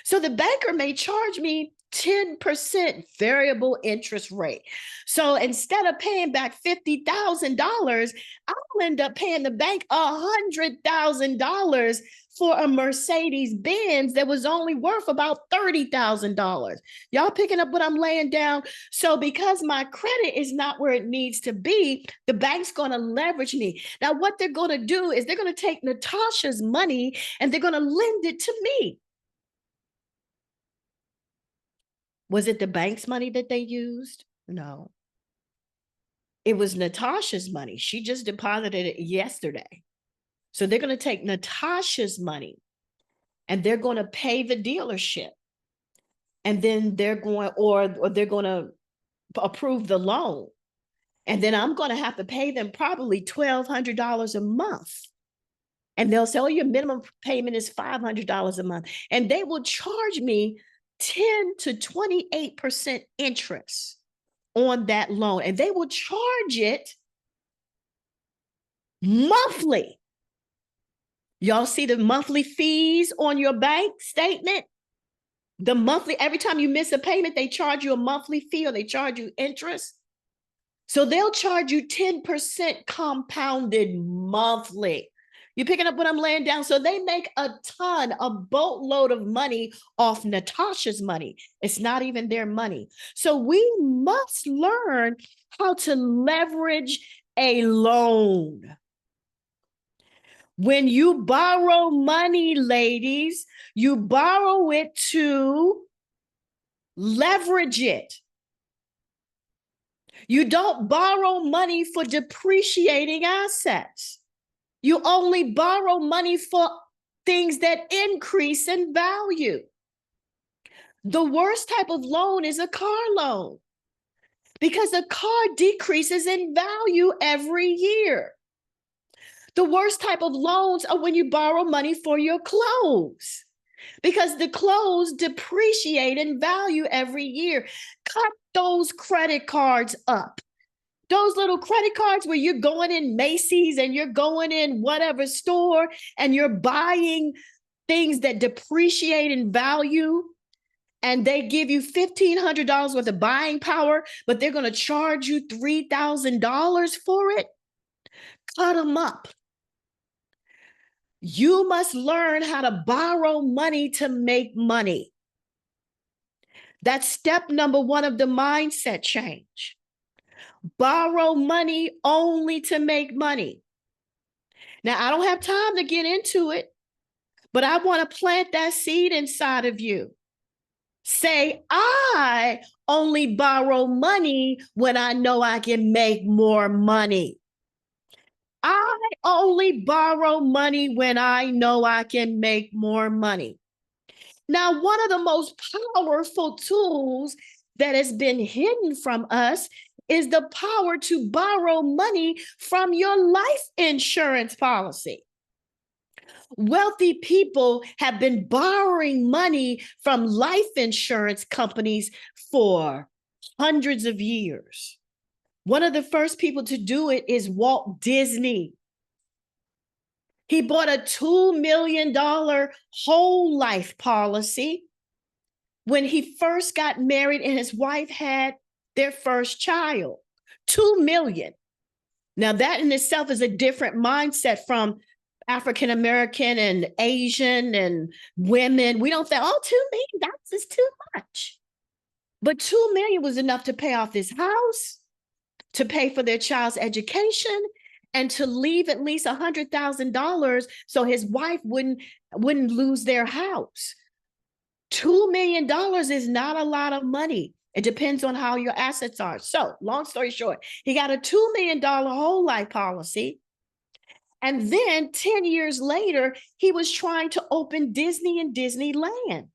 So the banker may charge me 10% variable interest rate. So instead of paying back $50,000, I'll end up paying the bank $100,000 for a Mercedes Benz that was only worth about $30,000. Y'all picking up what I'm laying down? So because my credit is not where it needs to be, the bank's going to leverage me. Now, what they're going to do is they're going to take Natasha's money and they're going to lend it to me. Was it the bank's money that they used? No. It was Natasha's money. She just deposited it yesterday. So they're going to take Natasha's money and they're going to pay the dealership. And then they're going, or they're going to approve the loan. And then I'm going to have to pay them probably $1,200 a month. And they'll say, oh, your minimum payment is $500 a month. And they will charge me 10 to 28% interest on that loan. And they will charge it monthly. Y'all see the monthly fees on your bank statement? The monthly, every time you miss a payment, they charge you a monthly fee or they charge you interest. So they'll charge you 10% compounded monthly. You picking up what I'm laying down? So they make a boatload of money off Natasha's money. It's not even their money. So we must learn how to leverage a loan. When you borrow money, ladies, you borrow it to leverage it. You don't borrow money for depreciating assets. You only borrow money for things that increase in value. The worst type of loan is a car loan because a car decreases in value every year. The worst type of loans are when you borrow money for your clothes because the clothes depreciate in value every year. Cut those credit cards up. Those little credit cards where you're going in Macy's and you're going in whatever store and you're buying things that depreciate in value and they give you $1,500 worth of buying power, but they're going to charge you $3,000 for it. Cut them up. You must learn how to borrow money to make money. That's step number one of the mindset change. Borrow money only to make money. Now, I don't have time to get into it, but I want to plant that seed inside of you. Say, I only borrow money when I know I can make more money. I only borrow money when I know I can make more money. Now, one of the most powerful tools that has been hidden from us is the power to borrow money from your life insurance policy. Wealthy people have been borrowing money from life insurance companies for hundreds of years. One of the first people to do it is Walt Disney. He bought a $2 million whole life policy when he first got married and his wife had their first child. $2 million. Now that in itself is a different mindset from African American and Asian and women. We don't think, oh, $2 million is too much. But $2 million was enough to pay off this house, to pay for their child's education, and to leave at least $100,000 so his wife wouldn't lose their house. $2 million is not a lot of money. It depends on how your assets are. So long story short, he got a $2 million whole life policy. And then 10 years later, he was trying to open Disney and Disneyland.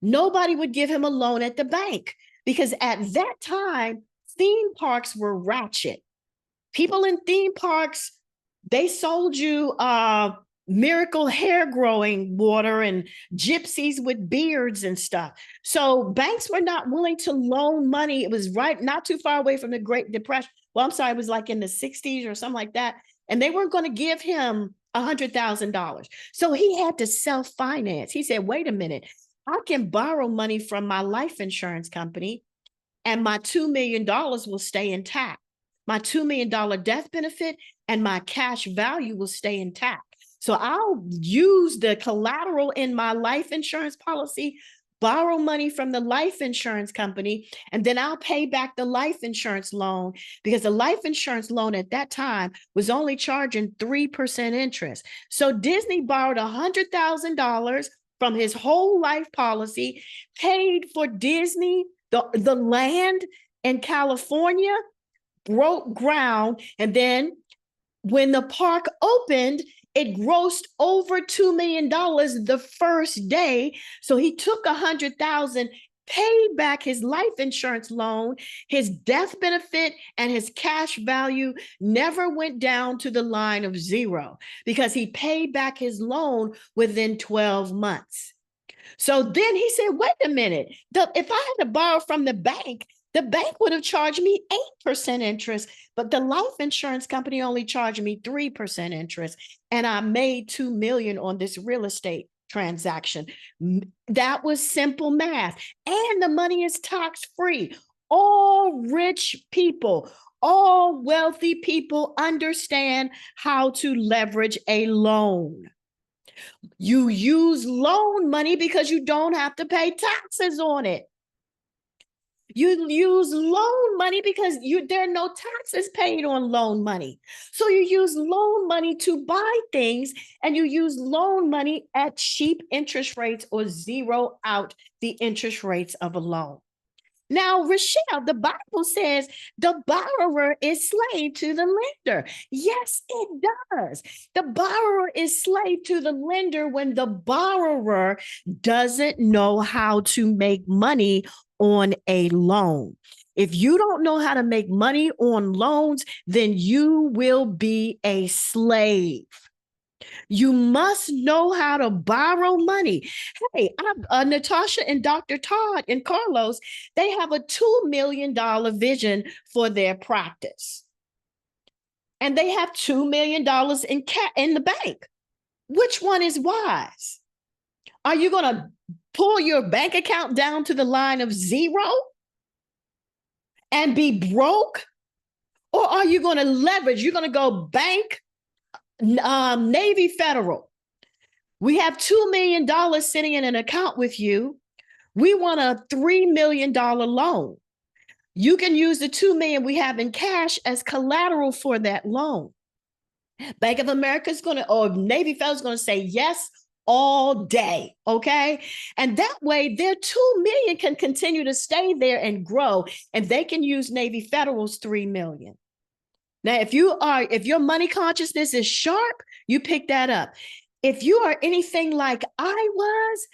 Nobody would give him a loan at the bank because at that time, theme parks were ratchet. People in theme parks, they sold you miracle hair growing water and gypsies with beards and stuff. So banks were not willing to loan money. It was not too far away from the Great Depression. Well, I'm sorry, it was like in the 60s or something like that. And they weren't going to give him $100,000. So he had to self-finance. He said, wait a minute, I can borrow money from my life insurance company and my $2 million will stay intact. My $2 million death benefit and my cash value will stay intact. So I'll use the collateral in my life insurance policy, borrow money from the life insurance company, and then I'll pay back the life insurance loan, because the life insurance loan at that time was only charging 3% interest. So Disney borrowed $100,000 from his whole life policy, paid for Disney, the land in California, broke ground, and then when the park opened, it grossed over $2 million the first day. So he took $100,000, paid back his life insurance loan, his death benefit, and his cash value never went down to the line of zero because he paid back his loan within 12 months. So then he said, wait a minute, if I had to borrow from the bank would have charged me 8% interest, but the life insurance company only charged me 3% interest. And I made $2 million on this real estate transaction. That was simple math. And the money is tax-free. All rich people, all wealthy people understand how to leverage a loan. You use loan money because you don't have to pay taxes on it. You use loan money because there are no taxes paid on loan money. So you use loan money to buy things, and you use loan money at cheap interest rates or zero out the interest rates of a loan. Now, Richelle, the Bible says the borrower is slave to the lender. Yes, it does. The borrower is slave to the lender when the borrower doesn't know how to make money on a loan. If you don't know how to make money on loans, then you will be a slave. You must know how to borrow money. Hey, Natasha and Dr. Todd and Carlos, they have a $2 million vision for their practice. And they have $2 million in the bank. Which one is wise? Are you going to pull your bank account down to the line of zero and be broke? Or are you going to leverage? You're going to go bank, Navy Federal. We have $2 million sitting in an account with you. We want a $3 million loan. You can use the $2 million we have in cash as collateral for that loan. Bank of America is going to, or Navy Federal is going to say yes all day, okay? And that way their $2 million can continue to stay there and grow, and they can use Navy Federal's $3 million. Now, if your money consciousness is sharp, you pick that up. If you are anything like I was,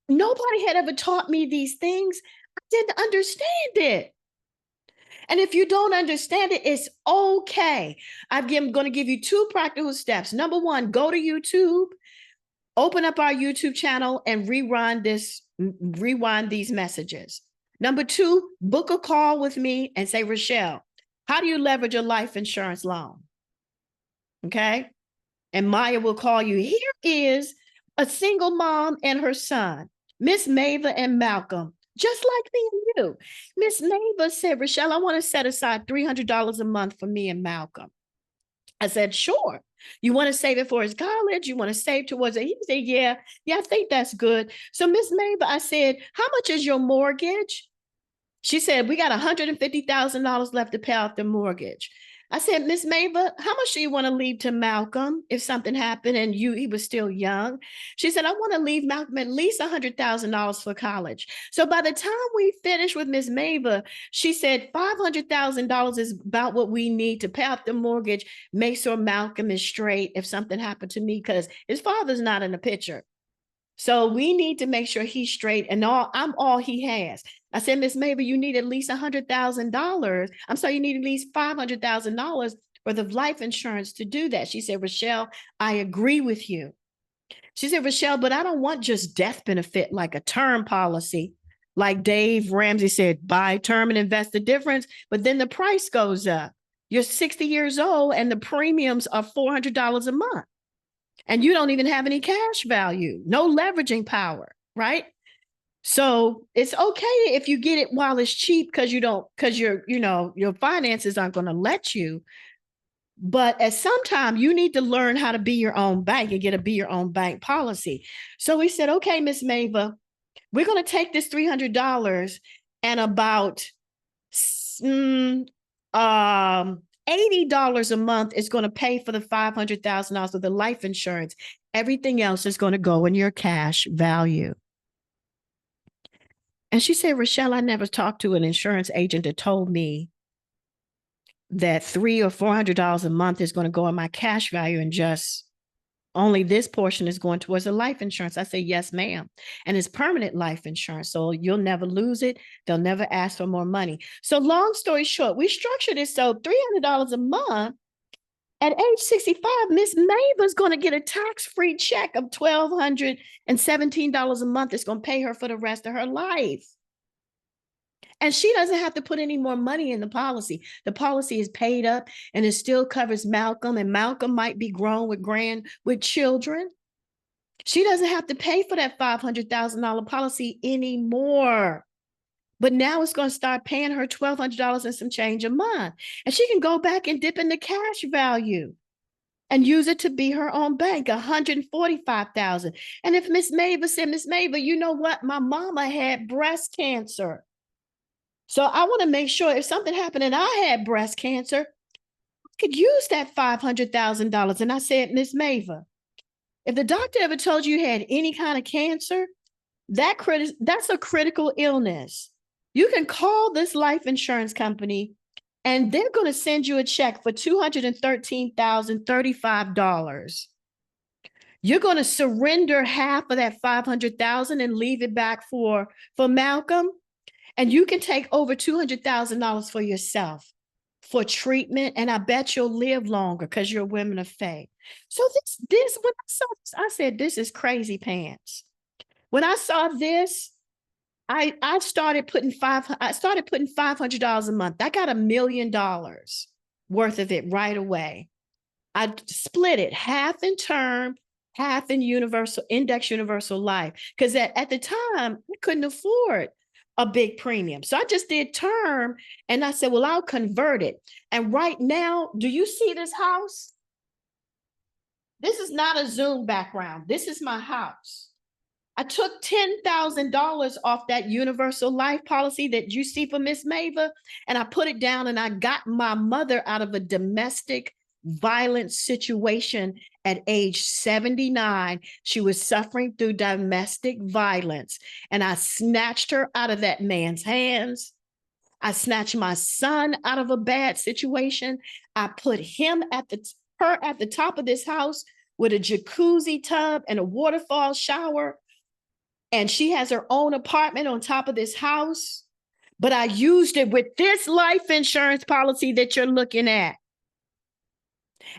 nobody had ever taught me these things. I didn't understand it. And if you don't understand it, it's okay. I'm going to give you 2 practical steps. Number 1, go to YouTube, open up our YouTube channel and rewind these messages. Number 2, book a call with me and say, Richelle, how do you leverage a life insurance loan? Okay. And Maya will call you. Here is a single mom and her son, Miss Mava and Malcolm, just like me and you. Miss Mava said, Richelle, I want to set aside $300 a month for me and Malcolm. I said, sure. You want to save it for his college? You want to save towards it? He said, yeah, I think that's good. So Miss Mava, I said, how much is your mortgage? She said, we got $150,000 left to pay off the mortgage. I said, Miss Mava, how much do you want to leave to Malcolm if something happened and he was still young? She said, I want to leave Malcolm at least $100,000 for college. So by the time we finished with Miss Mava, she said $500,000 is about what we need to pay off the mortgage, make sure Malcolm is straight if something happened to me, because his father's not in the picture. So we need to make sure he's straight, and I'm all he has. I said, Miss Mava, you need at least $100,000. I'm sorry, you need at least $500,000 worth of life insurance to do that. She said, Richelle, I agree with you. She said, Richelle, but I don't want just death benefit like a term policy. Like Dave Ramsey said, buy term and invest the difference, but then the price goes up. You're 60 years old and the premiums are $400 a month. And you don't even have any cash value, no leveraging power, right? So it's okay if you get it while it's cheap because your finances aren't going to let you. But at some time, you need to learn how to be your own bank and get a be your own bank policy. So we said, okay, Miss Mava, we're going to take this $300 and about $80 a month is going to pay for the $500,000 of the life insurance. Everything else is going to go in your cash value. And she said, Richelle, I never talked to an insurance agent that told me that $300 or $400 a month is going to go in my cash value and just only this portion is going towards the life insurance. I say, yes, ma'am. And it's permanent life insurance. So you'll never lose it. They'll never ask for more money. So long story short, we structured it so $300 a month. At age 65, Miss Mava's going to get a tax-free check of $1,217 a month. It's going to pay her for the rest of her life. And she doesn't have to put any more money in the policy. The policy is paid up and it still covers Malcolm, and Malcolm might be grown with children. She doesn't have to pay for that $500,000 policy anymore. But now it's going to start paying her $1,200 and some change a month. And she can go back and dip in the cash value and use it to be her own bank, $145,000. And if Miss Mava said, Miss Mava, you know what? My mama had breast cancer. So I want to make sure if something happened and I had breast cancer, I could use that $500,000. And I said, Miss Mava, if the doctor ever told you had any kind of cancer, that's a critical illness. You can call this life insurance company and they're going to send you a check for $213,035. You're going to surrender half of that $500,000 and leave it back for Malcolm. And you can take over $200,000 for yourself for treatment. And I bet you'll live longer because you're a woman of faith. So this when I saw this, I said, this is crazy pants. When I saw this, I started putting $500 a month. I got $1 million worth of it right away. I split it half in term, half in universal life. Because at the time, I couldn't afford a big premium. So I just did term and I said, well, I'll convert it. And right now, do you see this house? This is not a Zoom background. This is my house. I took $10,000 off that universal life policy that you see for Miss Mava, and I put it down and I got my mother out of a domestic violence situation at age 79. She was suffering through domestic violence, and I snatched her out of that man's hands. I snatched my son out of a bad situation. I put her at the top of this house with a jacuzzi tub and a waterfall shower. And she has her own apartment on top of this house. But I used it with this life insurance policy that you're looking at.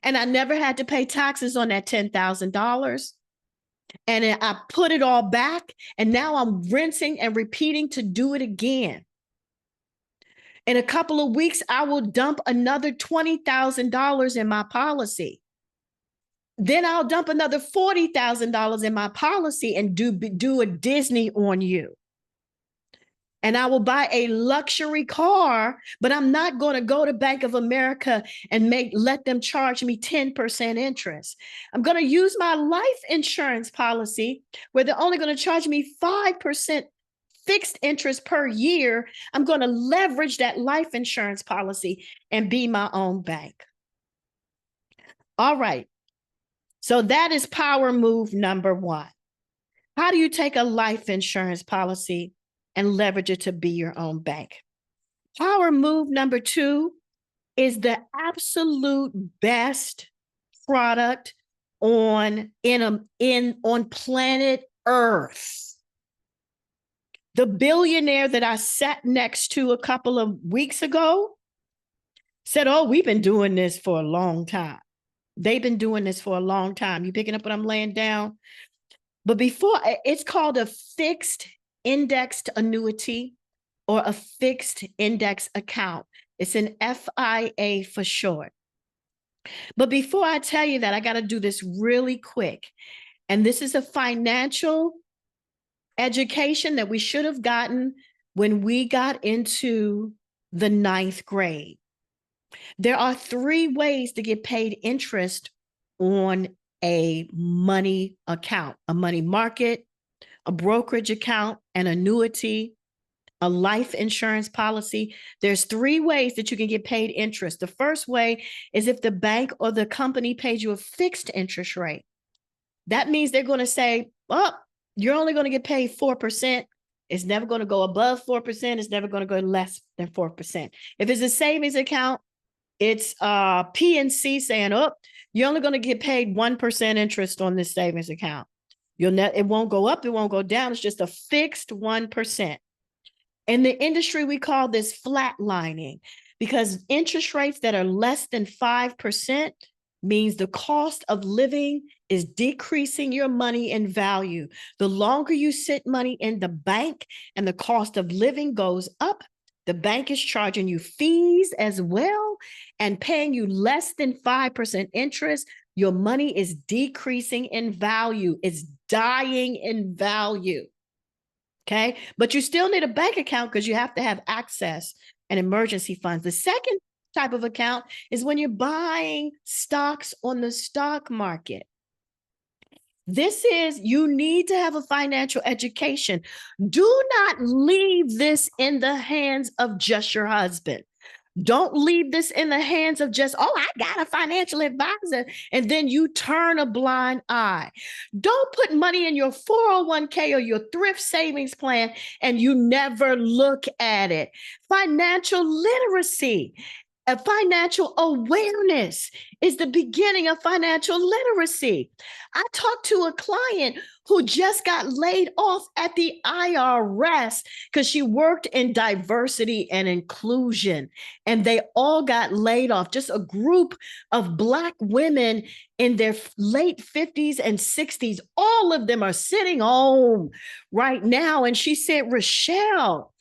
And I never had to pay taxes on that $10,000. And I put it all back. And now I'm rinsing and repeating to do it again. In a couple of weeks, I will dump another $20,000 in my policy. Then I'll dump another $40,000 in my policy and do a Disney on you. And I will buy a luxury car, but I'm not going to go to Bank of America and let them charge me 10% interest. I'm going to use my life insurance policy where they're only going to charge me 5% fixed interest per year. I'm going to leverage that life insurance policy and be my own bank. All right. So that is power move number one. How do you take a life insurance policy and leverage it to be your own bank? Power move number two is the absolute best product on planet Earth. The billionaire that I sat next to a couple of weeks ago said, oh, we've been doing this for a long time. They've been doing this for a long time. You picking up what I'm laying down? But before, it's called a fixed indexed annuity or a fixed index account. It's an FIA for short. But before I tell you that, I got to do this really quick. And this is a financial education that we should have gotten when we got into the 9th grade. There are 3 ways to get paid interest on a money account: a money market, a brokerage account, an annuity, a life insurance policy. There's 3 ways that you can get paid interest. The first way is if the bank or the company pays you a fixed interest rate. That means they're going to say, oh, you're only going to get paid 4%. It's never going to go above 4%. It's never going to go less than 4%. If it's a savings account, it's PNC saying, oh, you're only going to get paid 1% interest on this savings account. It won't go up, it won't go down. It's just a fixed 1%. In the industry, we call this flatlining, because interest rates that are less than 5% means the cost of living is decreasing your money in value. The longer you sit money in the bank and the cost of living goes up, the bank is charging you fees as well and paying you less than 5% interest. Your money is decreasing in value. It's dying in value. Okay, but you still need a bank account because you have to have access and emergency funds. The second type of account is when you're buying stocks on the stock market. This is, you need to have a financial education. Do not leave this in the hands of just your husband. Don't leave this in the hands of just, oh, I got a financial advisor, and then you turn a blind eye. Don't put money in your 401k or your thrift savings plan and you never look at it. Financial literacy, a financial awareness is the beginning of financial literacy. I talked to a client who just got laid off at the IRS because she worked in diversity and inclusion, and they all got laid off. Just a group of Black women in their late 50s and 60s. All of them are sitting home right now. And she said, Richelle,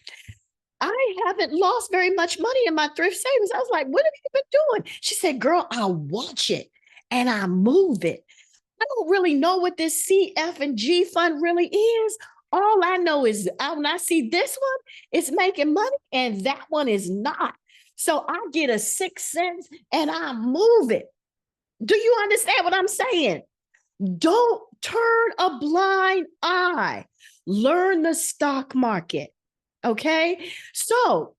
I haven't lost very much money in my thrift savings. I was like, what have you been doing? She said, girl, I watch it and I move it. I don't really know what this CF and G fund really is. All I know is when I see this one, it's making money and that one is not. So I get a 6 cents and I move it. Do you understand what I'm saying? Don't turn a blind eye. Learn the stock market. Okay, so,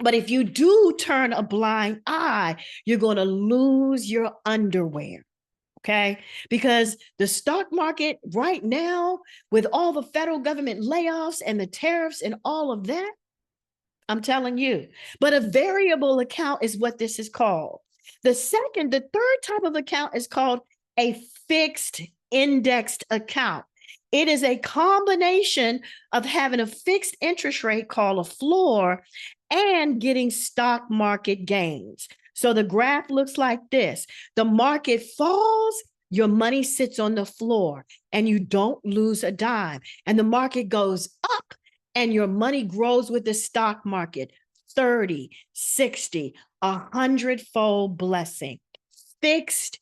but if you do turn a blind eye, you're going to lose your underwear. Okay, because the stock market right now, with all the federal government layoffs and the tariffs and all of that, I'm telling you. But a variable account is what this is called. The third type of account is called a fixed indexed account. It is a combination of having a fixed interest rate called a floor and getting stock market gains. So the graph looks like this. The market falls, your money sits on the floor and you don't lose a dime. And the market goes up and your money grows with the stock market. 30, 60, 100-fold blessing. Fixed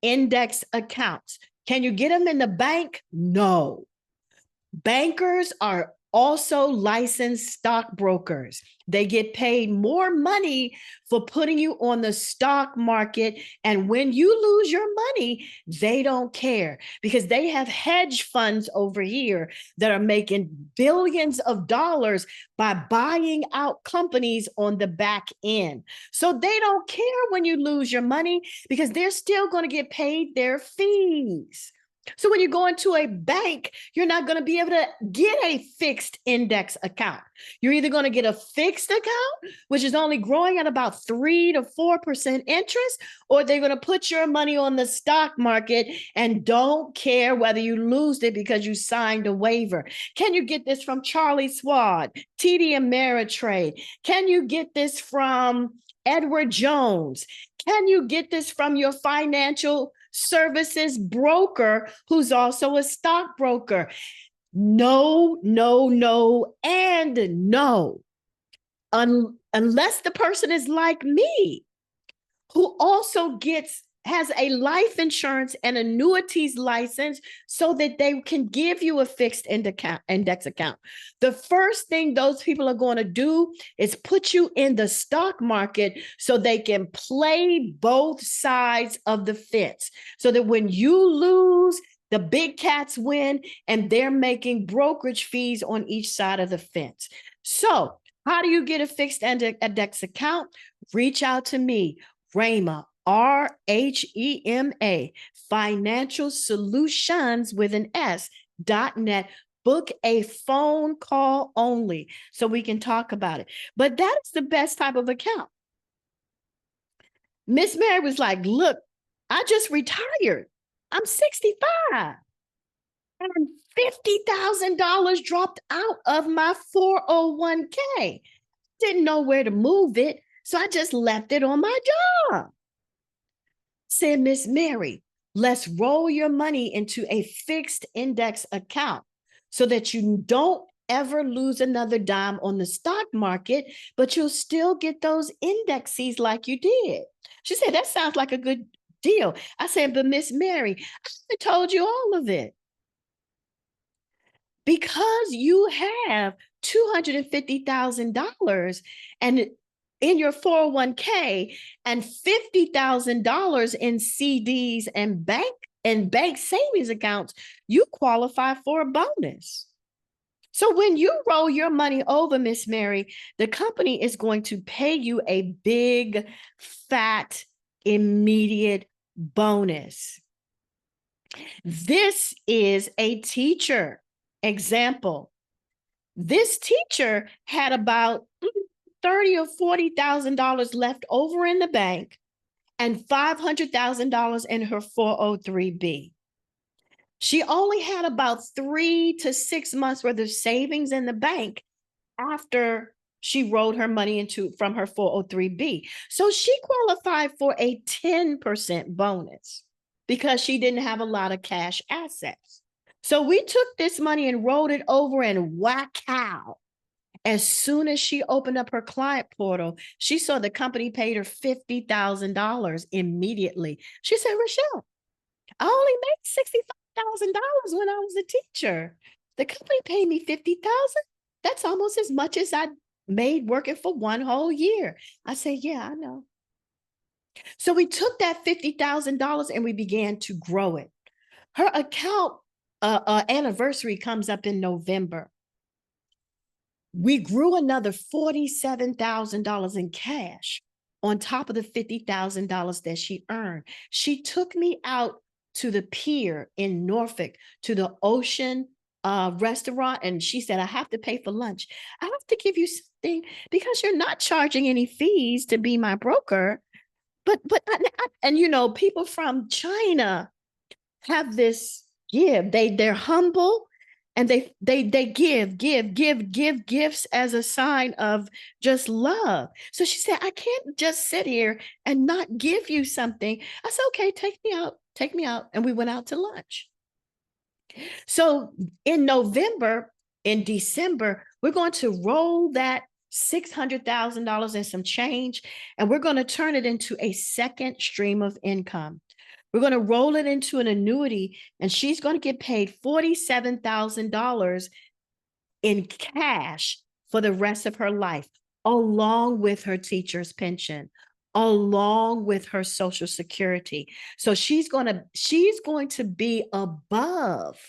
index accounts. Can you get them in the bank? No. Bankers are also licensed stockbrokers. They get paid more money for putting you on the stock market. And when you lose your money, they don't care because they have hedge funds over here that are making billions of dollars by buying out companies on the back end. So they don't care when you lose your money because they're still going to get paid their fees. So when you go into a bank, you're not going to be able to get a fixed index account. You're either going to get a fixed account, which is only growing at about 3 to 4% interest, or they're going to put your money on the stock market and don't care whether you lose it because you signed a waiver. Can you get this from Charlie Swad, TD Ameritrade? Can you get this from Edward Jones? Can you get this from your financial services broker who's also a stockbroker? No, no, no, and no. Unless the person is like me, who also has a life insurance and annuities license so that they can give you a fixed index account. The first thing those people are going to do is put you in the stock market so they can play both sides of the fence, so that when you lose, the big cats win, and they're making brokerage fees on each side of the fence. So how do you get a fixed index account? Reach out to me, Rhema, RHEMA, Financial Solutions with an S.net. Book a phone call only so we can talk about it. But that's the best type of account. Miss Mary was like, look, I just retired. I'm 65. And $50,000 dropped out of my 401k. Didn't know where to move it, so I just left it on my job. Said Miss Mary, let's roll your money into a fixed index account so that you don't ever lose another dime on the stock market, but you'll still get those indexes like you did. She said, that sounds like a good deal. I said, but Miss Mary, I told you all of it. Because you have $250,000 and in your 401k and $50,000 in CDs and bank savings accounts, you qualify for a bonus. So when you roll your money over, Miss Mary, the company is going to pay you a big, fat, immediate bonus. This is a teacher example. This teacher had about $30,000 or $40,000 left over in the bank and $500,000 in her 403b. She only had about 3 to 6 months worth of savings in the bank after she rolled her money from her 403b. So she qualified for a 10% bonus because she didn't have a lot of cash assets. So we took this money and rolled it over, and wow. As soon as she opened up her client portal, she saw the company paid her $50,000 immediately. She said, Richelle, I only made $65,000 when I was a teacher. The company paid me $50,000. That's almost as much as I made working for one whole year. I said, yeah, I know. So we took that $50,000 and we began to grow it. Her account anniversary comes up in November. We grew another $47,000 in cash on top of the $50,000 that she earned. She took me out to the pier in Norfolk, to the Ocean restaurant, and she said, I have to pay for lunch. I have to give you something because you're not charging any fees to be my broker. But and you know, people from China have this give. They're humble, and they give gifts as a sign of just love. So she said, I can't just sit here and not give you something. I said, okay, take me out. And we went out to lunch. So in December, we're going to roll that $600,000 and some change, and we're going to turn it into a second stream of income. We're going to roll it into an annuity, and she's going to get paid $47,000 in cash for the rest of her life, along with her teacher's pension, along with her Social Security. So she's going to be above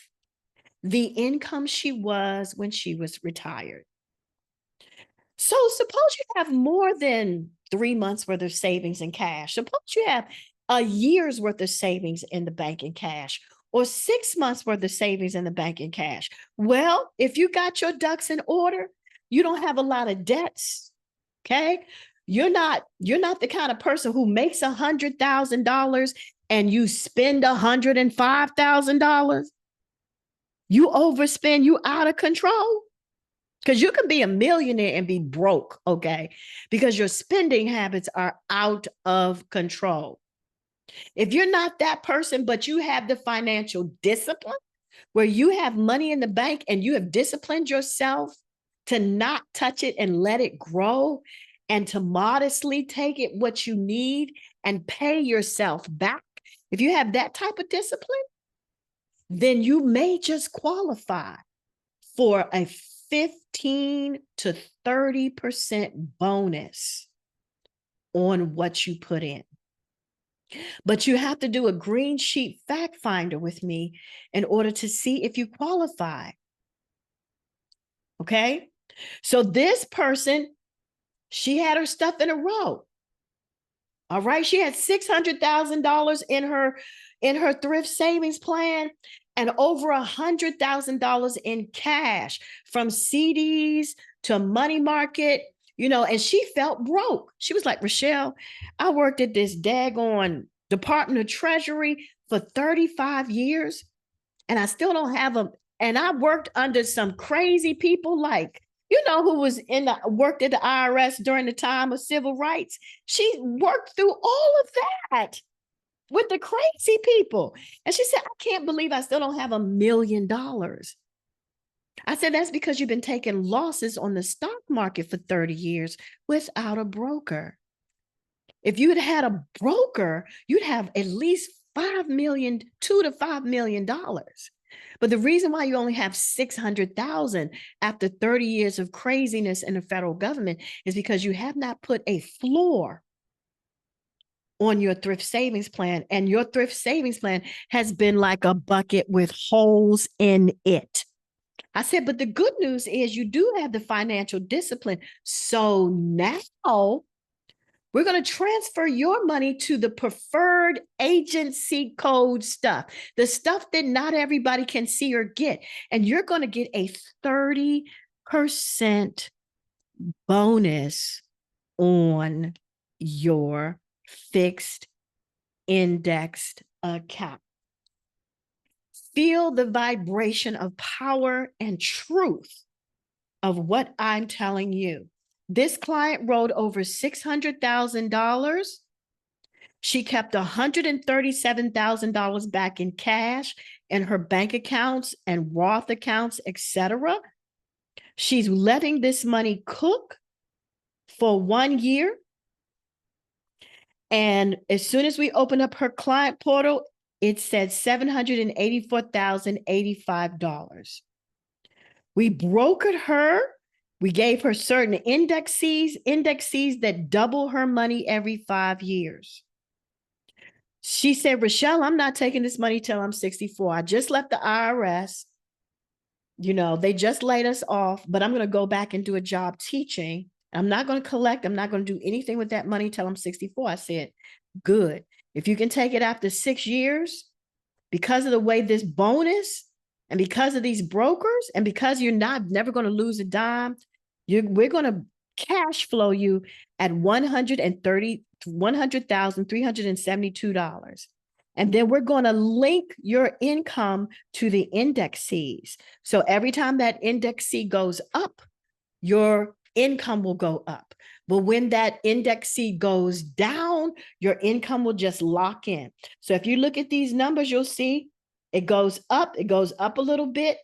the income she was when she was retired. So suppose you have more than 3 months worth of savings in cash. Suppose you have a year's worth of savings in the bank in cash, or 6 months worth of savings in the bank in cash. Well, if you got your ducks in order, you don't have a lot of debts. Okay. You're not the kind of person who makes $100,000 and you spend $105,000. You overspend, you out of control. Because you can be a millionaire and be broke, okay? Because your spending habits are out of control. If you're not that person, but you have the financial discipline where you have money in the bank and you have disciplined yourself to not touch it and let it grow, and to modestly take it what you need and pay yourself back if you have that type of discipline, then you may just qualify for a 15 to 30% bonus on what you put in. But you have to do a green sheet fact finder with me in order to see if you qualify. Okay? So this person, she had her stuff in a row. All right, she had $600,000 in her thrift savings plan and over $100,000 in cash from CDs to money market, and she felt broke. She was like, Richelle, I worked at this daggone Department of Treasury for 35 years and I still don't have them. And I worked under some crazy people like, who was worked at the IRS during the time of civil rights. She worked through all of that with the crazy people. And she said, I can't believe I still don't have $1 million. I said, that's because you've been taking losses on the stock market for 30 years without a broker. If you had had a broker, you'd have at least $2 to $5 million. But the reason why you only have 600,000 after 30 years of craziness in the federal government is because you have not put a floor on your thrift savings plan. And your thrift savings plan has been like a bucket with holes in it. I said, but the good news is you do have the financial discipline. So now we're going to transfer your money to the preferred agency code stuff, the stuff that not everybody can see or get. And you're going to get a 30% bonus on your fixed indexed account. Feel the vibration of power and truth of what I'm telling you. This client wrote over $600,000. She kept $137,000 back in cash in her bank accounts and Roth accounts, etc. She's letting this money cook for 1 year. And as soon as we open up her client portal, it said $784,085. We brokered her. We gave her certain indexes that double her money every 5 years. She said, Richelle, I'm not taking this money till I'm 64. I just left the IRS. They just laid us off, but I'm going to go back and do a job teaching. I'm not going to collect. I'm not going to do anything with that money till I'm 64. I said, good. If you can take it after 6 years, because of the way this bonus and because of these brokers and because you're never going to lose a dime, we're going to cash flow you at $100,372. And then we're going to link your income to the indexes. So every time that indexee goes up, your income will go up. But when that indexee goes down, your income will just lock in. So if you look at these numbers, you'll see it goes up a little bit.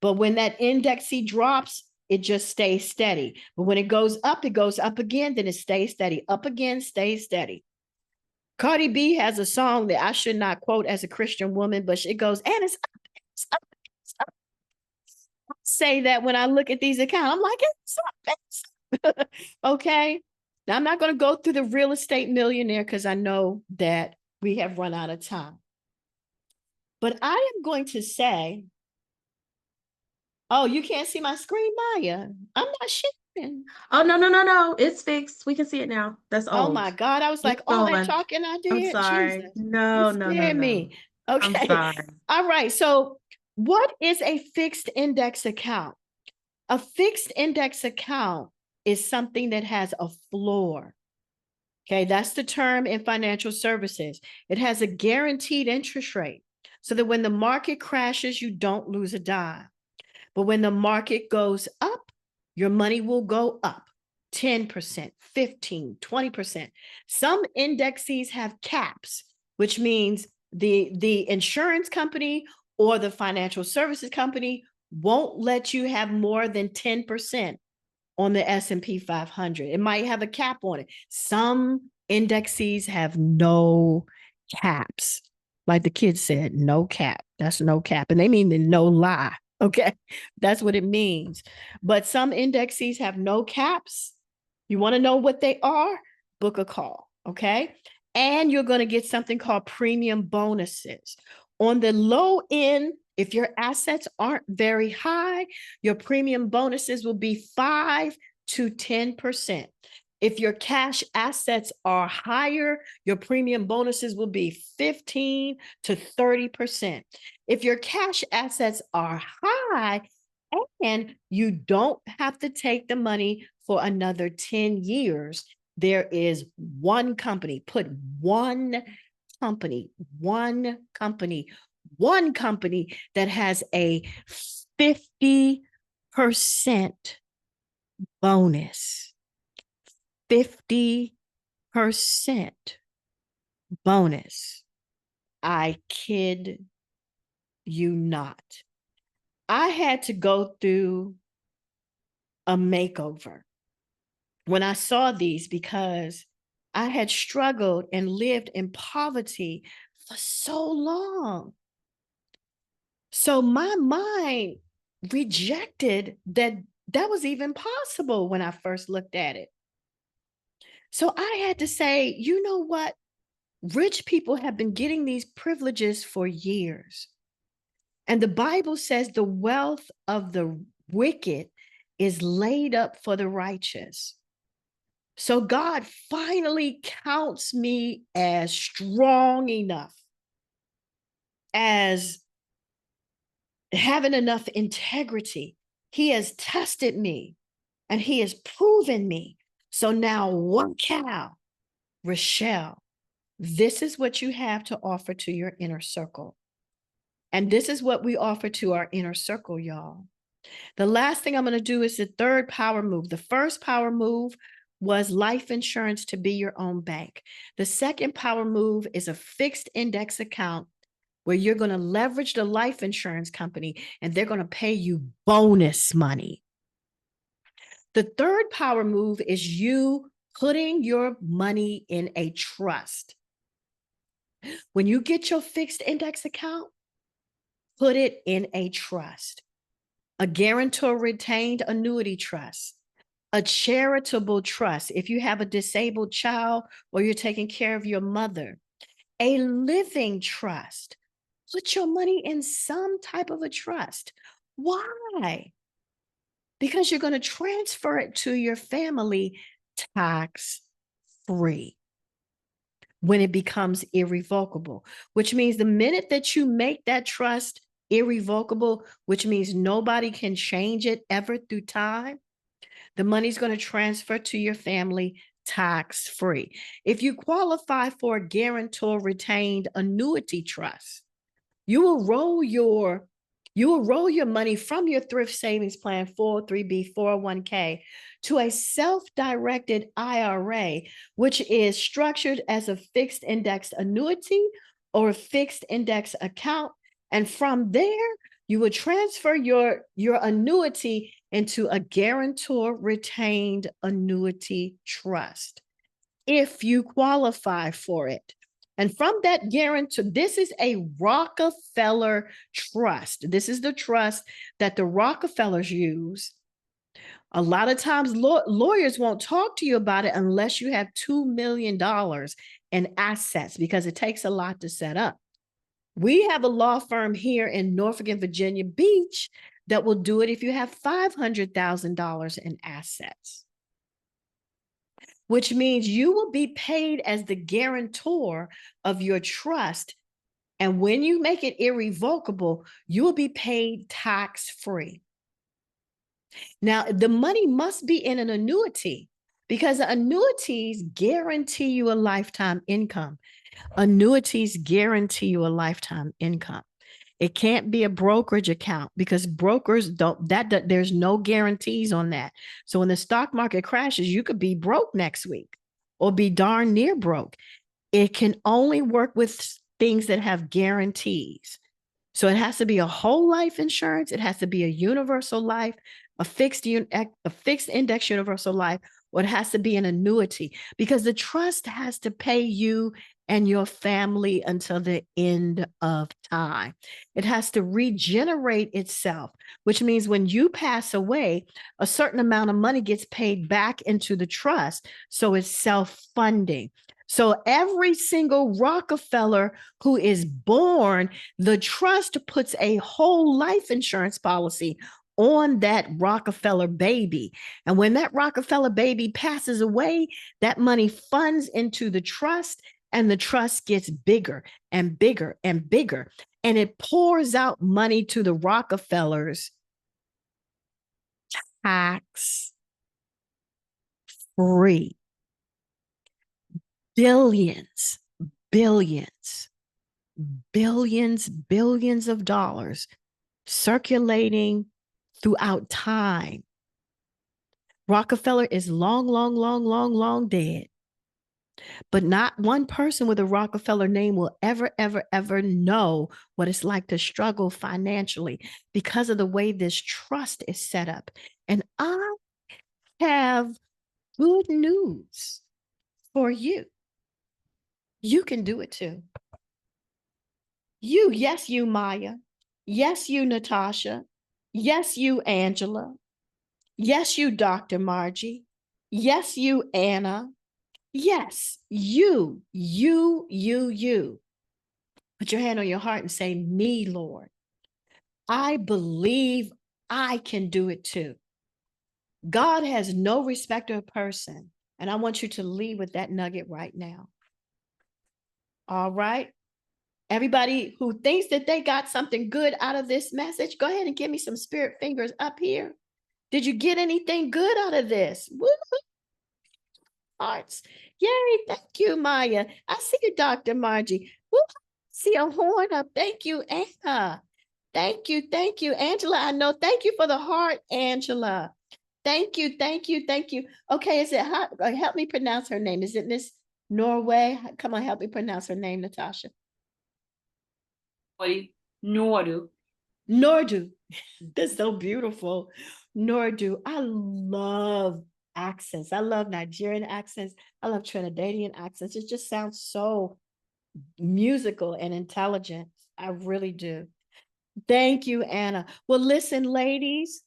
But when that indexee drops, it just stays steady. But when it goes up again, then it stays steady. Up again, stays steady. Cardi B has a song that I should not quote as a Christian woman, but it goes, and it's up, it's up, it's up. I say that when I look at these accounts, I'm like, it's up. Okay. Now I'm not going to go through the real estate millionaire because I know that we have run out of time. But I am going to say, oh, you can't see my screen, Maya. I'm not sharing. Oh, no. It's fixed. We can see it now. That's old. Oh my God. I was like, all that talking I did. I'm sorry. Jesus. No. Me. Okay. I'm sorry. All right. So what is a fixed index account? A fixed index account is something that has a floor. Okay. That's the term in financial services. It has a guaranteed interest rate so that when the market crashes, you don't lose a dime. But when the market goes up, your money will go up 10%, 15, 20%. Some indexes have caps, which means the insurance company or the financial services company won't let you have more than 10% on the S&P 500. It might have a cap on it. Some indexes have no caps. Like the kids said, no cap. That's no cap. And they mean the no lie. Okay. That's what it means. But some indexes have no caps. You want to know what they are? Book a call. Okay. And you're going to get something called premium bonuses. On the low end, if your assets aren't very high, your premium bonuses will be 5 to 10%. If your cash assets are higher, your premium bonuses will be 15 to 30%. If your cash assets are high and you don't have to take the money for another 10 years, there is one company, put one company that has a 50% bonus. 50% bonus. I kid you not. I had to go through a makeover when I saw these because I had struggled and lived in poverty for so long. So my mind rejected that was even possible when I first looked at it. So I had to say, you know what? Rich people have been getting these privileges for years. And the Bible says the wealth of the wicked is laid up for the righteous. So God finally counts me as strong enough, as having enough integrity. He has tested me and he has proven me. So now, one cow, Richelle, this is what you have to offer to your inner circle. And this is what we offer to our inner circle, y'all. The last thing I'm going to do is the third power move. The first power move was life insurance to be your own bank. The second power move is a fixed index account where you're going to leverage the life insurance company and they're going to pay you bonus money. The third power move is you putting your money in a trust. When you get your fixed index account, put it in a trust, a guarantor retained annuity trust, a charitable trust if you have a disabled child or you're taking care of your mother, a living trust. Put your money in some type of a trust. Why? Because you're going to transfer it to your family tax-free when it becomes irrevocable, which means the minute that you make that trust irrevocable, which means nobody can change it ever through time, the money's going to transfer to your family tax-free. If you qualify for a guarantor retained annuity trust, you will roll your money from your thrift savings plan 403b 401k to a self-directed IRA, which is structured as a fixed index annuity or a fixed index account. And from there, you will transfer your annuity into a guarantor retained annuity trust if you qualify for it. And from that guarantor, this is a Rockefeller trust. This is the trust that the Rockefellers use. A lot of times lawyers won't talk to you about it unless you have $2 million in assets, because it takes a lot to set up. We have a law firm here in Norfolk and Virginia Beach that will do it if you have $500,000 in assets, which means you will be paid as the guarantor of your trust. And when you make it irrevocable, you will be paid tax-free. Now, the money must be in an annuity because annuities guarantee you a lifetime income. Annuities guarantee you a lifetime income. It can't be a brokerage account because brokers there's no guarantees on that. So when the stock market crashes, you could be broke next week or be darn near broke. It can only work with things that have guarantees. So it has to be a whole life insurance. It has to be a universal life, a fixed index universal life, or it has to be an annuity, because the trust has to pay you and your family until the end of time. It has to regenerate itself, which means when you pass away, a certain amount of money gets paid back into the trust. So it's self-funding. So every single Rockefeller who is born, the trust puts a whole life insurance policy on that Rockefeller baby. And when that Rockefeller baby passes away, that money funds into the trust, and the trust gets bigger and bigger and bigger. And it pours out money to the Rockefellers tax free. Billions, billions, billions of dollars circulating throughout time. Rockefeller is long dead. But not one person with a Rockefeller name will ever know what it's like to struggle financially because of the way this trust is set up. And I have good news for you. You can do it too. Yes, you, Maya. Yes, you, Natasha. Yes, you, Angela. Yes, you, Dr. Margie. Yes, you, Anna. Yes, you. Put your hand on your heart and say, me, Lord. I believe I can do it too. God has no respect of person. And I want you to leave with that nugget right now. All right. Everybody who thinks that they got something good out of this message, go ahead and give me some spirit fingers up here. Did you get anything good out of this? Woo-hoo. Hearts. Yay. Thank you, Maya. I see you, Dr. Margie. Woo. See a horn up. Thank you, Anna. Thank you. Angela, I know. Thank you for the heart, Angela. Thank you. Okay, is it help me pronounce her name? Is it Miss Norway? Come on, help me pronounce her name, Natasha. Nordu. That's so beautiful. Nordu. I love accents. I love Nigerian accents. I love Trinidadian accents. It just sounds so musical and intelligent. I really do. Thank you, Anna. Well, listen, ladies,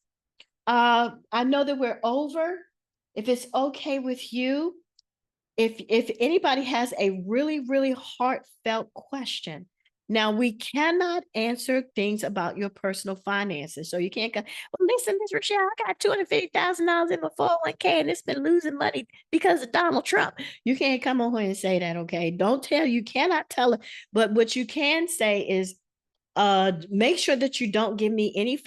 I know that we're over. If it's okay with you, if anybody has a really heartfelt question. Now, we cannot answer things about your personal finances. So you can't go, well, listen, Ms. Richelle, I got $250,000 in my 401k and it's been losing money because of Donald Trump. You can't come on here and say that, okay? You cannot tell it. But what you can say is, make sure that you don't give me any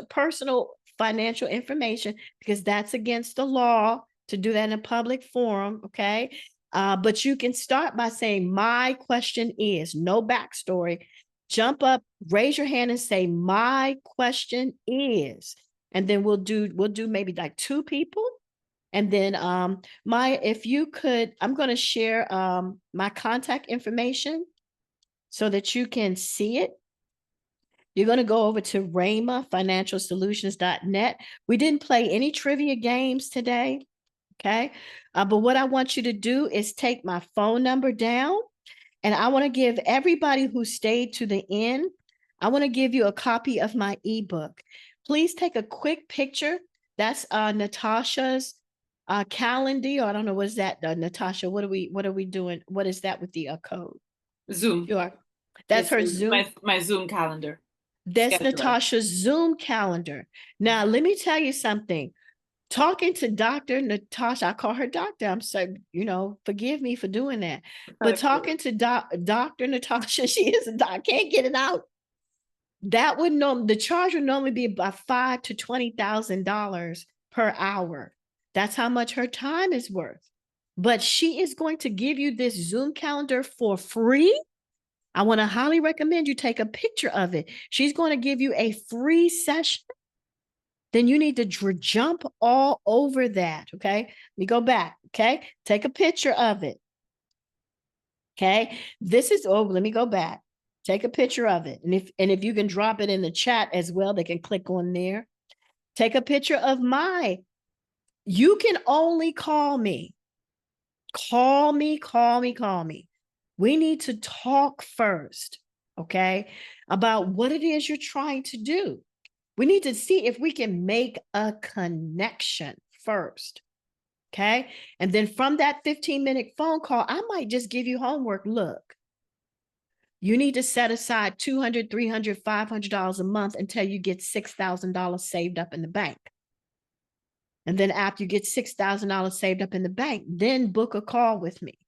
personal financial information, because that's against the law to do that in a public forum, okay? But you can start by saying, my question is, no backstory. Jump up, raise your hand and say, my question is, and then we'll do maybe like 2 people. And then Maya, if you could, I'm going to share my contact information so that you can see it. You're going to go over to RhemaFinancialSolutions.net. We didn't play any trivia games today, okay? But what I want you to do is take my phone number down, and I want to give everybody who stayed to the end, I want to give you a copy of my ebook. Please take a quick picture. That's Natasha's calendar, or I don't know, what is that, Natasha? What are we doing? What is that with the code? Zoom. That's her Zoom. My Zoom calendar. That's Natasha's Zoom calendar. Now, let me tell you something. Talking to Dr. Natasha, I call her doctor. I'm so, forgive me for doing that. But talking to Dr. Natasha, she is a doctor. Can't get it out. That would the charge would normally be about $5,000 to $20,000 per hour. That's how much her time is worth. But she is going to give you this Zoom calendar for free. I want to highly recommend you take a picture of it. She's going to give you a free session. Then you need to jump all over that, okay? Let me go back, okay? Take a picture of it, okay? Let me go back. Take a picture of it. And if you can drop it in the chat as well, they can click on there. Take a picture of my You can only call me. Call me. We need to talk first, okay, about what it is you're trying to do. We need to see if we can make a connection first, okay? And then from that 15-minute phone call, I might just give you homework. Look, you need to set aside $200, $300, $500 a month until you get $6,000 saved up in the bank. And then after you get $6,000 saved up in the bank, then book a call with me.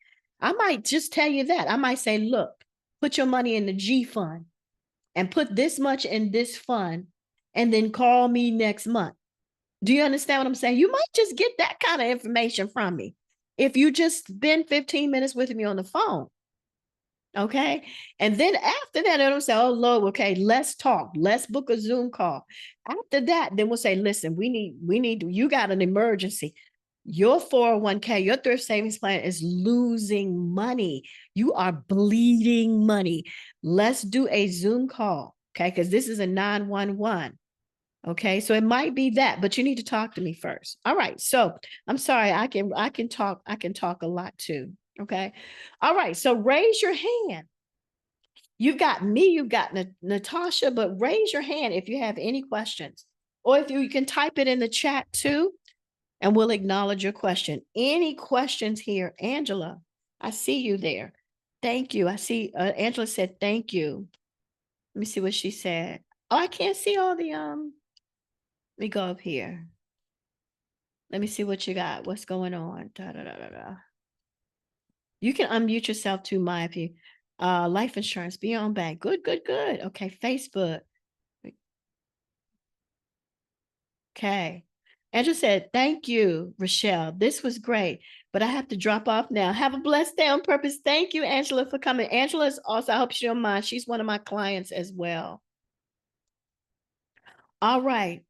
I might just tell you that. I might say, look, put your money in the G fund and put this much in this fund and then call me next month. Do you understand what I'm saying? You might just get that kind of information from me if you just spend 15 minutes with me on the phone. Okay. And then after that, it'll say, oh, Lord, okay, let's talk. Let's book a Zoom call. After that, then we'll say, listen, you got an emergency. Your 401k, your thrift savings plan is losing money. You are bleeding money. Let's do a Zoom call. Okay. Because this is a 911. Okay. So it might be that, but you need to talk to me first. All right. So I'm sorry. I can talk a lot too. Okay. All right. So raise your hand. You've got me, you've got Natasha, but raise your hand if you have any questions, or if you can type it in the chat too, and we'll acknowledge your question. Any questions here? Angela, I see you there. Thank you. I see Angela said, thank you. Let me see what she said. Oh, I can't see all the, let me go up here. Let me see what you got. What's going on? Da, da, da, da, da. You can unmute yourself too, Maya, if you, life insurance, Beyond Bank. Good. Okay, Facebook. Okay. Angela said, thank you, Richelle. This was great, but I have to drop off now. Have a blessed day on purpose. Thank you, Angela, for coming. Angela is also, I hope she don't mind. She's one of my clients as well. All right.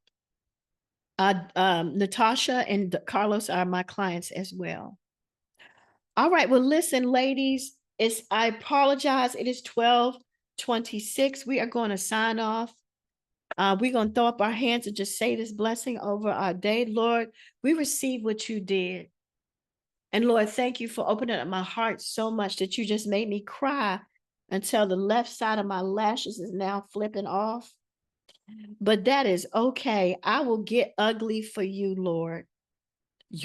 Natasha and Carlos are my clients as well. All right. Well, listen, ladies, I apologize. It is 12:26. We are going to sign off. We're going to throw up our hands and just say this blessing over our day. Lord, we receive what you did. And Lord, thank you for opening up my heart so much that you just made me cry until the left side of my lashes is now flipping off. But that is okay. I will get ugly for you, Lord.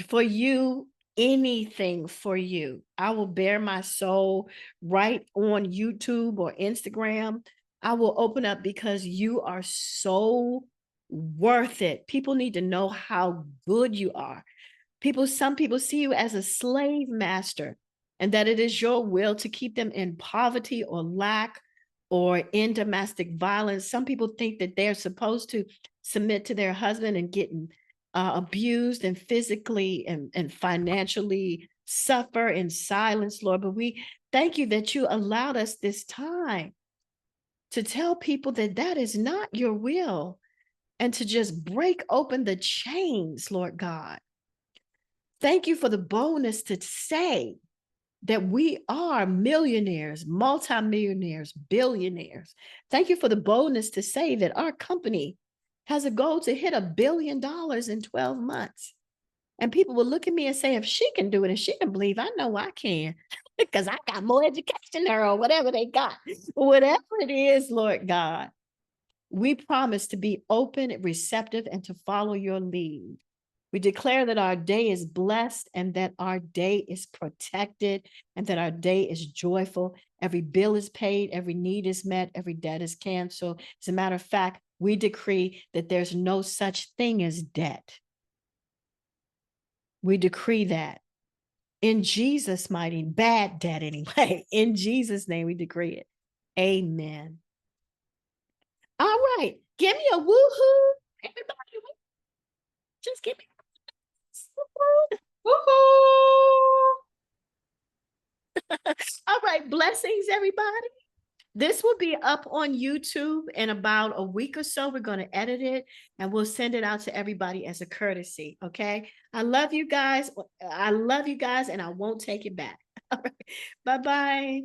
For you, anything for you. I will bare my soul right on YouTube or Instagram. I will open up because you are so worth it. People need to know how good you are. Some people see you as a slave master, and that it is your will to keep them in poverty or lack or in domestic violence. Some people think that they're supposed to submit to their husband and getting abused and physically and financially suffer in silence, Lord. But we thank you that you allowed us this time to tell people that that is not your will, and to just break open the chains, Lord God. Thank you for the boldness to say that we are millionaires, multimillionaires, billionaires. Thank you for the boldness to say that our company has a goal to hit $1 billion in 12 months. And people will look at me and say, if she can do it and she can believe, I know I can, because I got more education there, or whatever they got. Whatever it is, Lord God, we promise to be open, receptive, and to follow your lead. We declare that our day is blessed, and that our day is protected, and that our day is joyful. Every bill is paid, every need is met, every debt is canceled. As a matter of fact, we decree that there's no such thing as debt. We decree that in Jesus' mighty, bad debt anyway. In Jesus' name, we decree it. Amen. All right. Give me a woohoo. Everybody, just give me all right, blessings, everybody. This will be up on YouTube in about a week or so. We're going to edit it and we'll send it out to everybody as a courtesy. Okay. I love you guys. And I won't take it back. All right. Bye-bye.